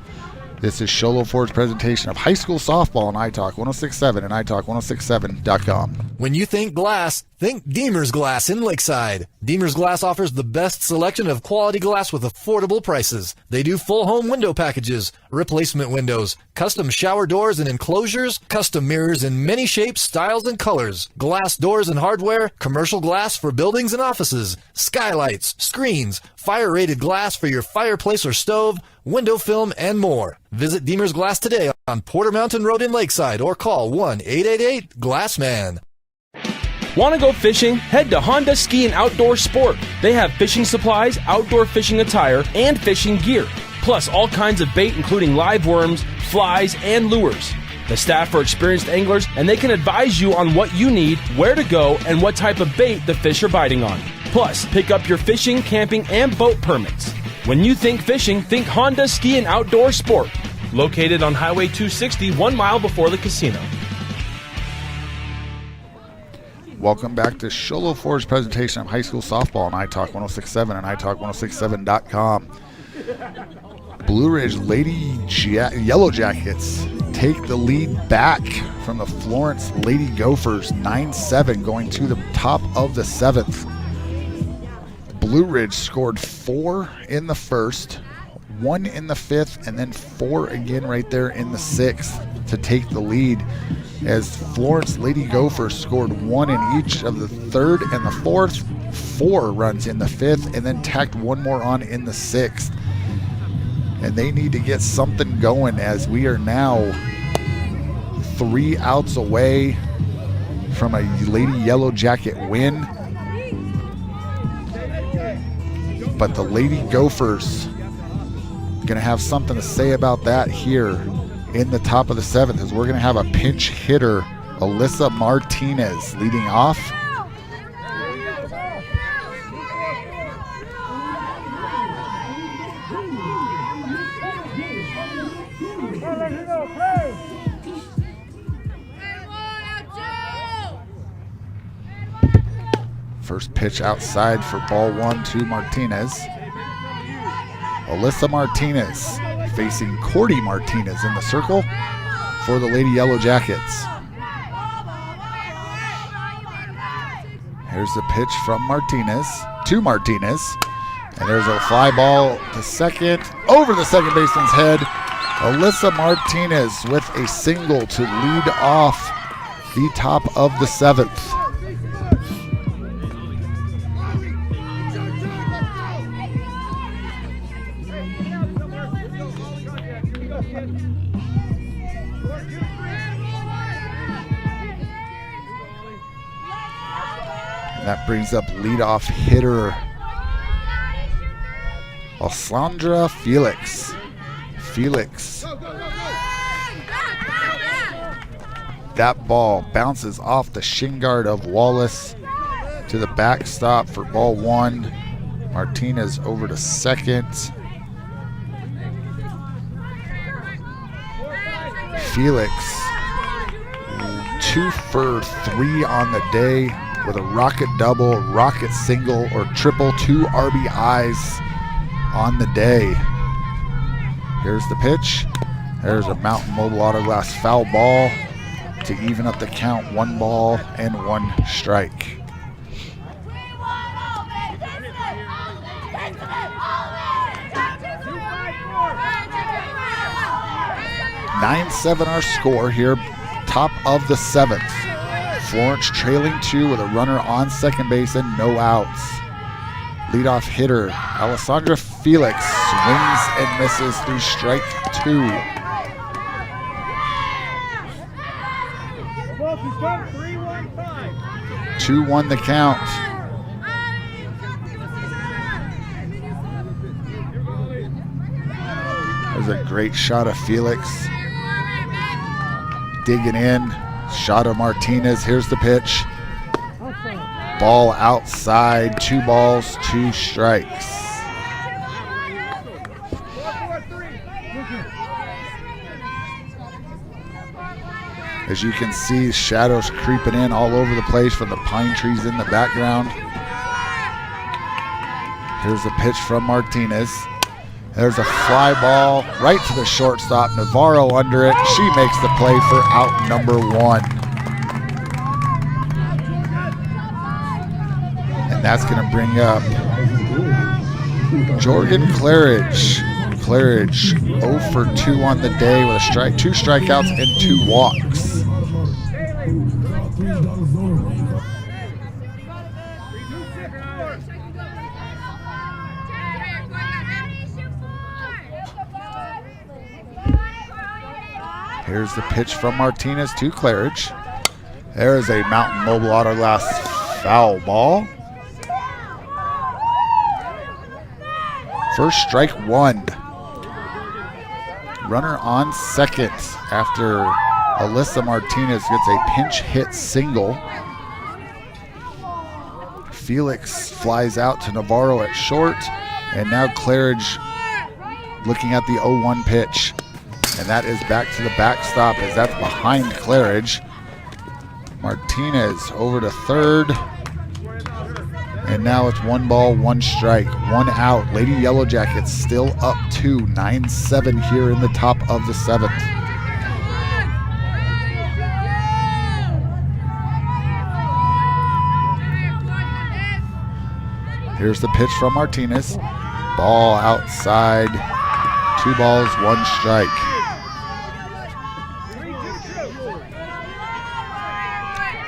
This is Sholo Ford's presentation of high school softball on iTalk 106.7 and iTalk106.7.com. When you think glass, think Deemer's Glass in Lakeside. Deemer's Glass offers the best selection of quality glass with affordable prices. They do full home window packages, replacement windows, custom shower doors and enclosures, custom mirrors in many shapes, styles, and colors, glass doors and hardware, commercial glass for buildings and offices, skylights, screens, fire-rated glass for your fireplace or stove, window film, and more. Visit Deemer's Glass today on Porter Mountain Road in Lakeside or call 1-888-GLASSMAN. Want to go fishing? Head to Honda Ski and Outdoor Sport. They have fishing supplies, outdoor fishing attire, and fishing gear. Plus all kinds of bait including live worms, flies, and lures. The staff are experienced anglers and they can advise you on what you need, where to go, and what type of bait the fish are biting on. Plus, pick up your fishing, camping, and boat permits. When you think fishing, think Honda Ski and Outdoor Sport. Located on Highway 260, 1 mile before the casino. Welcome back to Sholo Ford's presentation of high school softball on iTalk 106.7 and iTalk106.7.com. Blue Ridge Yellow Jackets take the lead back from the Florence Lady Gophers 9-7 going to the top of the 7th. Blue Ridge scored 4 in the first, 1 in the 5th, and then 4 again right there in the 6th to take the lead, as Florence Lady Gophers scored 1 in each of the 3rd and the 4th, 4 runs in the 5th, and then tacked 1 more on in the 6th. And they need to get something going, as we are now 3 outs away from a Lady Yellow Jacket win. But the Lady Gophers going to have something to say about that here in the top of the 7th, as we're going to have a pinch hitter, Alyssa Martinez, leading off. First pitch outside for ball 1 to Martinez. Alyssa Martinez facing Cordy Martinez in the circle for the Lady Yellow Jackets. Here's the pitch from Martinez to Martinez. And there's a fly ball to second, over the second baseman's head. Alyssa Martinez with a single to lead off the top of the 7th. That brings up leadoff hitter Alessandra Felix. That ball bounces off the shin guard of Wallace to the backstop for ball 1. Martinez over to second. Felix 2 for 3 on the day, with a rocket double, rocket single, or triple, 2 RBIs on the day. Here's the pitch. There's a Mountain Mobile Auto Glass foul ball to even up the count, 1 ball and 1 strike. (9-7) our score here, top of the 7th. Florence trailing 2 with a runner on second base and no outs. Leadoff hitter Alessandra Felix swings and misses through strike 2. Two 2-1 the count. There's a great shot of Felix. Digging in. Shot of Martinez. Here's the pitch. Ball outside. 2 balls, 2 strikes. As you can see, shadows creeping in all over the place from the pine trees in the background. Here's a pitch from Martinez. There's a fly ball right to the shortstop. Navarro under it. She makes the play for out number 1. And that's going to bring up Jorgen Claridge. Claridge 0 for 2 on the day with a strike, 2 strikeouts and 2 walks. Here's the pitch from Martinez to Claridge. There is a Mountain Mobile Auto Glass foul ball. First strike 1. Runner on second after Alyssa Martinez gets a pinch hit single. Felix flies out to Navarro at short, and now Claridge looking at the 0-1 pitch. And that is back to the backstop as that's behind Claridge. Martinez over to third. And now it's 1 ball, 1 strike, 1 out. Lady Yellow Jackets still up 2, 9-7 here in the top of the 7th. Here's the pitch from Martinez. Ball outside. 2 balls, 1 strike.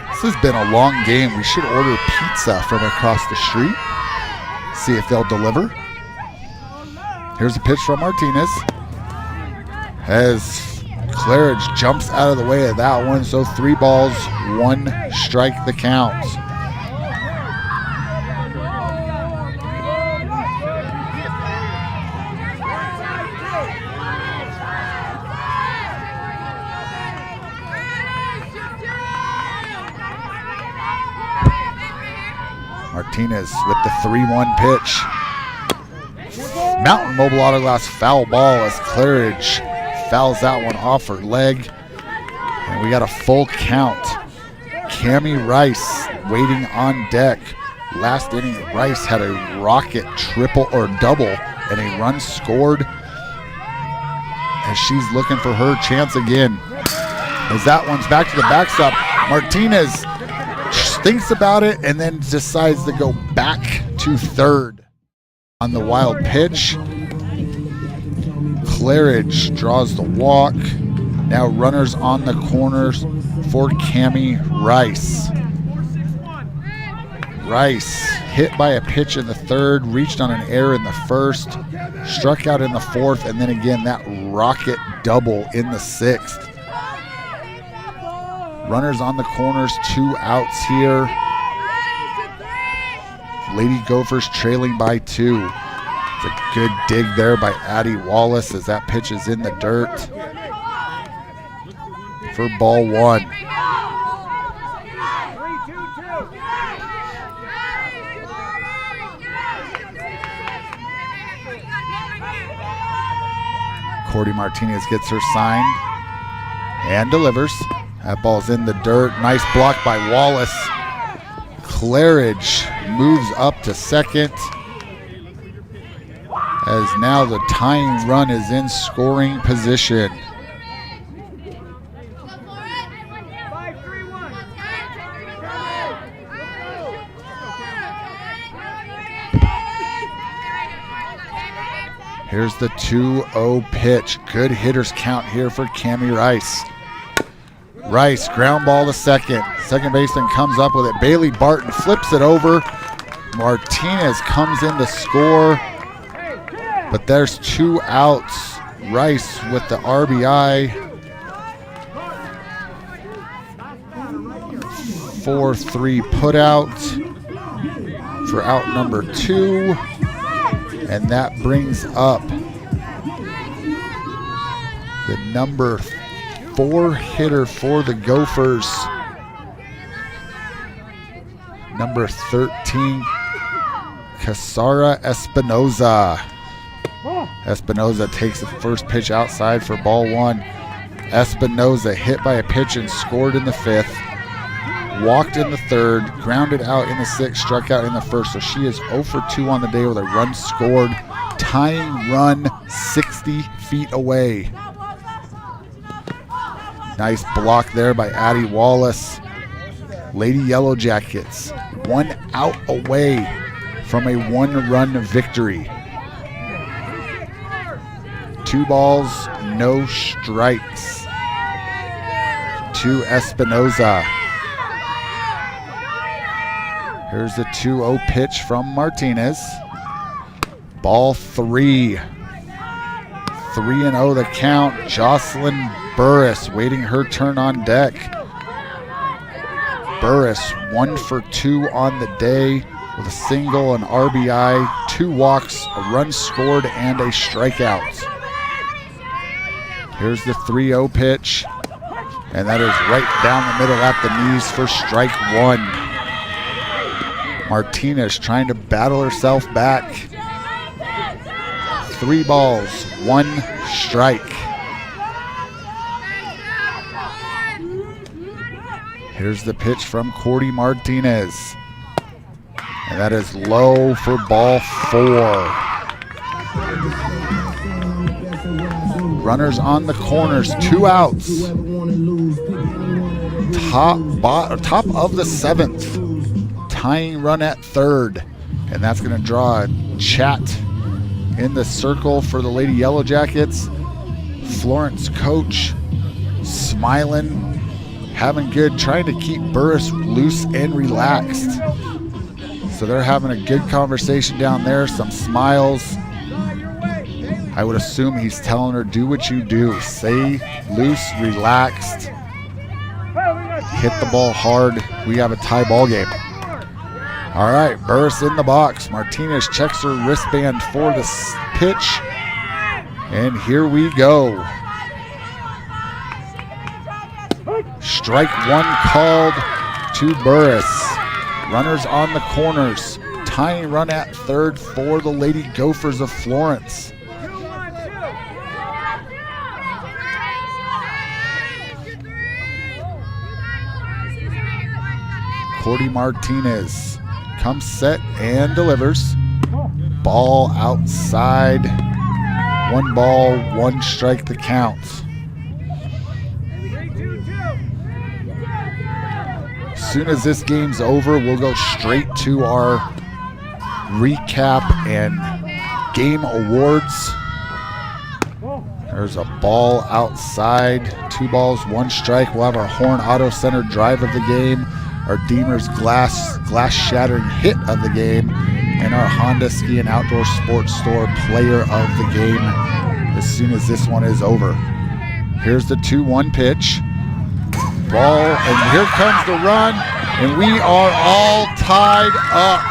This has been a long game. We should order pizza from across the street. See if they'll deliver. Here's a pitch from Martinez. As Claridge jumps out of the way of that one, so 3 balls, 1 strike the count. Martinez with the 3-1 pitch. Mountain Mobile Auto Glass foul ball as Claridge fouls that one off her leg. And we got a full count. Cammie Rice waiting on deck. Last inning, Rice had a rocket triple or double and a run scored as she's looking for her chance again. As that one's back to the backstop, Martinez thinks about it and then decides to go back to third on the wild pitch. Claridge draws the walk. Now runners on the corners for Cammie Rice. Rice hit by a pitch in the third, reached on an error in the first, struck out in the fourth, and then again that rocket double in the sixth. Runners on the corners, 2 outs here. Lady Gophers trailing by 2. It's a good dig there by Addie Wallace as that pitch is in the dirt for ball 1. Cordy Martinez gets her sign and delivers. That ball's in the dirt. Nice block by Wallace. Claridge moves up to second as now the tying run is in scoring position. Here's the 2-0 pitch. Good hitters count here for Cammie Rice. Rice, ground ball to second. Second baseman comes up with it. Bailey Barton flips it over. Martinez comes in to score. But there's 2 outs. Rice with the RBI. 4-3 put out for out number 2. And that brings up the number 4 hitter for the Gophers, number 13, Casara Espinoza. Espinoza takes the first pitch outside for ball 1 Espinoza hit by a pitch and scored in the 5th. Walked in the 3rd, grounded out in the 6th, struck out in the 1st. So she is 0 for 2 on the day with a run scored. Tying run 60 feet away. Nice block there by Addie Wallace. Lady Yellow Jackets 1 out away from a 1-run victory. 2 balls, no strikes to Espinoza. Here's the 2-0 pitch from Martinez. Ball 3. 3-0 the count. Jocelyn Burris waiting her turn on deck. Burris 1 for 2 on the day with a single, an RBI, 2 walks, a run scored, and a strikeout. Here's the 3-0 pitch, and that is right down the middle at the knees for strike 1. Martinez trying to battle herself back. 3 balls, 1 strike. Here's the pitch from Cordy Martinez. And that is low for ball 4. Runners on the corners, 2 outs. Top of the 7th. Tying run at 3rd. And that's going to draw a chat in the circle for the Lady Yellow Jackets. Florence coach smiling, having good, trying to keep Burris loose and relaxed. So they're having a good conversation down there, some smiles. I would assume he's telling her, do what you do. Stay loose, relaxed, hit the ball hard. We have a tie ball game. All right, Burris in the box. Martinez checks her wristband for the pitch. And here we go. Strike 1 called to Burris. Runners on the corners. Tying run at 3rd for the Lady Gophers of Florence. Cordy Martinez comes set and delivers. Ball outside. 1 ball, 1 strike the count. As soon as this game's over, we'll go straight to our recap and game awards. There's a ball outside. 2 balls, 1 strike. We'll have our Horn Auto Center drive of the game, our Deemer's glass shattering hit of the game, and our Honda Ski and Outdoor Sports Store player of the game as soon as this one is over. Here's the 2-1 pitch. Ball, and here comes the run, and we are all tied up.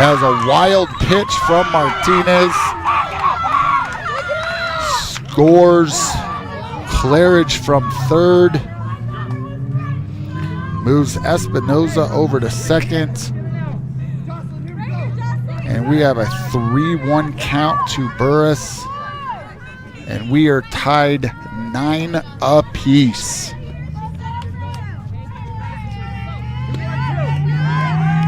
As a wild pitch from Martinez. Scores Claridge from 3rd. Moves Espinoza over to 2nd. And we have a 3-1 count to Burris. And we are tied 9 apiece.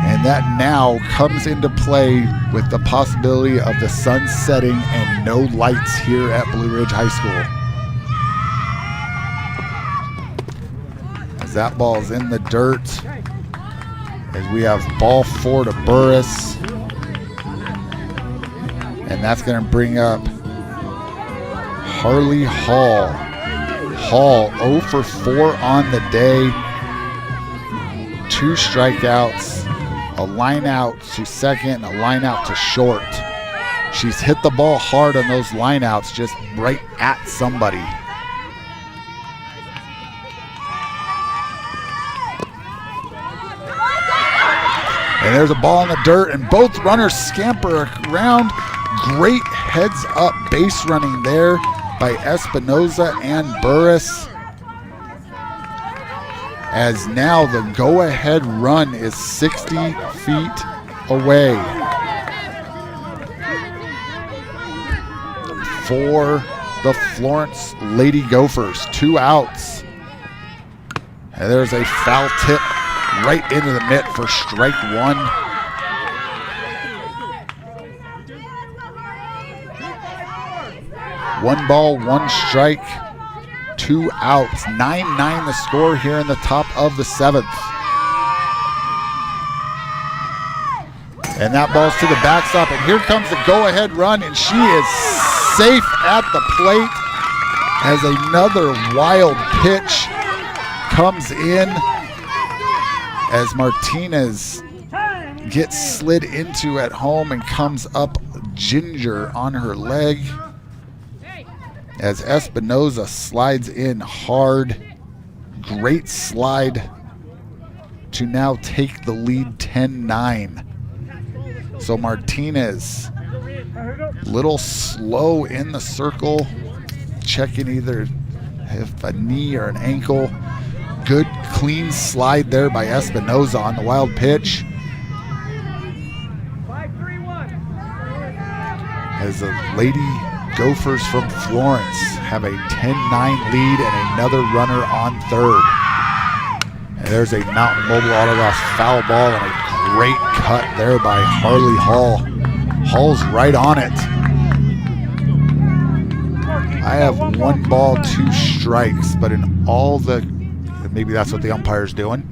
And that now comes into play with the possibility of the sun setting and no lights here at Blue Ridge High School. As that ball's in the dirt, as we have ball 4 to Burris. And that's going to bring up Harley Hall. Hall 0 for 4 on the day. 2 strikeouts. A line out to 2nd and a line out to short. She's hit the ball hard on those line outs, just right at somebody. And there's a ball in the dirt, and both runners scamper around. Great heads up base running there by Espinoza and Burris. As now the go-ahead run is 60 feet away. 4 the Florence Lady Gophers. 2 outs. And there's a foul tip right into the mitt for strike 1. One ball, 1 strike, 2 outs. 9-9 the score here in the top of the 7th. And that ball's to the backstop, and here comes the go-ahead run, and she is safe at the plate as another wild pitch comes in as Martinez gets slid into at home and comes up ginger on her leg as Espinoza slides in hard. Great slide to now take the lead 10-9. So Martinez, little slow in the circle, checking either if a knee or an ankle. Good clean slide there by Espinoza on the wild pitch. As the Lady Gophers from Florence have a 10-9 lead and another runner on third. And there's a Mountain Mobile Autoglass foul ball and a great cut there by Harley Hall. Hall's right on it. I have 1 ball, 2 strikes, but in all the, maybe that's what the umpire's doing.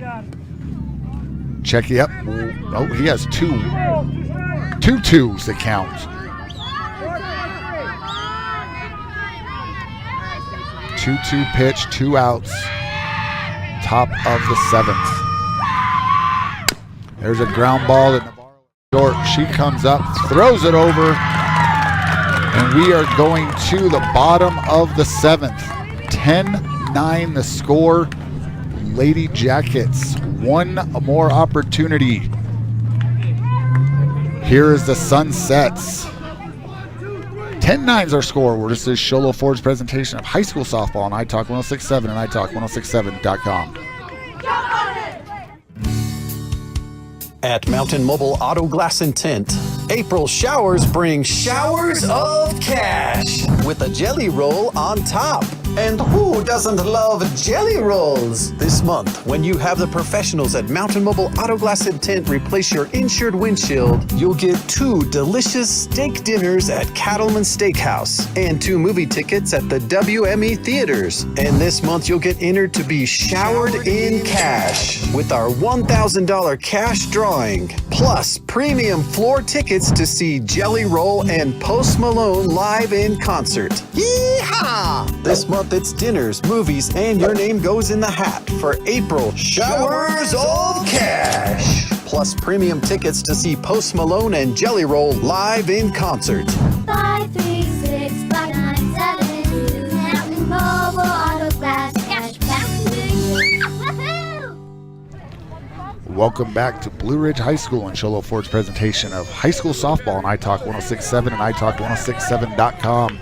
Check, yep. Oh, he has 2 twos that count. 2-2 pitch, 2 outs. Top of the 7th. There's a ground ball that Navarro short. She comes up, throws it over, and we are going to the bottom of the 7th. 10-9 the score. Lady Jackets, 1 more opportunity. Here is the sun sets. 10-9 is our score. This is Sholo Ford's presentation of high school softball on iTalk 1067 and iTalk1067.com. At Mountain Mobile Auto Glass and Tint, April showers bring showers of cash with a jelly roll on top. And who doesn't love jelly rolls? This month, when you have the professionals at Mountain Mobile Auto Glass and Tint replace your insured windshield, you'll get 2 delicious steak dinners at Cattleman Steakhouse and 2 movie tickets at the WME Theaters. And this month, you'll get entered to be showered in cash with our $1,000 cash drawing, plus premium floor tickets to see Jelly Roll and Post Malone live in concert. Yeehaw! This month, it's dinners, movies, and your name goes in the hat for April Showers of Cash. Plus premium tickets to see Post Malone and Jelly Roll live in concert. 536-597 Mountain Mobile Auto Glass Cash back to you. Woohoo! Welcome back to Blue Ridge High School and Sholo Ford's presentation of high school softball on iTalk 1067 and iTalk1067.com.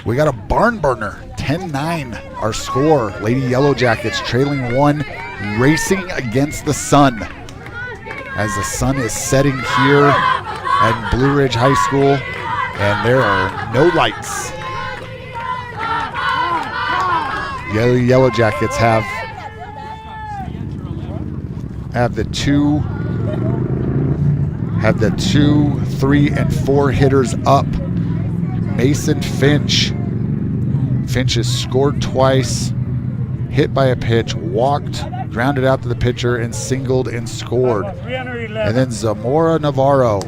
We got a barn burner. 10-9 our score. Lady Yellow Jackets trailing 1, racing against the sun as the sun is setting here at Blue Ridge High School and there are no lights. Yellow Jackets have the 2, 3, and 4 hitters up. Mason Finch has scored twice, hit by a pitch, walked, grounded out to the pitcher, and singled and scored. And then Zamora Navarro,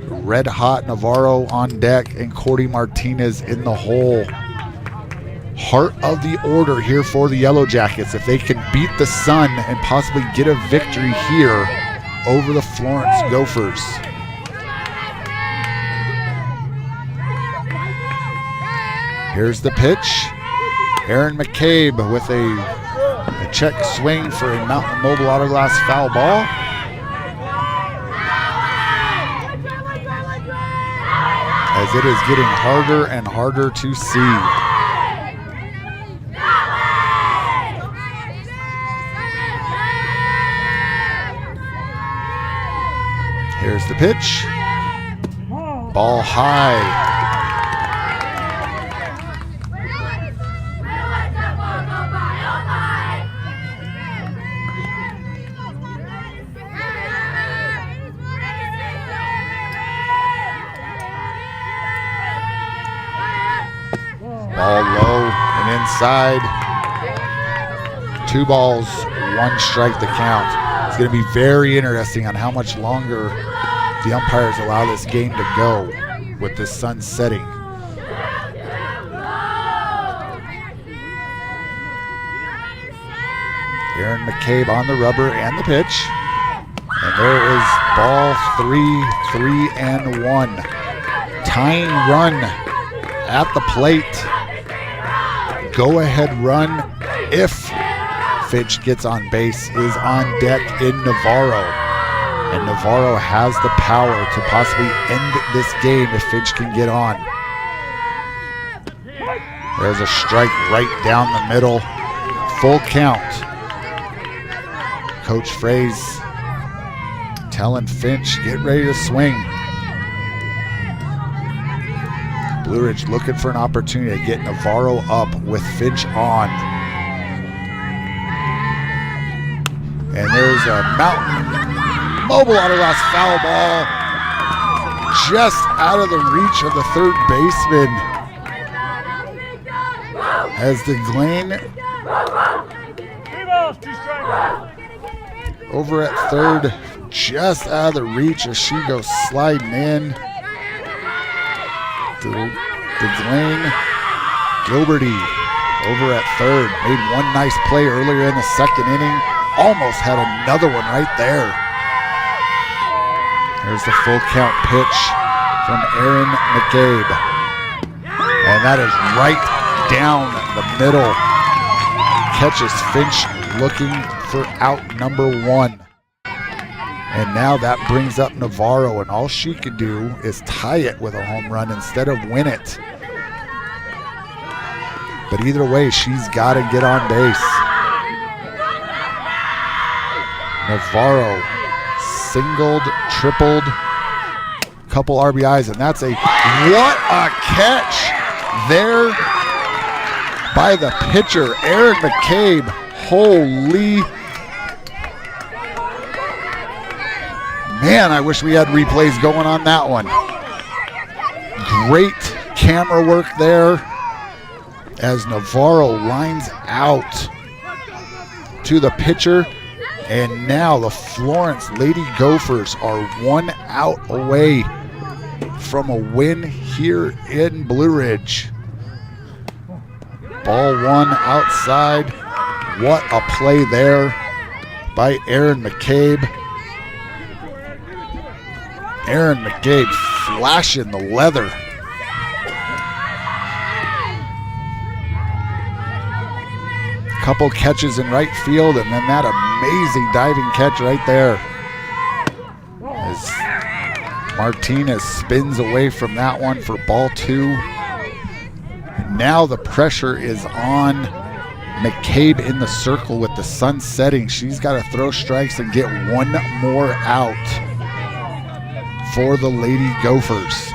red hot Navarro on deck, and Cordy Martinez in the hole. Heart of the order here for the Yellow Jackets. If they can beat the Sun and possibly get a victory here over the Florence Gophers. Here's the pitch. Aaron McCabe with a check swing for a Mountain Mobile Autoglass foul ball. As it is getting harder and harder to see. Here's the pitch. Ball high. Ball low and inside. 2 balls, 1 strike to count. It's going to be very interesting on how much longer the umpires allow this game to go with the sun setting. Aaron McCabe on the rubber and the pitch. And there is ball 3-1. Tying run at the plate. Go ahead run if Fitch gets on base is on deck in Navarro. And Navarro has the power to possibly end this game if Fitch can get on. There's a strike right down the middle. Full count. Coach Fraze telling Finch, get ready to swing. Blue Ridge looking for an opportunity to get Navarro up with Finch on. And there's a Mountain Mobile Autoglass foul ball just out of the reach of the third baseman. As the Glane over at third, just out of the reach as she goes sliding in. DeGlane Gilberty over at third. Made one nice play earlier in the second inning. Almost had another one right there. There's the full count pitch from Aaron McCabe. And that is right down the middle. Catches Finch looking for out number 1. And now that brings up Navarro, and all she could do is tie it with a home run instead of win it. But either way, she's got to get on base. Navarro singled, tripled, couple RBIs, and that's what a catch there by the pitcher, Aaron McCabe. Holy man, I wish we had replays going on that one. Great camera work there as Navarro lines out to the pitcher. And now the Florence Lady Gophers are 1 out away from a win here in Blue Ridge. Ball 1 outside. What a play there by Aaron McCabe. Aaron McCabe flashing the leather. Couple catches in right field, and then that amazing diving catch right there. As Martinez spins away from that one for ball 2. Now the pressure is on McCabe in the circle with the sun setting. She's got to throw strikes and get 1 more out for the Lady Gophers.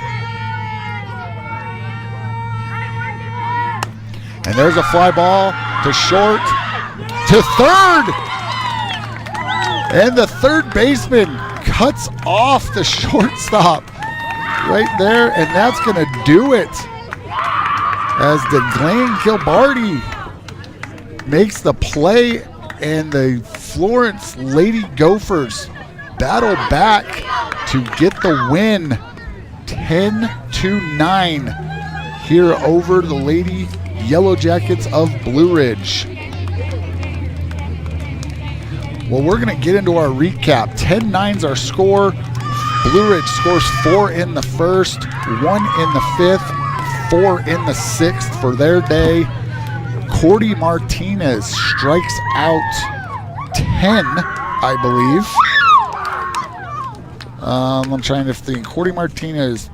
And there's a fly ball to short, to third. And the third baseman cuts off the shortstop right there, and that's going to do it. As DeGlane Gilbarty makes the play, and the Florence Lady Gophers battle back to get the win 10-9 here over the Lady Yellow Jackets of Blue Ridge. Well, we're going to get into our recap. 10-9's our score. Blue Ridge scores 4 in the first, 1 in the fifth, 4 in the sixth for their day. Cordy Martinez strikes out 10, I believe. I'm trying to think. Cordy Martinez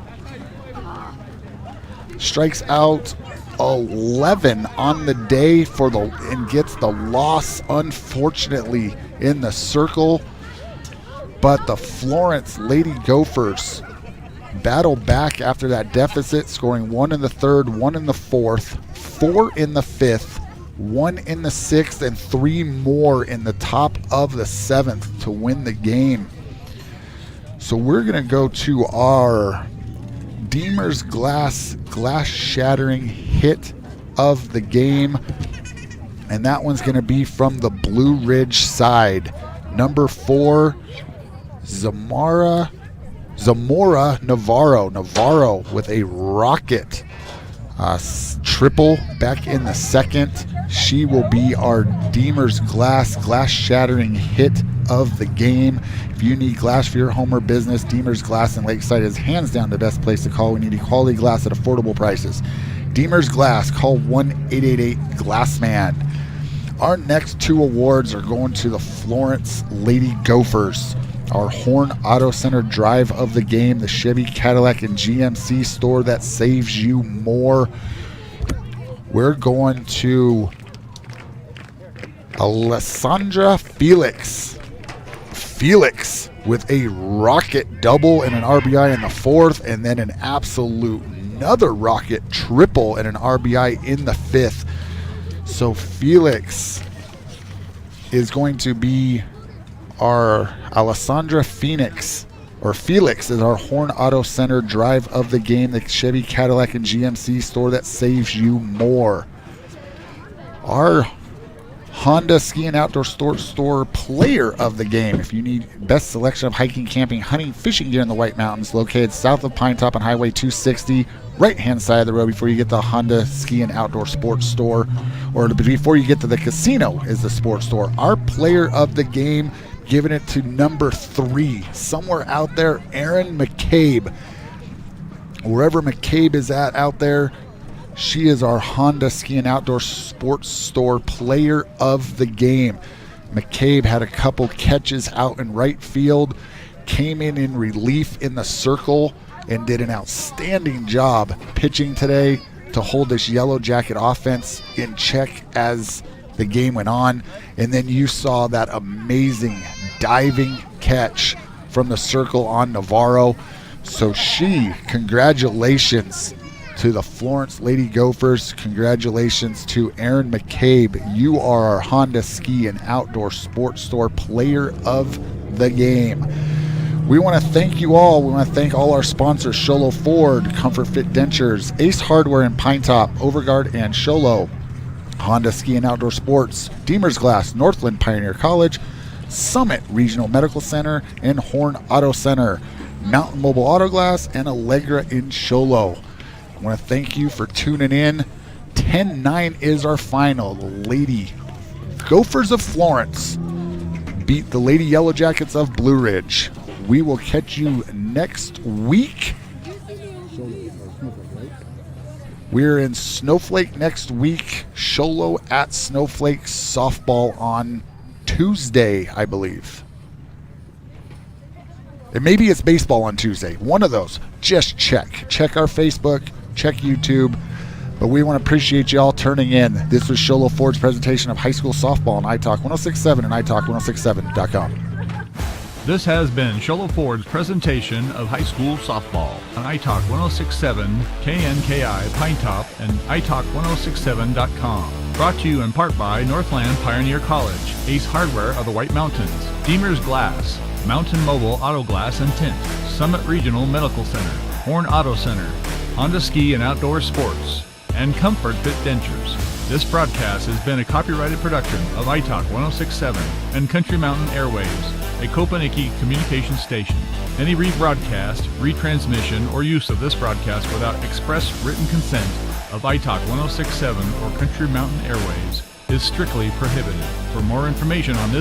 strikes out 11 on the day and gets the loss, unfortunately, in the circle. But the Florence Lady Gophers battle back after that deficit, scoring 1 in the third, 1 in the fourth, 4 in the fifth, 1 in the sixth, and 3 more in the top of the seventh to win the game. So we're going to go to our Deemer's glass shattering hit of the game. And that one's going to be from the Blue Ridge side. Number 4, Zamora Navarro. Navarro with a rocket triple back in the second. She will be our Deemer's glass shattering hit of the game. If you need glass for your home or business, Deemer's Glass in Lakeside is hands down the best place to call. We need quality glass at affordable prices. Deemer's Glass, call 1-888-GLASSMAN. Our next 2 awards are going to the Florence Lady Gophers. Our Horn Auto Center drive of the game, the Chevy, Cadillac, and GMC store that saves you more. We're going to Alessandra Felix. Felix with a rocket double and an RBI in the 4th, and then an absolute another rocket triple and an RBI in the 5th. So Felix is going to be our Alessandra Felix is our Horn Auto Center drive of the game, the Chevy, Cadillac, and GMC store that saves you more. Our Honda Ski and Outdoor store player of the game. If you need best selection of hiking, camping, hunting, fishing gear in the White Mountains, located south of Pine Top on Highway 260, right-hand side of the road before you get to the Honda Ski and Outdoor Sports store, or before you get to the casino is the sports store. Our player of the game, giving it to number 3, somewhere out there, Erin McCabe. Wherever McCabe is at out there, she is our Honda Ski and Outdoor Sports store player of the game. McCabe had a couple catches out in right field, came in relief in the circle, and did an outstanding job pitching today to hold this Yellow Jacket offense in check as the game went on. And then you saw that amazing diving catch from the circle on Navarro. So congratulations to the Florence Lady Gophers. Congratulations to Erin McCabe. You are our Honda Ski and Outdoor Sports store player of the game. We want to thank you all. We want to thank all our sponsors: Sholo Ford, Comfort Fit Dentures, Ace Hardware in Pine Top, Overguard and Sholo, Honda Ski and Outdoor Sports, Deemer's Glass, Northland Pioneer College, Summit Regional Medical Center, and Horn Auto Center, Mountain Mobile Auto Glass, and Allegra in Sholo. I want to thank you for tuning in. 10-9 is our final. The Lady Gophers of Florence beat the Lady Yellow Jackets of Blue Ridge. We will catch you next week. We're in Snowflake next week. Sholo at Snowflake softball on Tuesday, I believe. And maybe it's baseball on Tuesday. One of those. Just check. Check our Facebook. Check YouTube. But we want to appreciate you all turning in. This was Sholo Ford's presentation of high school softball on iTalk 106.7 and iTalk1067.com. This has been Sholo Ford's presentation of high school softball on iTalk 106.7, KNKI Pine Top, and iTalk1067.com. Brought to you in part by Northland Pioneer College, Ace Hardware of the White Mountains, Deemer's Glass, Mountain Mobile Auto Glass and Tint, Summit Regional Medical Center, Horn Auto Center, Honda Ski and Outdoor Sports, and Comfort Fit Dentures. This broadcast has been a copyrighted production of iTalk 106.7 and Country Mountain Airwaves, a Kopaniki communication station. Any rebroadcast, retransmission, or use of this broadcast without express written consent of iTalk 106.7 or Country Mountain Airwaves is strictly prohibited. For more information on this